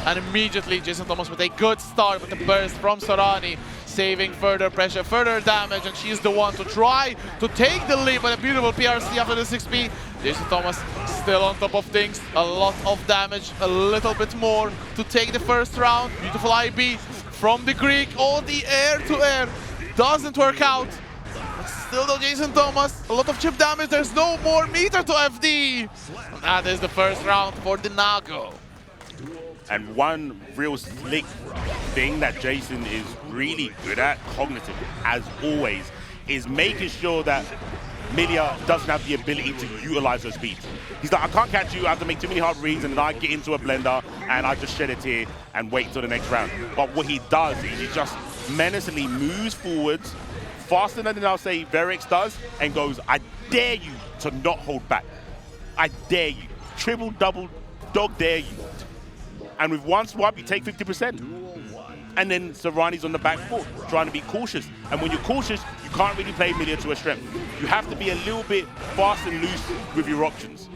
And immediately Jason Thomas with a good start with the burst from Sarani, saving further pressure, further damage, and she's the one to try to take the lead, but a beautiful PRC after the 6P. Jason Thomas still on top of things, a lot of damage, a little bit more to take the first round. Beautiful IB from the Greek. Oh, the air-to-air doesn't work out. But still though, Jason Thomas, a lot of chip damage. There's no more meter to FD. And that is the first round for the Nago. And one real slick thing that Jason is really good at, cognitive as always, is making sure that Milia doesn't have the ability to utilize her speed. He's like, I can't catch you, I have to make too many hard reads, and then I get into a blender and I just shed it here and wait until the next round. But what he does is he just menacingly moves forwards faster than I'll say Verix does, and goes, I dare you to not hold back. I dare you. Triple, double, dog dare you. And with one swipe, you take 50%. And then Sarani's on the back foot, trying to be cautious. And when you're cautious, you can't really play Milia to her strength. You have to be a little bit fast and loose with your options.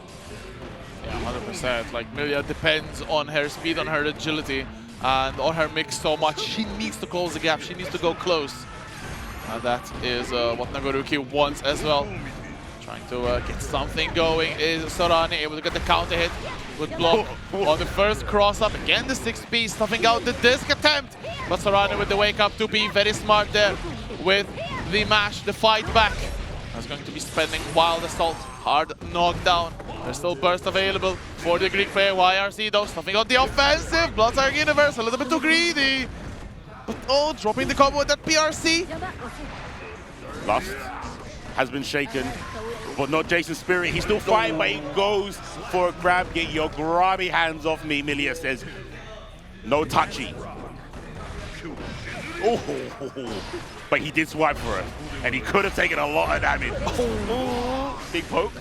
Yeah, 100%. Like, Milia depends on her speed, on her agility, and on her mix so much. She needs to close the gap. She needs to go close. And that is what Nagoriyuki wants as well. Trying to get something going is Sarani, able to get the counter hit. Good block on the first cross up. Again, the 6P stuffing out the disc attempt. But Sarani with the wake up 2P, very smart there with the mash, the fight back. That's going to be spending wild assault, hard knockdown. There's still burst available for the Greek player. YRC though, stuffing out the offensive. Bloodsucker Universe, a little bit too greedy. But oh, dropping the combo with that PRC. Lust has been shaken, but not Jason's spirit. He's still fighting, but he goes for a grab. Get your grabby hands off me, Milia says. No touchy. Oh, but he did swipe for it, and he could have taken a lot of damage. Oh, big poke.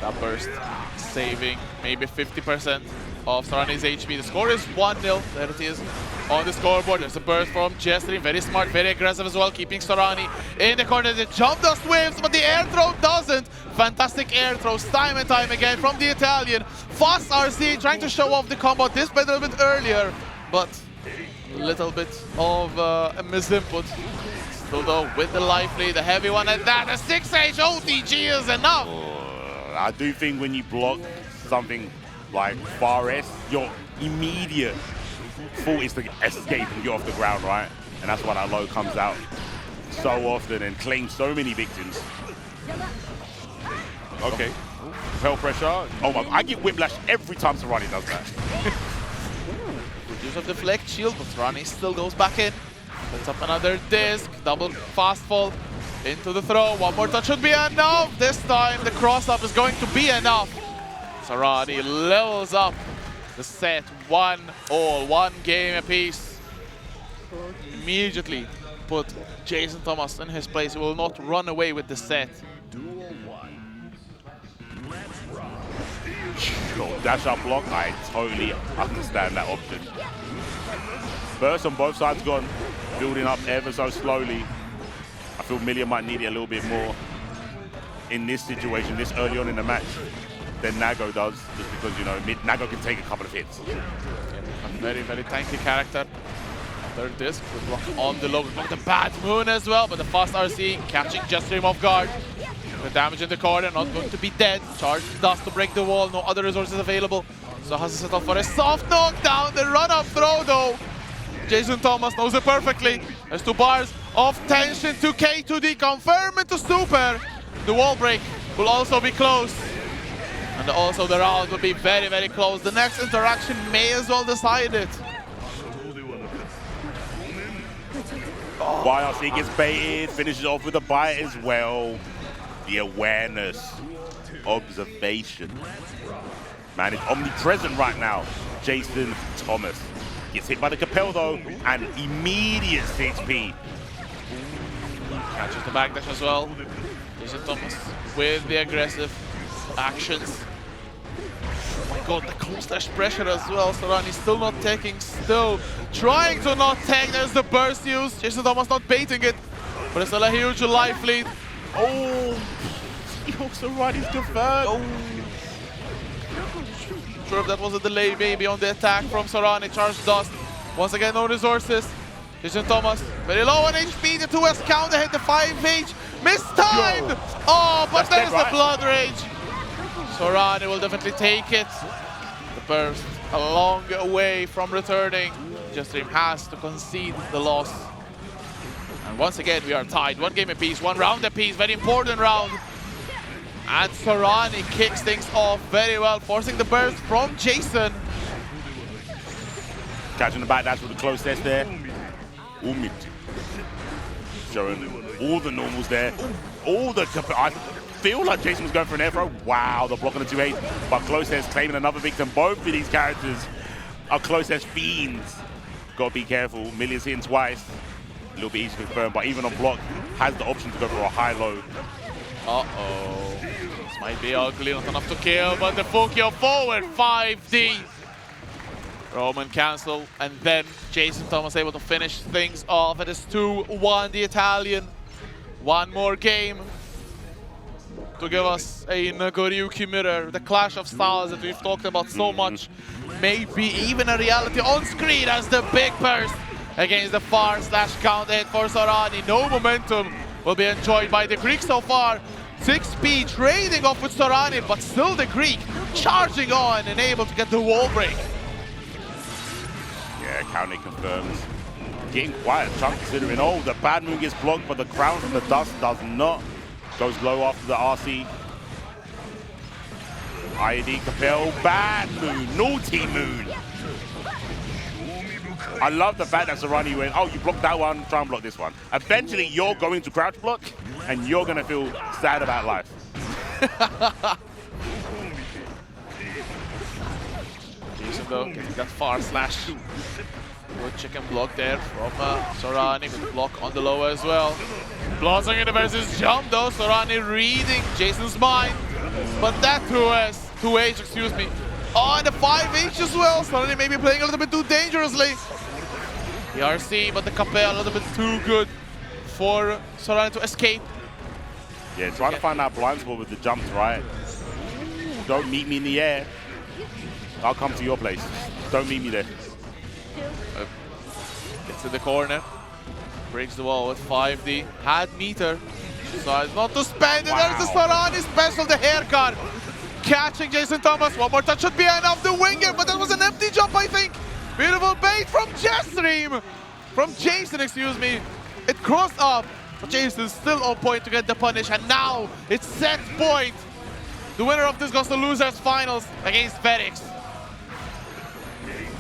That burst saving maybe 50% of Sarani's HP. The score is 1-0. There it is on the scoreboard. There's a burst from Jestrin. Very smart, very aggressive as well, keeping Sarani in the corner. The jump dust waves, but the air throw doesn't. Fantastic air throws time and time again from the Italian. Fast RC trying to show off the combo this bit a little bit earlier, but a little bit of a misinput. Still though, with the life lead, the heavy one at that, a 6H OTG is enough. I do think when you block something like Far S, your immediate thought is to escape and get off the ground, right? And that's why that low comes out so often and claims so many victims. Okay, repel pressure. Oh my, I get whiplash every time Sarani does that. Use of deflect shield, but Sarani still goes back in. Sets up another disc, double fast fall into the throw. One more touch should be enough. This time the cross up is going to be enough. Sarani levels up the set 1-1, 1 game apiece. Immediately put Jason Thomas in his place. He will not run away with the set. Sure, dash up block, I totally understand that option. Burst on both sides gone, building up ever so slowly. I feel Milia might need it a little bit more in this situation, this early on in the match, than Nago does, just because, you know, Nago can take a couple of hits. Yeah, a very, very tanky character. Third disc with block on the low, block the bad moon as well, but the fast RC catching Jestrim off guard. The damage in the corner, not going to be dead. Charge dust to break the wall, no other resources available. So has to settle for a soft knockdown. The run-up throw though. Jason Thomas knows it perfectly. There's 2 bars of tension to K2D, confirm it to Super. The wall break will also be close. And also the round will be very, very close. The next interaction may as well decide it. YRC gets baited, finishes off with a bite as well. The awareness, observation. Man, it's omnipresent right now. Jason Thomas gets hit by the Capel though, and immediate 6P. Catches the backdash as well. Jason Thomas with the aggressive actions. Oh my god, the close dash pressure as well. Sarani still not taking, still trying to not take. There's the burst use. Jason Thomas not baiting it, but it's still a huge life lead. Oh, he also Sarani's deferred. Oh. Sure if that was a delay maybe on the attack from Sarani. Charge dust. Once again, no resources. Jason Thomas, very low on HP. The 2S counter hit the 5H. Mistimed! Yo. Oh, but there's right. the Blood Rage. Sarani will definitely take it. The burst a long way from returning. Jestrim has to concede the loss. And once again, we are tied. 1 game apiece, 1 round apiece. Very important round. And Sarani kicks things off very well, forcing the burst from Jason. Catching the back dash with the close test there. Umit. Showing all the normals there. All the... I feel like Jason was going for an air throw. Wow, the block on the 2-8. But close test claiming another victim. Both of these characters are close test fiends. Gotta be careful. Milia's hitting twice. A little bit easy to confirm, but even on block, has the option to go for a high-low. Uh-oh. This might be ugly, not enough to kill, but the Fukio forward, 5D. Roman cancel, and then Jason Thomas able to finish things off. It is 2-1, the Italian. 1 more game to give us a Nagoriyuki mirror. The clash of styles that we've talked about so much may be even a reality on screen as the big burst against the far slash count hit for Sarani. No momentum will be enjoyed by the Greek so far. 6P trading off with Sarani, but still the Greek charging on and able to get the wall break. Yeah, counting confirms. Getting quite a chunk considering, oh, the bad moon gets blocked, but the crown from the dust does not. Goes low after the RC. IED Capel, bad moon, naughty moon. I love the fact that Serrani went, oh, you blocked that one, try and block this one. Eventually, you're going to crouch block, and you're going to feel sad about life. Jason, though, getting that far slash. Good chicken block there from Serrani. Good block on the low as well. Blossom in the versus jump, though. Serrani reading Jason's mind. But that 2H, excuse me. Oh, and the 5H as well. Serrani maybe playing a little bit too dangerously. The RC, but the Capel a little bit too good for Serrani to escape. Yeah, trying to find that blind spot with the jumps, right? Don't meet me in the air. I'll come to your place. Don't meet me there. Gets to the corner. Breaks the wall with 5D. Had meter. Decides not to spend it. Wow. There's the Serrani special, the haircut. Catching Jason Thomas. One more touch should be enough. The winger, but that was an empty jump, I think. Beautiful bait from Jason, excuse me. It crossed up. But Jason still on point to get the punish. And now it's set point. The winner of this goes to losers finals against Verix.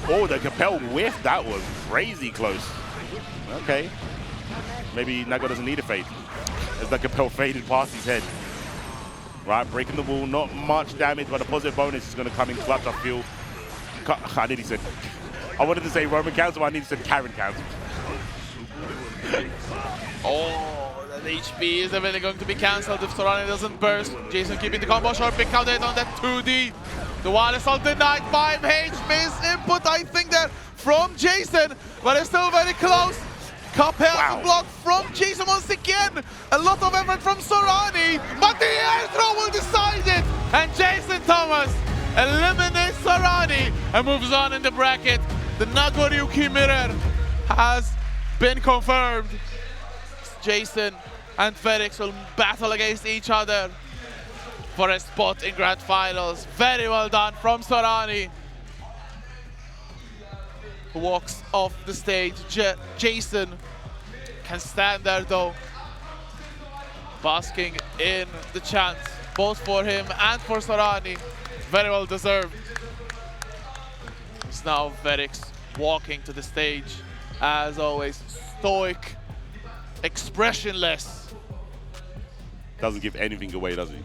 Oh, the Capel whiff. That was crazy close. Okay. Maybe Nago doesn't need a fade. As the Capel faded past his head. Right, breaking the wall. Not much damage, but a positive bonus is going to come in clutch, I feel. I nearly said... I wanted to say Roman cancel, but I nearly said Karen cancel. Oh, that HP is definitely going to be cancelled if Serrani doesn't burst. Jason keeping the combo short, big counter on that 2D. The wireless all denied, 5H miss input, I think that from Jason, but it's still very close. Capel block from Jason once again. A lot of effort from Serrani, but the air throw will decide it. And Jason Thomas eliminates Serrani and moves on in the bracket. The Nagoryuki mirror has been confirmed. Jason and Verix will battle against each other for a spot in Grand Finals. Very well done from Serrani, who walks off the stage. Jason can stand there though, basking in the chance, both for him and for Serrani. Very well deserved. It's now Verix walking to the stage, as always, stoic, expressionless. Doesn't give anything away, does he?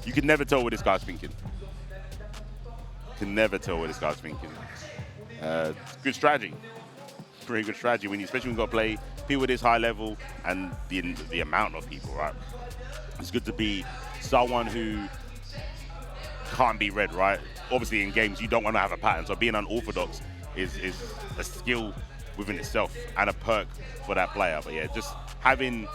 You can never tell what this guy's thinking. Can never tell what this guy's thinking. Good strategy. Pretty good strategy, especially when you've got to play people at this high level and the amount of people, right? It's good to be someone who can't be read, right? Obviously, in games, you don't want to have a pattern, so being unorthodox is a skill within itself and a perk for that player. But yeah, just having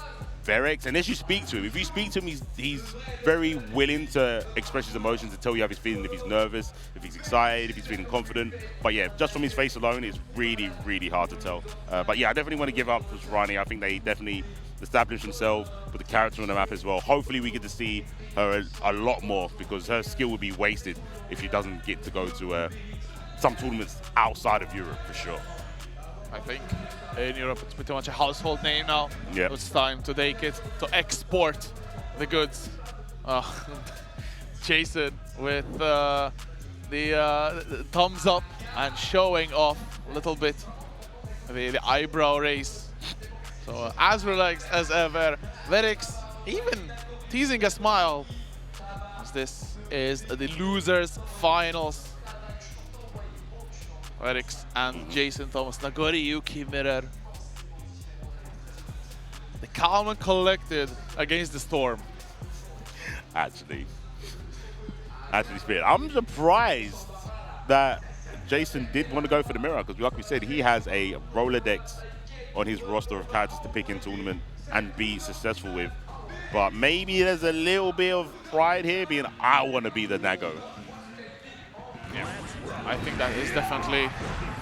Verix, unless you speak to him. If you speak to him, he's very willing to express his emotions and tell you how he's feeling, if he's nervous, if he's excited, if he's feeling confident. But yeah, just from his face alone, it's really, really hard to tell. But yeah, I definitely want to give up to Serrani. I think they definitely established themselves with the character on the map as well. Hopefully we get to see her a lot more, because her skill would be wasted if she doesn't get to go to some tournaments outside of Europe, for sure. I think in Europe it's pretty much a household name now. Yep. It's time to take it, to export the goods. Jason with the thumbs up and showing off a little bit the eyebrow raise. So as relaxed as ever. Verix even teasing a smile, as this is the losers finals. Verix and Jason Thomas, Nagoryuki mirror. The calm and collected against the storm. Actually, Spirit, I'm surprised that Jason did want to go for the mirror, because like we said, he has a Rolodex on his roster of characters to pick in tournament and be successful with. But maybe there's a little bit of pride here, being I want to be the Nago. Yeah, I think that is definitely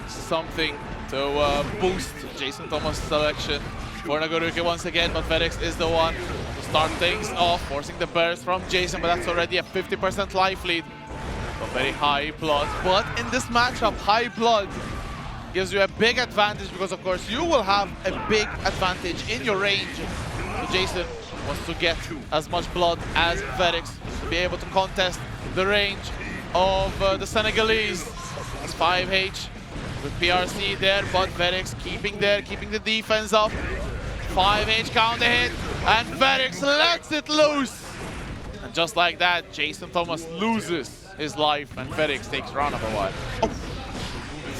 something to boost Jason Thomas' selection for Nagoryuki once again, but Verix is the one to start things off, forcing the burst from Jason, but that's already a 50% life lead. So very high blood, but in this matchup, high blood gives you a big advantage, because of course you will have a big advantage in your range. So Jason wants to get as much blood as Verix to be able to contest the range of the Senegalese. As 5H With PRC there, but Verix keeping the defense up. 5H counter hit, and Verix lets it loose. And just like that, Jason Thomas loses his life, and Verix takes round number 1. Oh.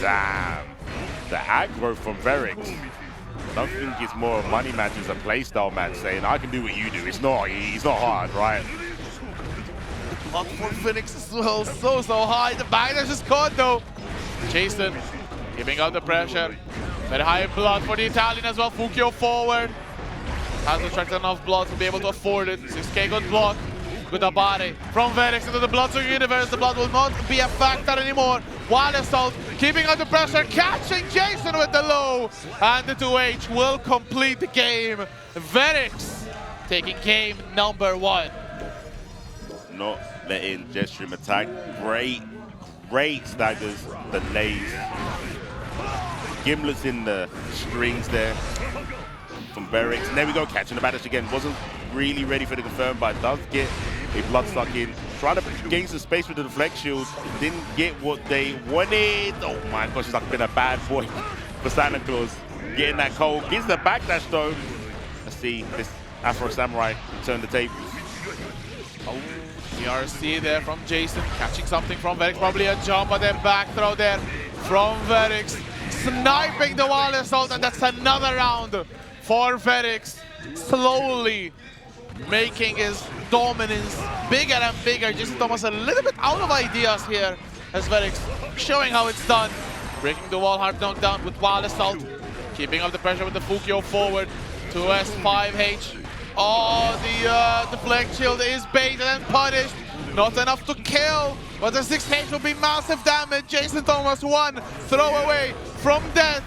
Damn. The aggro from Verix. I don't think it's more a money match, it's a playstyle match saying, I can do what you do. It's not hard, right? Blood for Phoenix as well, so high. The backdash is caught though. Jason giving out the pressure. Very high blood for the Italian as well. Fukio forward. Has attracted enough blood to be able to afford it. 6K got blocked. Good Abare from Verix into the Bloodsucker universe. The blood will not be a factor anymore. Wild Assault keeping out the pressure, catching Jason with the low. And the 2H will complete the game. Verix taking game number 1. Not letting Jetstream attack. Great staggers, the lays. Gimlet's in the strings there from Verix. And there we go, catching the backdash again. Wasn't really ready for the confirm, but does get a blood suck in. Trying to gain some space with the deflect shield. Didn't get what they wanted. Oh my gosh, he's like been a bad boy for Santa Claus. Getting that cold. Gets the backdash though. Let's see this Afro Samurai turn the tables. Oh, PRC there from Jason, catching something from Verix, probably a jump, but then back throw there from Verix, sniping the Wild Assault, and that's another round for Verix, slowly making his dominance bigger and bigger. Jason Thomas a little bit out of ideas here as Verix showing how it's done. Breaking the wall, hard knockdown with Wild Assault, keeping up the pressure with the Fukio forward. 2S, 5H. Oh, the deflect shield is baited and punished. Not enough to kill, but the 6H will be massive damage. Jason Thomas 1 throw away from death.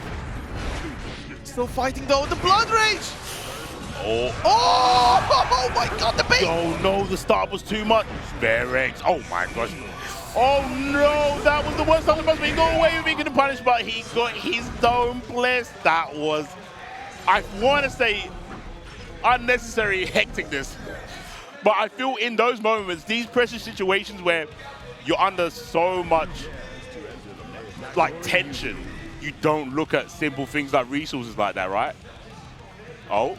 Still fighting though, the Blood Rage. Oh my god, the bait. Oh no, the start was too much. Verix, oh my gosh. Oh no, that was the worst time possible. He got away with being getting punished, but he got his dome blessed. That was, I want to say, unnecessary hecticness. But I feel in those moments, these pressure situations where you're under so much like tension, you don't look at simple things like resources like that, right? Oh,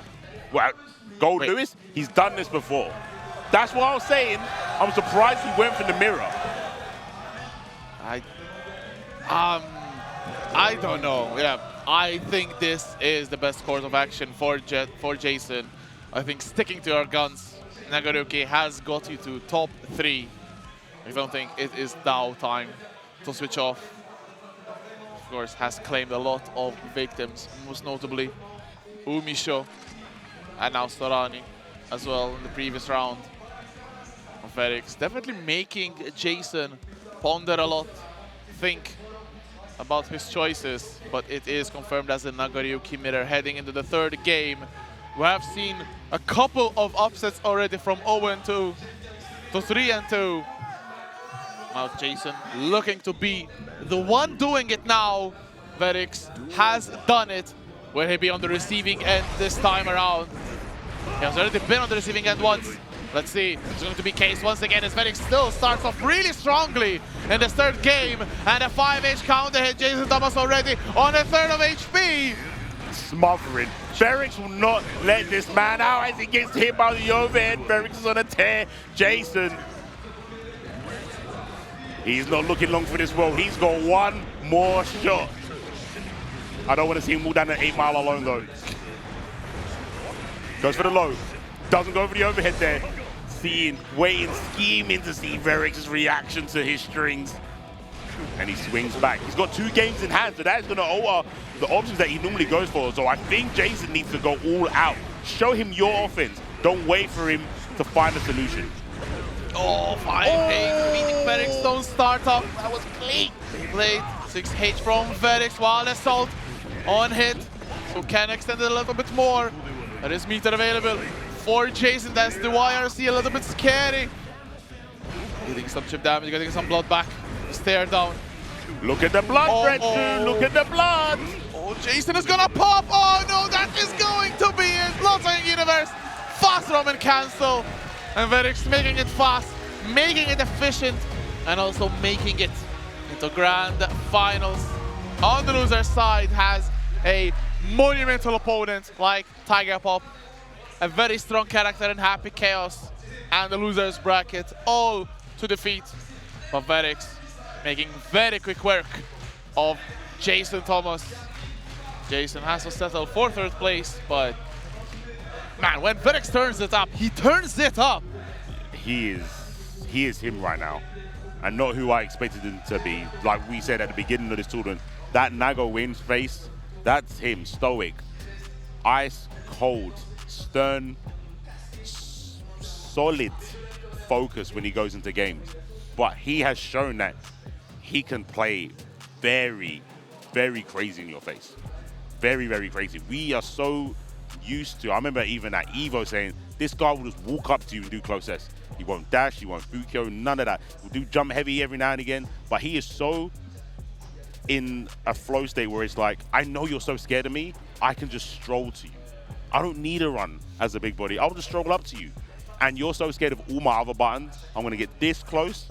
well, Gold Wait. Lewis, he's done this before. That's what I was saying. I'm surprised he went for the mirror. I don't know. Yeah, I think this is the best course of action for Jason. I think sticking to your guns, Nagaruki has got you to top 3. I don't think it is now time to switch off. Of course, has claimed a lot of victims, most notably Umisho and now Storani as well in the previous round. Verix definitely making Jason ponder a lot, think about his choices, but it is confirmed as the Nagaryuki mirror heading into the 3rd game. We have seen a couple of upsets already from 0-2 to 3-2. Now Jason looking to be the one doing it now. Verix has done it. Will he be on the receiving end this time around? He has already been on the receiving end once. Let's see, it's going to be case once again as Verix still starts off really strongly in this 3rd game. And a 5H counter hit, Jason Thomas already on a 3rd of HP. Smothering. Verix will not let this man out as he gets hit by the overhead. Verix is on a tear. Jason, he's not looking long for this role. He's got one more shot. I don't want to see him walk down the 8 Mile alone though. Goes for the low. Doesn't go for the overhead there. Seeing, waiting, scheming to see Verix's reaction to his strings. And he swings back. He's got 2 games in hand, so that's going to alter the options that he normally goes for. So I think Jason needs to go all out. Show him your offense. Don't wait for him to find a solution. Oh, 5H beating Verix, don't start up. That was clean. Played 6H from Verix, Wild Assault on hit. So can extend it a little bit more. There is meter available for Jason. That's the YRC, a little bit scary. Getting some chip damage, getting some blood back. Stare down. Look at the blood, Red. Look at the blood. Oh, Jason is gonna pop. Oh no, that is going to be it. Bloodsucking Universe. Fast Roman cancel. And Verix making it fast, making it efficient, and also making it into grand finals. on the loser side has a monumental opponent like Tiger Pop, a very strong character in Happy Chaos, and the losers bracket, all to defeat. But Verix making very quick work of Jason Thomas. Jason has to settle for third place, but man, when Verix turns it up, he turns it up. He is him right now, and not who I expected him to be. Like we said at the beginning of this tournament, that Nago wins face, that's him, stoic, ice cold, stern, solid focus when he goes into games. But he has shown that he can play very, very crazy in your face. Very, very crazy. We are so used to, I remember even at Evo saying, this guy will just walk up to you and do close S. He won't dash, he won't Fukyo, none of that. He'll do jump heavy every now and again, but he is so in a flow state where it's like, I know you're so scared of me, I can just stroll to you. I don't need a run as a big body, I'll just stroll up to you. And you're so scared of all my other buttons, I'm gonna get this close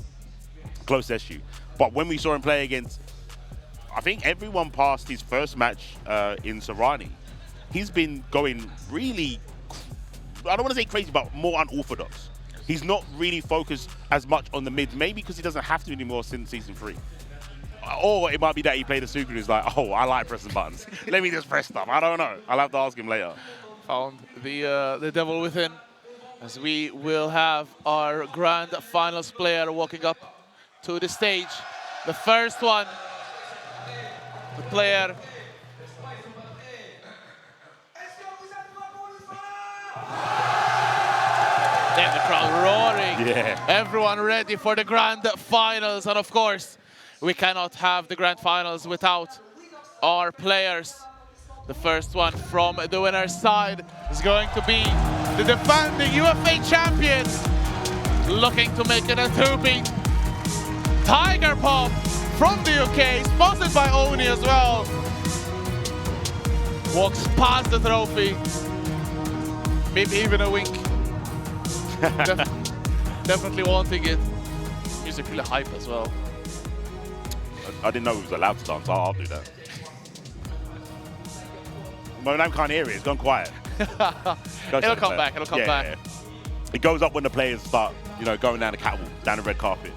S you. But when we saw him play against, I think everyone past his first match in Sarani, he's been going really, I don't want to say crazy, but more unorthodox. He's not really focused as much on the mids, maybe because he doesn't have to anymore since Season 3. Or it might be that he played a Suku and he's like, oh, I like pressing buttons. Let me just press stuff. I don't know. I'll have to ask him later. Found the devil within, as we will have our grand finals player walking up to the stage. The first one, the player. Then the crowd roaring. Yeah. Everyone ready for the grand finals. And of course, we cannot have the grand finals without our players. The first one from the winner's side is going to be the defending UFA champions, looking to make it a 2-beat. Tiger Pop from the UK, sponsored by Oni as well. Walks past the trophy. Maybe even a wink. Definitely wanting it. Music really hype as well. I didn't know he was allowed to dance, I'll do that. My name can't hear it, it's gone quiet. It'll come back, it'll come back. Yeah. It goes up when the players start, going down the catwalk, down the red carpet.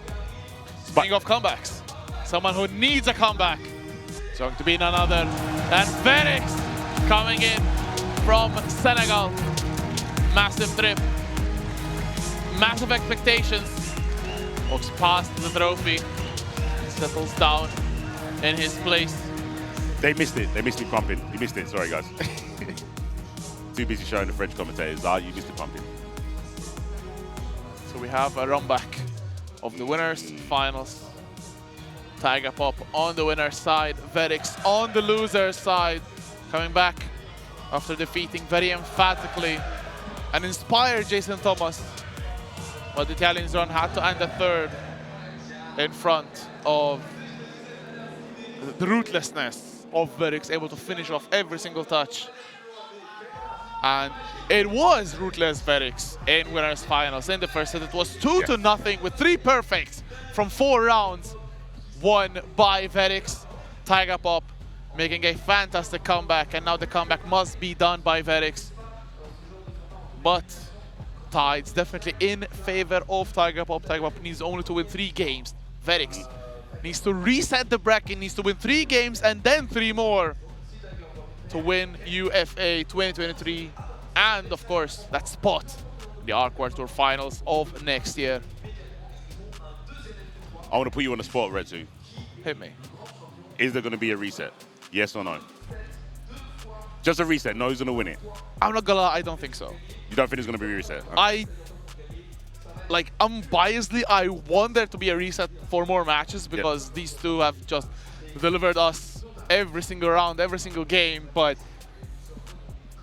Speaking of comebacks, someone who needs a comeback. It's going to be none other than Verix, coming in from Senegal. Massive trip, massive expectations. Walks past the trophy, settles down in his place. They missed it. They missed me pumping. You missed it. Sorry, guys. Too busy showing the French commentators. You missed it pumping. So we have a run back of the winners finals. Tiger Pop on the winner's side, Verix on the loser's side, coming back after defeating very emphatically and inspired Jason Thomas. But the Italians run had to end the third in front of the ruthlessness of Verix, able to finish off every single touch. And it was ruthless Verix in winners finals. In the first set, it was 2-0 with 3 perfects from 4 rounds, won by Verix. Tiger Pop making a fantastic comeback, and now the comeback must be done by Verix. But tides definitely in favor of Tiger Pop. Tiger Pop needs only to win 3 games. Verix needs to reset the bracket, needs to win 3 games and then 3 more to win UFA 2023 and, of course, that spot in the Arcwar Tour finals of next year. I want to put you on the spot, Redzu. Hit me. Is there going to be a reset? Yes or no? Just a reset. No, who's going to win it? I'm not gonna lie, I don't think so. You don't think there's going to be a reset? Okay. Unbiasedly, I want there to be a reset for more matches because these two have just delivered us every single round, every single game. But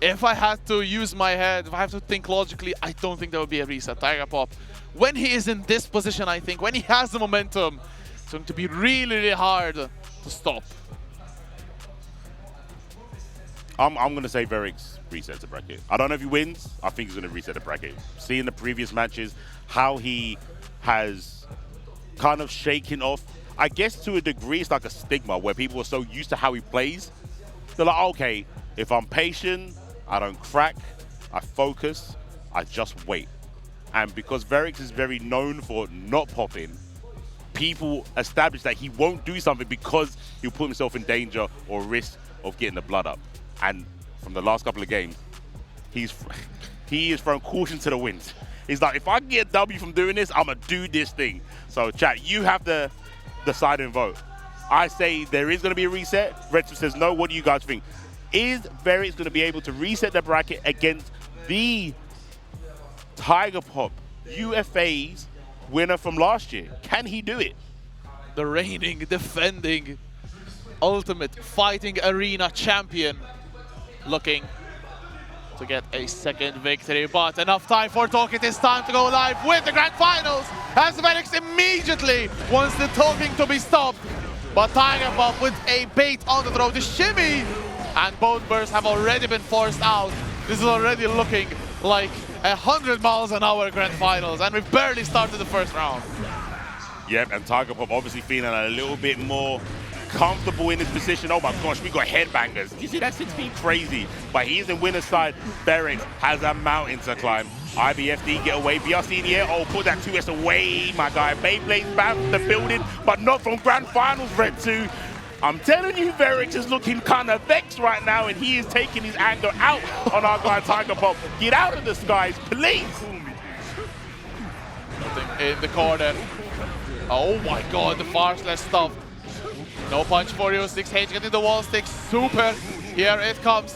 if I had to use my head, if I have to think logically, I don't think there will be a reset. Tiger Pop, when he is in this position, I think, when he has the momentum, it's going to be really, really hard to stop. I'm going to say Verix resets the bracket. I don't know if he wins. I think he's going to reset the bracket. Seeing the previous matches, how he has kind of shaken off I guess to a degree, it's like a stigma where people are so used to how he plays. They're like, okay, if I'm patient, I don't crack, I focus, I just wait. And because Verix is very known for not popping, people establish that he won't do something because he'll put himself in danger or risk of getting the blood up. And from the last couple of games, he is thrown caution to the wind. He's like, if I can get a W from doing this, I'm going to do this thing. So, chat, you have to decide and vote. I say there is going to be a reset. Redstone says no. What do you guys think? Is Verix going to be able to reset the bracket against the Tiger Pop UFA's winner from last year? Can he do it? The reigning, defending, ultimate fighting arena champion looking to get a second victory, but enough time for talk. It is time to go live with the grand finals as Verix immediately wants the talking to be stopped, but Tiger Pop with a bait on the throw, the shimmy, and both bursts have already been forced out. This is already looking like 100 miles an hour grand finals, and we've barely started the first round. Yep, and Tiger Pop obviously feeling a little bit more comfortable in his position. Oh my gosh, we got headbangers. You see that 6 feet crazy, but he's in winner's side. Verix has a mountain to climb. IBFD get away, BRC in the air. Oh, put that 2S away, my guy. Beyblade back the building, but not from grand finals, Red 2. I'm telling you, Verix is looking kind of vexed right now, and he is taking his anger out on our guy Tiger Pop. Get out of the skies, please. In the corner. Oh my god, the far slash stuff. No punch for you, 6H getting the wall stick, super. Here it comes.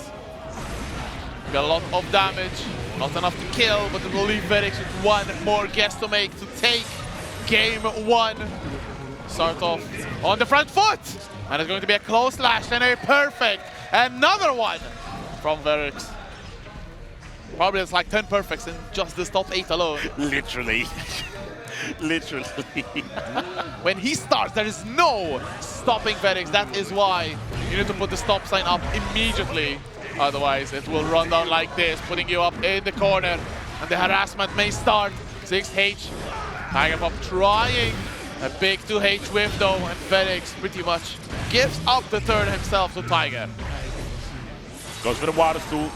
Got a lot of damage, not enough to kill, but it will leave Verix with one more guess to make to take game one. Start off on the front foot, and it's going to be a close slash and a perfect. Another one from Verix. Probably it's like 10 perfects in just this top 8 alone. Literally. Literally. When he starts, there is no stopping Verix. That is why you need to put the stop sign up immediately. Otherwise, it will run down like this, putting you up in the corner. And the harassment may start. 6H. Tiger Pop trying a big 2H whiff though, and Verix pretty much gives up the turn himself to Tiger. Goes for the water stool.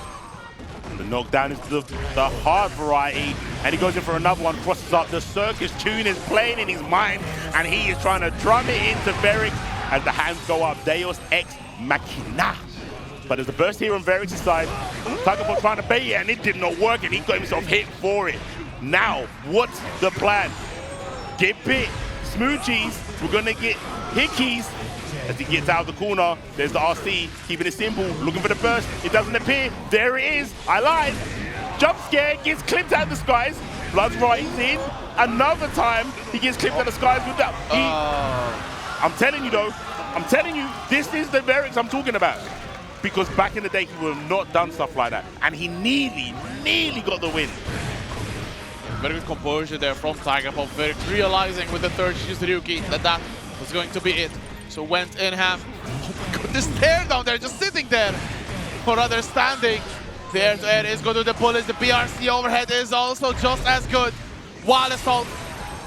The knockdown is the hard variety, and he goes in for another one, crosses up. The circus tune is playing in his mind, and he is trying to drum it into Verix as the hands go up. Deus Ex Machina. But there's a burst here on Verix's side. Tiger Pop trying to bait it, and it did not work, and he got himself hit for it. Now, what's the plan? Get bit, smoochies, we're gonna get hickeys. As he gets out of the corner, there's the RC, keeping it simple, looking for the burst. It doesn't appear. There it is. I lied. Jump scare, gets clipped out of the skies. Blood's rising in. Another time, he gets clipped out of the skies with that. I'm telling you though, I'm telling you, this is the Verix I'm talking about. Because back in the day, he would have not done stuff like that. And he nearly got the win. Very good composure there from Tiger Pop. Verix realizing with the third Shizuryuki that was going to be it. So went in ham. Oh my god, this tear down there, just sitting there. Or rather standing. The air-to-air is good with the bullets. The BRC overhead is also just as good. Wild Assault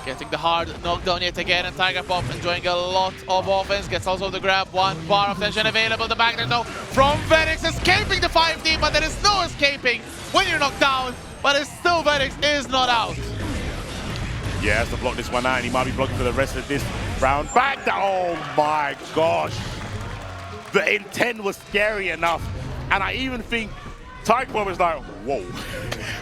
getting the hard knockdown yet again, and Tiger Pop enjoying a lot of offense. Gets also the grab. 1 bar of tension available. The back there though from Verix, escaping the 5D, but there is no escaping when you're knocked down. But it's still Verix is not out. Yeah, has to block this one out, and he might be blocking for the rest of this round. Back down. Oh my gosh. The intent was scary enough. And I even think Tiger Pop was like, whoa.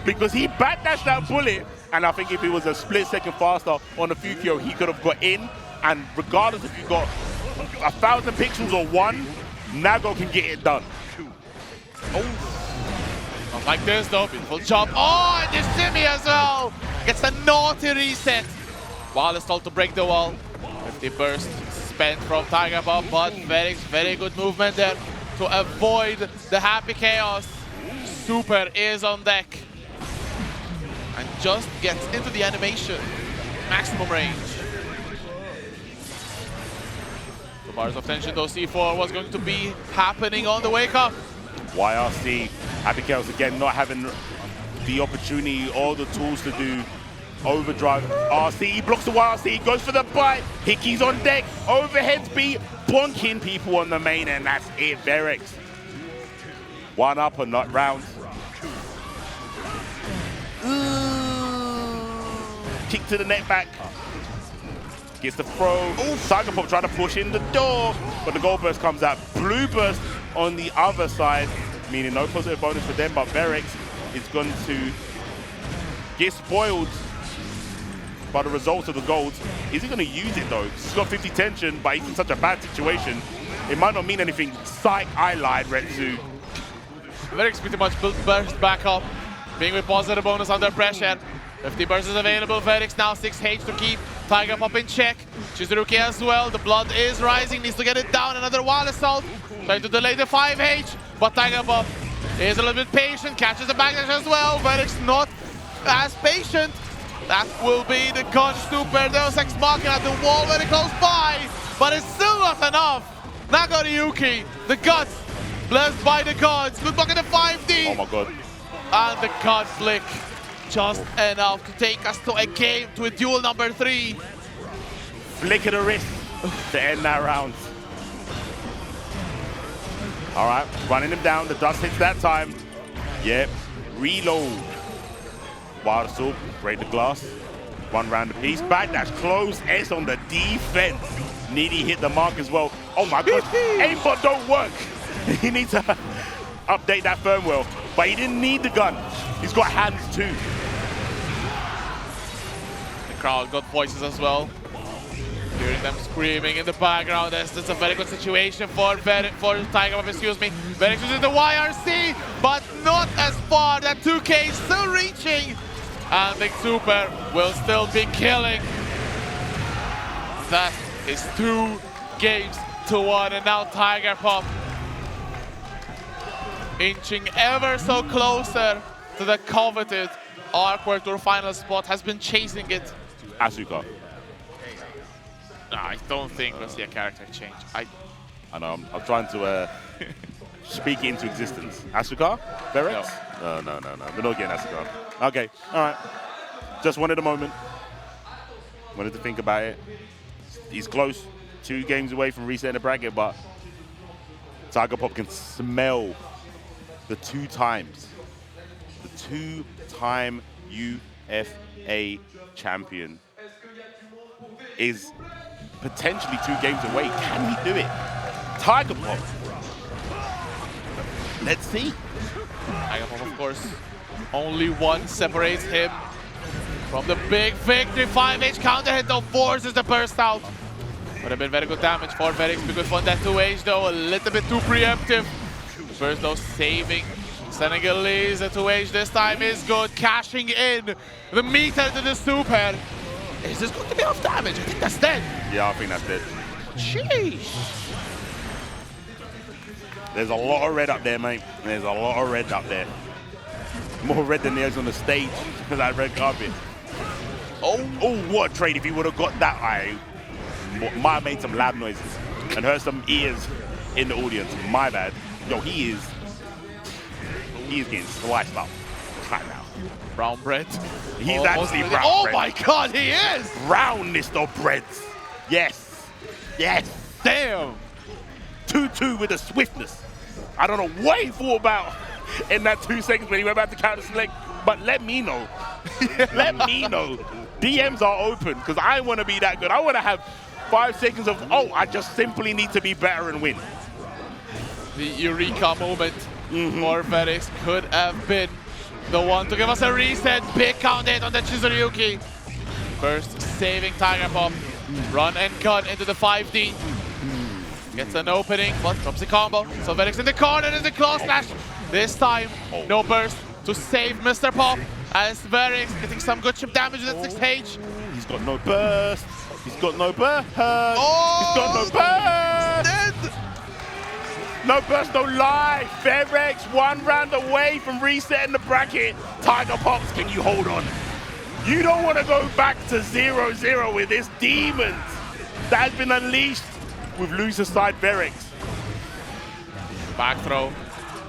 Because he backdashed that bullet, and I think if it was a split second faster on the Fukio, he could have got in. And regardless if you got 1,000 pixels or 1, Nago can get it done. Oh. Not like this though, beautiful jump. Oh, and the shimmy as well. Gets a naughty reset. Wild Assault to break the wall. 50 burst spent from Tiger Pop, but Verix, very good movement there to avoid the happy chaos. Super is on deck. And just gets into the animation. Maximum range. 2 bars of tension though, C4 was going to be happening on the wake up. YRC, Happy Chaos again not having the opportunity or the tools to do Overdrive. RC blocks the YRC, goes for the bite. Hickey's on deck. Overheads B, bonking people on the main, and that's it. Verix. One up and not round. Kick to the net back. Gets the throw. Tiger Pop trying to push in the door, but the gold burst comes out. Blue burst on the other side, meaning no positive bonus for them, but Verix is going to get spoiled by the results of the golds. Is he going to use it though? He's got 50 tension, but he's in such a bad situation. It might not mean anything. Psych, I lied, Retsu. Verix pretty much burst back up, being with positive bonus under pressure. 50 burst is available. Verix now 6H to keep Tiger Pop in check. Shizuruki as well. The blood is rising, needs to get it down. Another wild assault. Trying to delay the 5H, but Tiger Pop is a little bit patient, catches the backlash as well. Verix not as patient. That will be the God Super Deus Ex Machina at the wall very close by, but it's still not enough. Nagoriyuki, the guts, blessed by the gods. Good luck at the 5D. Oh my god. And the God Flick, just enough to take us to a game, to a duel number 3. Flick of the wrist to end that round. All right, running him down. The dust hits that time. Yep, reload. Wild assault, break the glass. One round apiece. Backdash, close S on the defense. Needy hit the mark as well. Oh my god, aimbot don't work. He needs to update that firmware, but he didn't need the gun. He's got hands too. The crowd got voices as well. Hearing them screaming in the background. That's a very good situation for Tiger Pop, excuse me. Verix using the YRC, but not as far. That 2K is still reaching. And Big Super will still be killing. That is 2 games to 1, and now Tiger Pop inching ever so closer to the coveted Arc World Tour final spot. Has been chasing it. Asuka. No, I don't think we'll see a character change. I know, I'm trying to speak it into existence. Asuka? Verix? No. We're not getting Asuka. Okay, all right. Just wanted a moment. Wanted to think about it. He's close. 2 games away from resetting the bracket, but Tiger Pop can smell the 2 times. The 2-time UFA champion is potentially 2 games away. Can he do it? Tiger Pop. Let's see. Tiger Pop, of course, only 1 separates him from the big victory. 5H counter hit though forces the burst out. Would have been very good damage for Verix because on that 2H though, a little bit too preemptive. Burst though saving Senegalese. The 2H this time is good, cashing in the meter to the super. Is this going to be enough damage? I think that's dead. Yeah, I think that's dead. Sheesh. There's a lot of red up there, mate. There's a lot of red up there. More red than there's on the stage for that red carpet. Oh, what a trade if he would have got that. I might have made some loud noises and hurt some ears in the audience. My bad. Yo, he is getting sliced up right now. Brown bread. He's actually brown oh bread. My god, he is! Brownest of breads. Yes. Yes. Damn. 2-2 with a swiftness. I don't know what he thought about in that 2 seconds when he went back to counter select, but let me know. Let me know. DMs are open because I want to be that good. I want to have 5 seconds of, oh, I just simply need to be better and win. The Eureka moment for Verix could have been the one to give us a reset. Big count hit on the Shizuruki. First saving Tiger Pop. Run and gun into the 5D. Gets an opening, but drops the combo. So Verix in the corner, there's a claw slash. This time, no burst to save Mr. Pop. As Verix getting some good chip damage at 6H. He's got no burst. He's got no burst. Oh, he's got no burst. Dead. No burst, no life. Verix 1 round away from resetting the bracket. Tiger Pops, can you hold on? You don't want to go back to 0-0 with this demon that has been unleashed with loser side Verix. Back throw.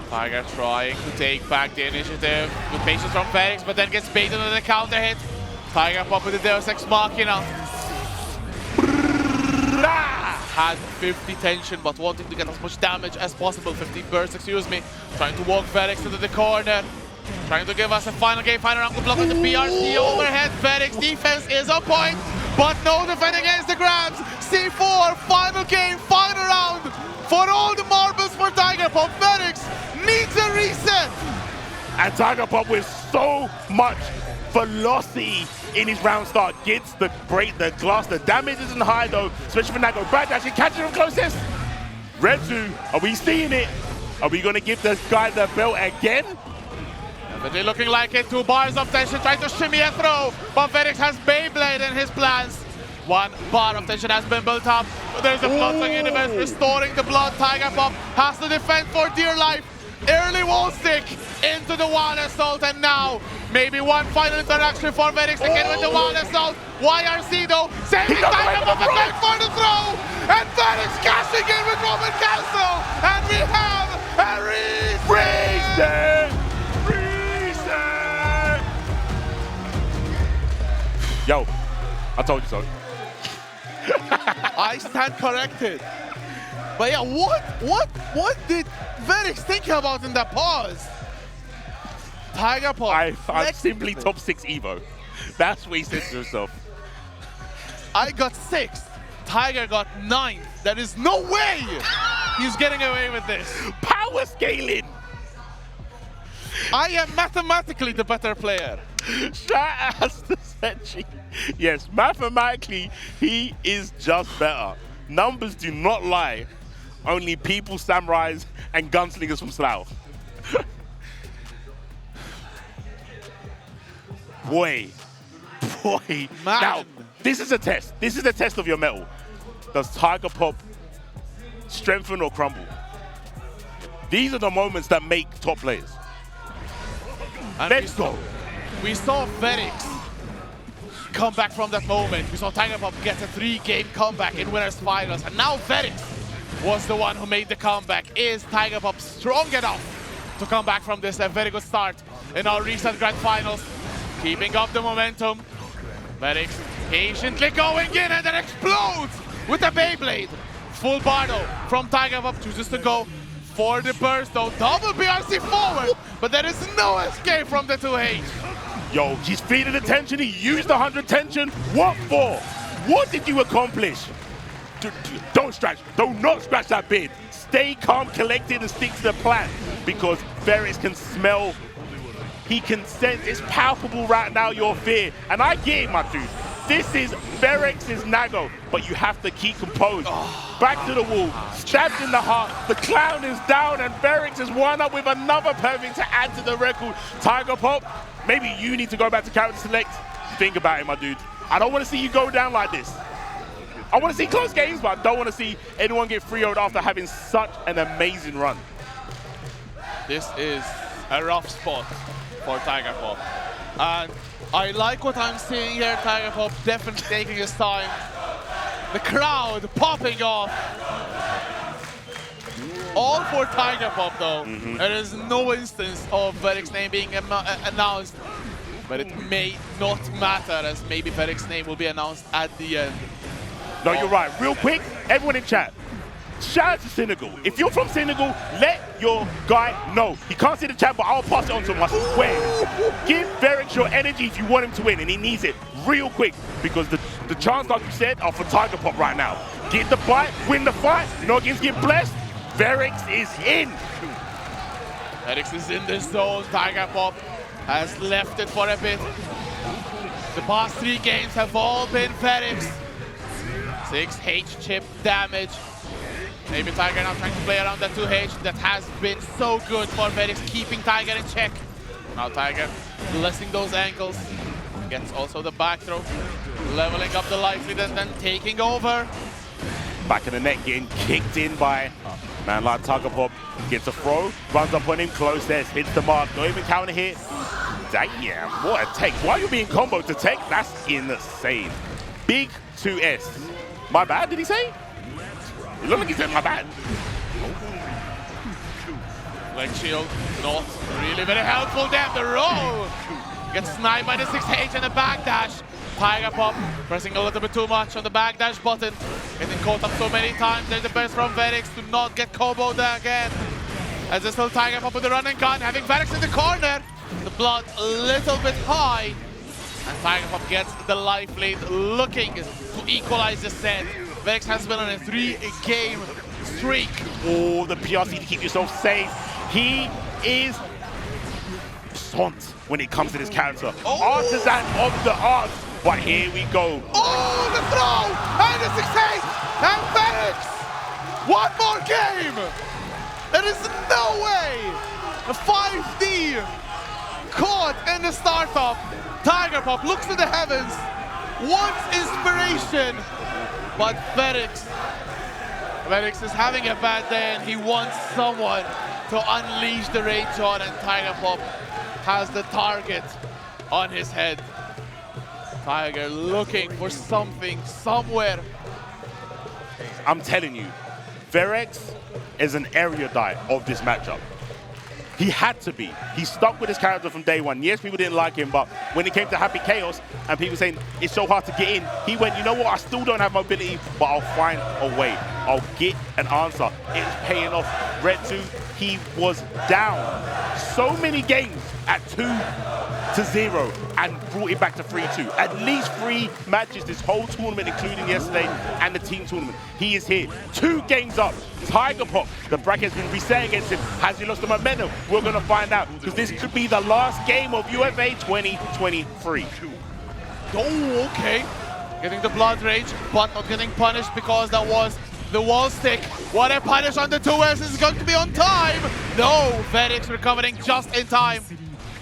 Tiger trying to take back the initiative with patience from Verix, but then gets baited on the counter hit. Tiger Pop with the Deus Ex Machina. Had 50 tension, but wanting to get as much damage as possible. 15 burst, excuse me. Trying to walk Verix into the corner. Trying to give us a final game, final round to block on the BRC overhead. Verix defense is on point, but no defense against the grabs. C4, final game, final round. For all the marbles for Tiger Pop, Verix needs a reset. And Tiger Pop with so much velocity in his round start gets the break, the glass. The damage isn't high though, especially for Nago. Bad actually catching him closest. Redzu, are we seeing it? Are we going to give this guy the belt again? Definitely looking like it. 2 bars of tension, trying to shimmy a throw, but Verix has Beyblade in his plans. 1 bar of tension has been built up. There's a Bloodsong Universe restoring the blood. Tiger Pop has to defend for dear life. Early wall stick into the Wild Assault, and now maybe one final interaction for Verix again with the Wild Assault. YRC though, saving Tiger Pop again for the throw, and Verix cashing in with Roman Castle, and we have a reset! Yo, I told you so. I stand corrected. But yeah, what did Verix think about in that pause? Tiger Pop. I'm simply top 6 Evo. That's what he said to himself. I got 6th. Tiger got 9th. There is no way he's getting away with this. Power scaling. I am mathematically the better player. Shout out to Senchi. Yes, mathematically, he is just better. Numbers do not lie. Only people, samurais, and gunslingers from Slough. Boy. Man. Now, this is a test. This is a test of your mettle. Does Tiger Pop strengthen or crumble? These are the moments that make top players. And let's go. We saw Verix come back from that moment. We saw Tiger Pop get a 3-game comeback in winners finals, and now Verix was the one who made the comeback. Is Tiger Pop strong enough to come back from this? A very good start in our recent grand finals. Keeping up the momentum. Verix patiently going in and then explodes with the Beyblade. Full bar though from Tiger Pop, chooses to go for the burst though. Double BRC forward, but there is no escape from the 2H. Yo, he's feeding the tension. He used the 100 tension. What for? What did you accomplish? Don't scratch. Do not scratch that beard. Stay calm, collected, and stick to the plan, because Verix can smell. He can sense. It's palpable right now, your fear. And I get it, my dude. This is Verix's Nago, but you have to keep composed. Back to the wall, stabbed in the heart. The clown is down, and Verix is one up with another perfect to add to the record. Tiger Pop, maybe you need to go back to character select. Think about it, my dude. I don't want to see you go down like this. I want to see close games, but I don't want to see anyone get 3-0'd after having such an amazing run. This is a rough spot for Tiger Pop. And I like what I'm seeing here. Tiger Pop definitely taking his time. The crowd popping off. All for Tiger Pop though. There is no instance of Verix's name being announced, but it may not matter, as maybe Verix's name will be announced at the end. No, you're right. Real quick, everyone in chat, shout out to Senegal. If you're from Senegal, let your guy know. He can't see the chat, but I'll pass it on to him. I swear. Give Verix your energy if you want him to win, and he needs it real quick, because the chants, like you said, are for Tiger Pop right now. Get the bite, win the fight. No games get blessed. Verix is in. Verix is in the zone. Tiger Pop has left it for a bit. The past 3 games have all been Verix. 6H chip damage. Maybe Tiger now trying to play around that 2H that has been so good for Verix, keeping Tiger in check. Now Tiger blessing those ankles. Gets also the back throw. Leveling up the life lead and then taking over. Back in the net, getting kicked in by man like Tiger Pop. Gets a throw, runs up on him, close there, hits the mark, don't even counter hit. Damn, what a take. Why are you being comboed to take? That's insane. Big 2S. My bad, did he say? It looked like he said my bad. Leg shield, not really very helpful down the road. Gets sniped by the 6H and the backdash. Tiger Pop pressing a little bit too much on the backdash button. Getting caught up so many times. There's the best from Verix to not get comboed again. As there's still Tiger Pop with the running gun, having Verix in the corner. The blood a little bit high. And Tiger Pop gets the life lead, looking to equalize the set. Verix has been on a 3-game streak. Oh, the PRC to keep yourself safe. He is sont when it comes to this character. Artisan of the arts. But here we go. Oh, the throw! And the 6-8! And Verix! One more game! There is no way! A 5D caught in the startup. Tiger Pop looks to the heavens, wants inspiration, but Verix is having a bad day and he wants someone to unleash the rage on, and Tiger Pop has the target on his head. Tiger looking for something, somewhere. I'm telling you, Verix is an erudite of this matchup. He had to be. He stuck with his character from day one. Yes, people didn't like him, but when it came to Happy Chaos and people saying it's so hard to get in, he went, you know what, I still don't have mobility, but I'll find a way. I'll get an answer. It's paying off. Red2, he was down so many games at 2-0 and brought it back to 3-2. At least 3 matches this whole tournament, including yesterday and the team tournament. He is here. 2 games up. Tiger Pop, the bracket has been reset against him. Has he lost the momentum? We're going to find out, because this could be the last game of UFA 2023. Oh, okay. Getting the blood rage, but not getting punished because that was the wall stick. What a punish on the 2S is going to be on time. No, Verix recovering just in time.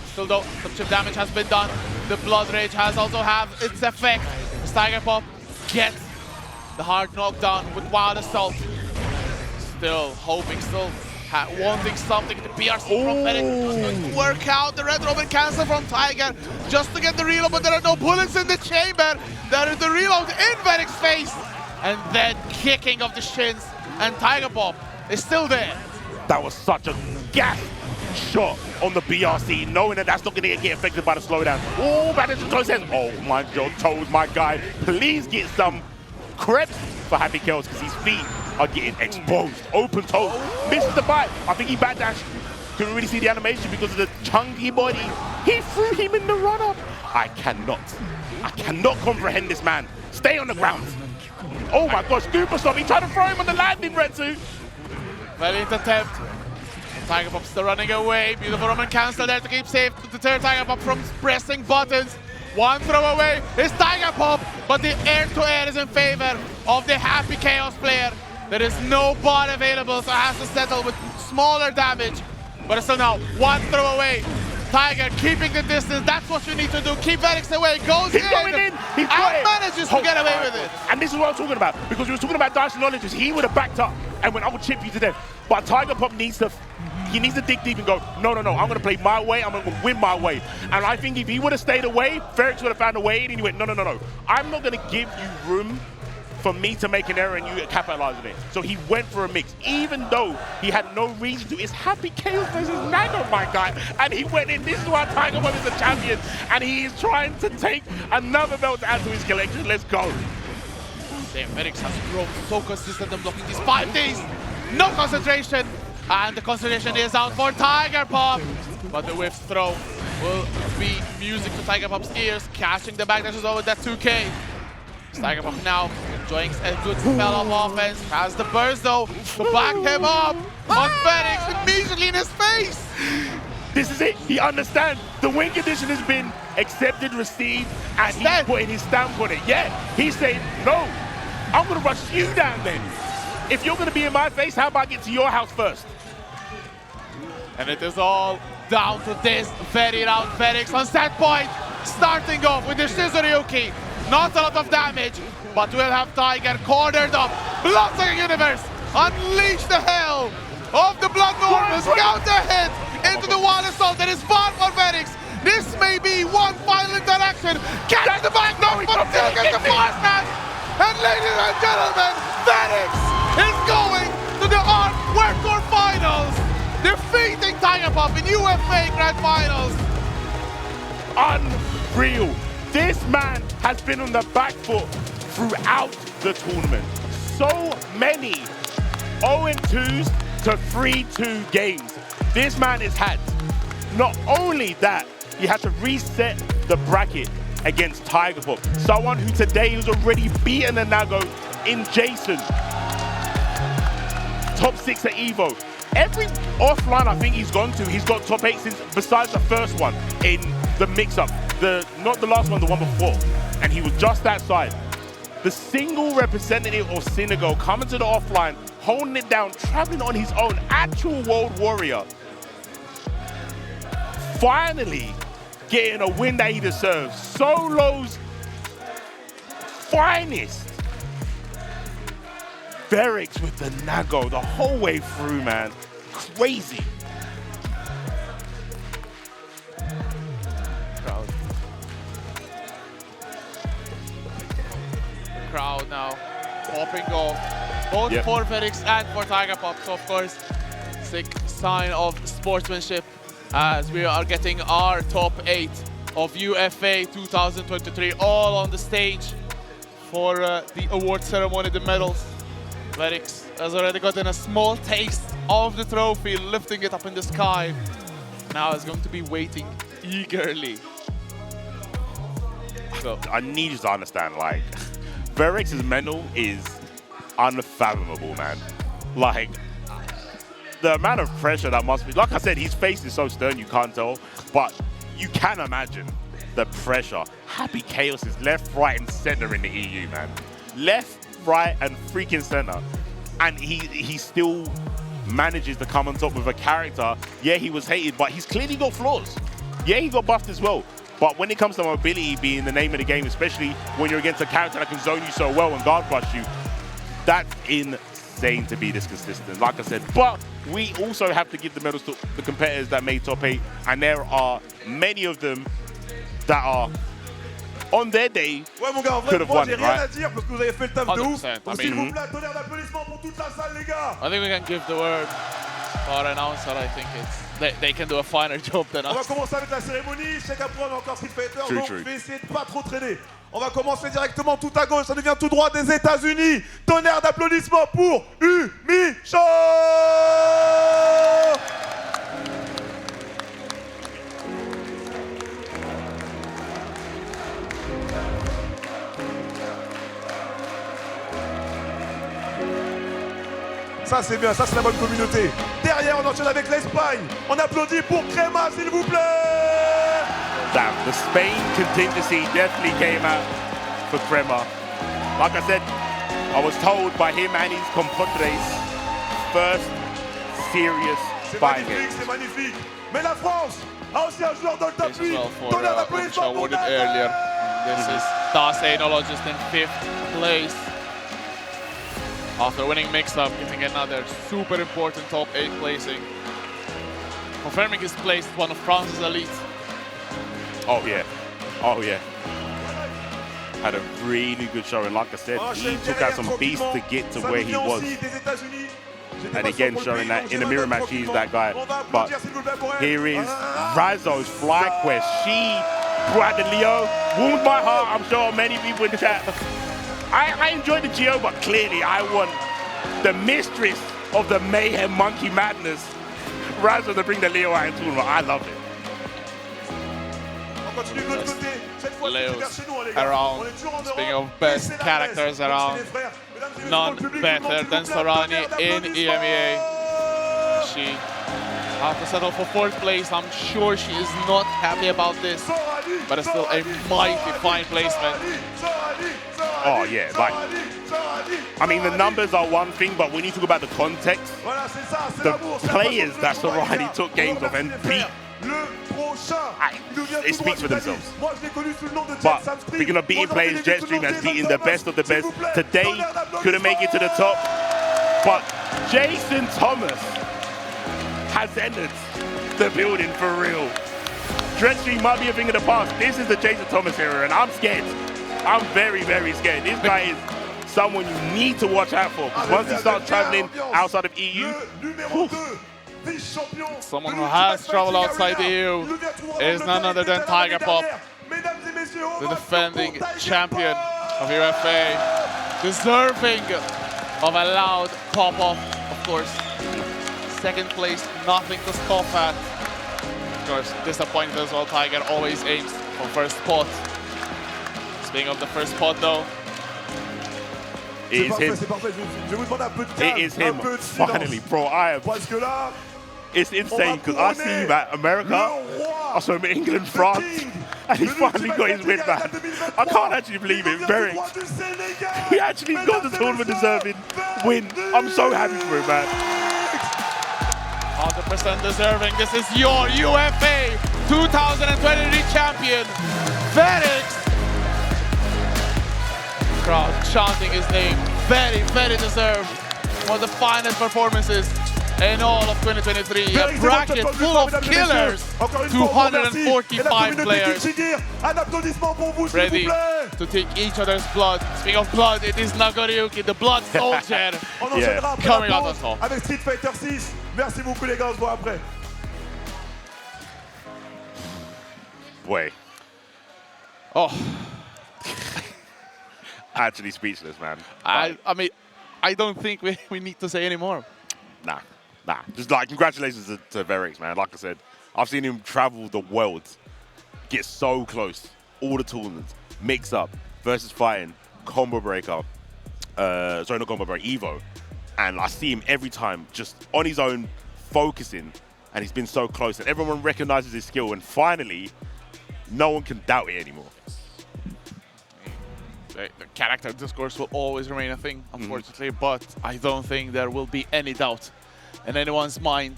Still though, some chip damage has been done. The blood rage has also had its effect. Tiger Pop gets the hard knockdown with Wild Assault. Still hoping, still wanting something. The PRC from Verix was going to work out. The Red Robin cancel from Tiger just to get the reload, but there are no bullets in the chamber. There is the reload in Verix's face. And then kicking of the shins, and Tiger Pop is still there. That was such a gas shot on the BRC, knowing that that's not going to get affected by the slowdown. Oh, back into close hands. Oh my God, Toes, my guy. Please get some crepes for Happy Chaos, because his feet are getting exposed. Open toes. Misses the bite. I think he backdashed. Couldn't really see the animation because of the chunky body. He threw him in the run-up. I cannot comprehend this man. Stay on the ground. Oh my gosh, Gooper stop. He tried to throw him on the landing, Red2. Valiant attempt. Tiger Pop still running away. Beautiful Roman cancel there to keep safe, to deter Tiger Pop from pressing buttons. One throw away is Tiger Pop, but the air-to-air is in favor of the Happy Chaos player. There is no bot available, so has to settle with smaller damage. But it's still now one throw away. Tiger keeping the distance, that's what you need to do. Keep Verix away, goes He's going in, he's got it. Manages to get away with it. And this is what I'm talking about, because we were talking about Dice Knowledges. He would have backed up and went, I will chip you to death. But Tiger Pop needs to dig deep and go, no, I'm going to play my way, I'm going to win my way. And I think if he would have stayed away, Verix would have found a way, and he went, no. I'm not going to give you room for me to make an error and you capitalize on it. So he went for a mix, even though he had no reason to. It's Happy Chaos versus Nago, my guy. And he went in. This is why Tiger Pop is the champion. And he is trying to take another belt to add to his collection. Let's go. Damn, Verix has grown so consistent in blocking these 5 days. No concentration. And the concentration is out for Tiger Pop. But the whiff throw will be music to Tiger Pop's ears. Catching the backdashes over that 2K. Tiger Pop now enjoying a good spell of offense. Has the burst though to back him up. But Verix immediately in his face. This is it. He understands. The win condition has been accepted, received, and he's putting his stamp on it. Yeah, he's saying, no, I'm going to rush you down then. If you're going to be in my face, how about I get to your house first? And it is all down to this very round Verix on set point. Starting off with the Shizuryuki. Not a lot of damage, but we'll have Tiger cornered up. Bloodsucking Universe, unleash the hell of the Blood Normals. Counter hit into the Wild Assault. That is far for Verix. This may be one final interaction. Catch the back, no, but still gets the fast man. And ladies and gentlemen, Verix is going to the ARC World Tour Finals, defeating Tiger Pop in UFA Grand Finals. unreal. This man has been on the back foot throughout the tournament. So many 0-2s to 3-2 games. This man has had, not only that, he had to reset the bracket against Tiger Pop, someone who today has already beaten a Nago in Jason. Top 6 at Evo. Every offline I think he's gone to, he's got top 8 since, besides the first one in the mix-up. Not the last one, the one before. And he was just that side. The single representative of Senegal coming to the offline, holding it down, traveling on his own, actual world warrior. Finally getting a win that he deserves. Solo's finest. Verix with the Nago the whole way through, man. Crazy. Crowd now popping off, both for Verix and for Tiger Pop. So of course, sick sign of sportsmanship as we are getting our top 8 of UFA 2023 all on the stage for the award ceremony, the medals. Verix has already gotten a small taste of the trophy, lifting it up in the sky. Now is going to be waiting eagerly. So I need you to understand, like, Verix's mental is unfathomable, man. Like, the amount of pressure that must be, like I said, his face is so stern you can't tell, but you can imagine the pressure. Happy Chaos is left, right, and center in the EU, man. Left, right, and freaking center. And he still manages to come on top with a character. Yeah, he was hated, but he's clearly got flaws. Yeah, he got buffed as well. But when it comes to mobility being the name of the game, especially when you're against a character that can zone you so well and guard rush you, that's insane to be this consistent, like I said. But we also have to give the medals to the competitors that made top 8, and there are many of them that are on their day could have won it, right? 100%. I think we can give the word to our announcer. I think they can do a finer job than us. On va commencer avec la cérémonie. Chacun prend encore Street Fighter. True, Donc, true. je vais essayer de pas trop traîner. On va commencer directement tout à gauche. Ça devient tout droit des États-Unis. Tonnerre d'applaudissements pour Umicho. Ça c'est bien, ça c'est la bonne communauté. Derrière, on enchaîne avec l'Espagne. On applaudit pour Crema, s'il vous plaît. Damn, the Spain contingency definitely came out for Crema. Like I said, I was told by him and his compadres, first serious C'est fight magnifique, game. c'est magnifique. Mais la France a aussi un joueur dans le top This 8. as well for Tonnerre which d'applaudissements pour awarded Nago. earlier. This is Das Enologist in 5th place. After winning mix-up, getting another super important top 8 placing. Confirming his place as one of France's elite. Oh yeah, oh yeah. Had a really good showing. Like I said, he took out some beasts to get to where he was. And again, showing that in the mirror match, he's that guy. But here is Razzo's Fly Quest. She brought the Leo, warmed my heart. I'm sure many people in the chat. I enjoyed the Geo, but clearly I want the mistress of the Mayhem Monkey Madness, Razzo, to bring the Leo out in tournament. I love it. On continue de l'autre côté. Cette fois, c'est vers chez nous, les gars. Around. On est toujours en Europe. Speaking of Et best c'est la characters baisse. Donc, around, c'est les frères. Mesdames et messieurs, none le public, better tout le monde, than s'il vous plaît, Sorani tonnerre in d'applaudissements. EMEA. She had to settle for 4th place. I'm sure she is not happy about this, Sorani, but it's still a Sorani, mighty Sorani, fine placement. Sorani, Sorani, Oh, yeah, like, Sorani, I mean, the Sorani. numbers are one thing, but when you talk about the context, Voilà, c'est ça, c'est the l'amour, c'est la players passion that du combat, Sorani les gars. took games On of and remercie les beat. frères. Le prochain, il nous vient it tout droit speaks for d'Italie. themselves. Moi, je l'ai connu sous le nom de But Jet Samstream. speaking of beating Aujourd'hui, players, il est sous le nom Jetstream has de beaten Jason the best of the Thomas. best. S'il vous plaît, Today, tonnerre couldn't make it to the top, but Jason Thomas has entered the building for real. Jetstream might be a thing of the past. This is the Jason Thomas era, and I'm scared. I'm very, very scared. This guy is someone you need to watch out for, because once he starts traveling outside of EU, Le numéro 2 vice-champion. Someone who has traveled outside the EU is none other than Tiger Pop, the defending champion of UFA, deserving of a loud pop-off, of course. Second place, nothing to scoff at. Of course, disappointed as well. Tiger always aims for first spot. Speaking of the first spot, though, It is him. C'est parfait. Je vous demande un peu de It calme, is un him. peu de silence. Finally, bro. I am. Parce que là, It's insane because I see him at America, I saw him in England, France, and he finally got his win back. I can't actually believe it. Very. He actually got the tournament deserving win. I'm so happy for him, man. 100% deserving. This is your UFA 2023 champion, Verix. Crowd chanting his name. Very, very deserved. One of the finest performances in all of 2023. A bracket full of killers. 245 players ready to take each other's blood. Speaking of blood, it is Nagoriyuki, the blood soldier, coming out on top. Avec Street Fighter 6. Merci beaucoup les gars, on se voit après. Boy, Oh, actually speechless, man. I mean, I don't think we need to say any more. Nah. Just like congratulations to Verix, man. Like I said, I've seen him travel the world, get so close, all the tournaments, mix up, versus fighting, combo breaker, sorry, not combo breaker, Evo, and I see him every time just on his own, focusing, and he's been so close, and everyone recognizes his skill, and finally, no one can doubt it anymore. The character discourse will always remain a thing, unfortunately, but I don't think there will be any doubt in anyone's mind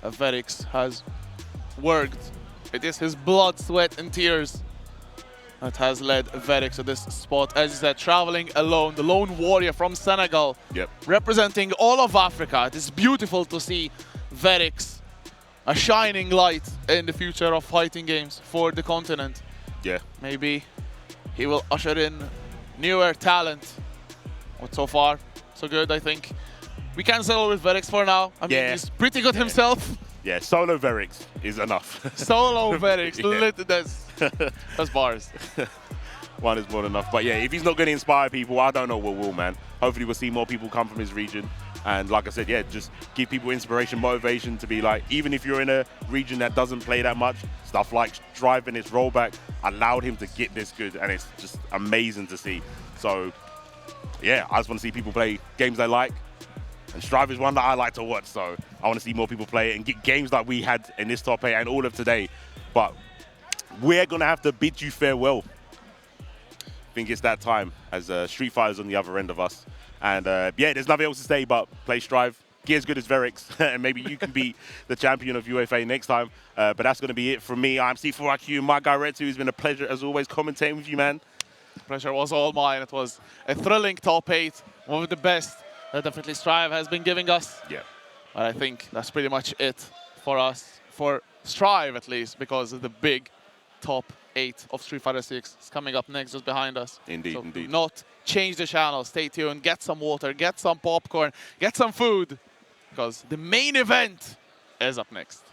that Verix has worked. It is his blood, sweat, and tears that has led Verix to this spot. As you said, traveling alone, the lone warrior from Senegal, representing all of Africa. It is beautiful to see Verix, a shining light in the future of fighting games for the continent. Yeah. Maybe he will usher in newer talent. But so far, so good, I think. We can settle with Verix for now. I mean, he's pretty good himself. Yeah, solo Verix is enough. Solo Verix, that's bars. One is more than enough. But yeah, if he's not going to inspire people, I don't know what will, man. Hopefully we'll see more people come from his region. And like I said, yeah, just give people inspiration, motivation to be like, even if you're in a region that doesn't play that much, stuff like Strive and its rollback allowed him to get this good. And it's just amazing to see. So yeah, I just want to see people play games they like. And Strive is one that I like to watch, so I want to see more people play it and get games like we had in this top 8 and all of today. But we're going to have to bid you farewell. I think it's that time as Street Fighter's on the other end of us. And yeah, there's nothing else to say but play Strive, get as good as Verix, and maybe you can be the champion of UFA next time. But that's going to be it from me. I'm C4IQ, my guy Retu. It's been a pleasure, as always, commentating with you, man. The pleasure was all mine. It was a thrilling top 8, one of the best that definitely Strive has been giving us. Yeah. But I think that's pretty much it for us, for Strive at least, because of the big top 8 of Street Fighter 6 is coming up next, just behind us. Indeed, so indeed. Do not change the channel. Stay tuned. Get some water, get some popcorn, get some food, because the main event is up next.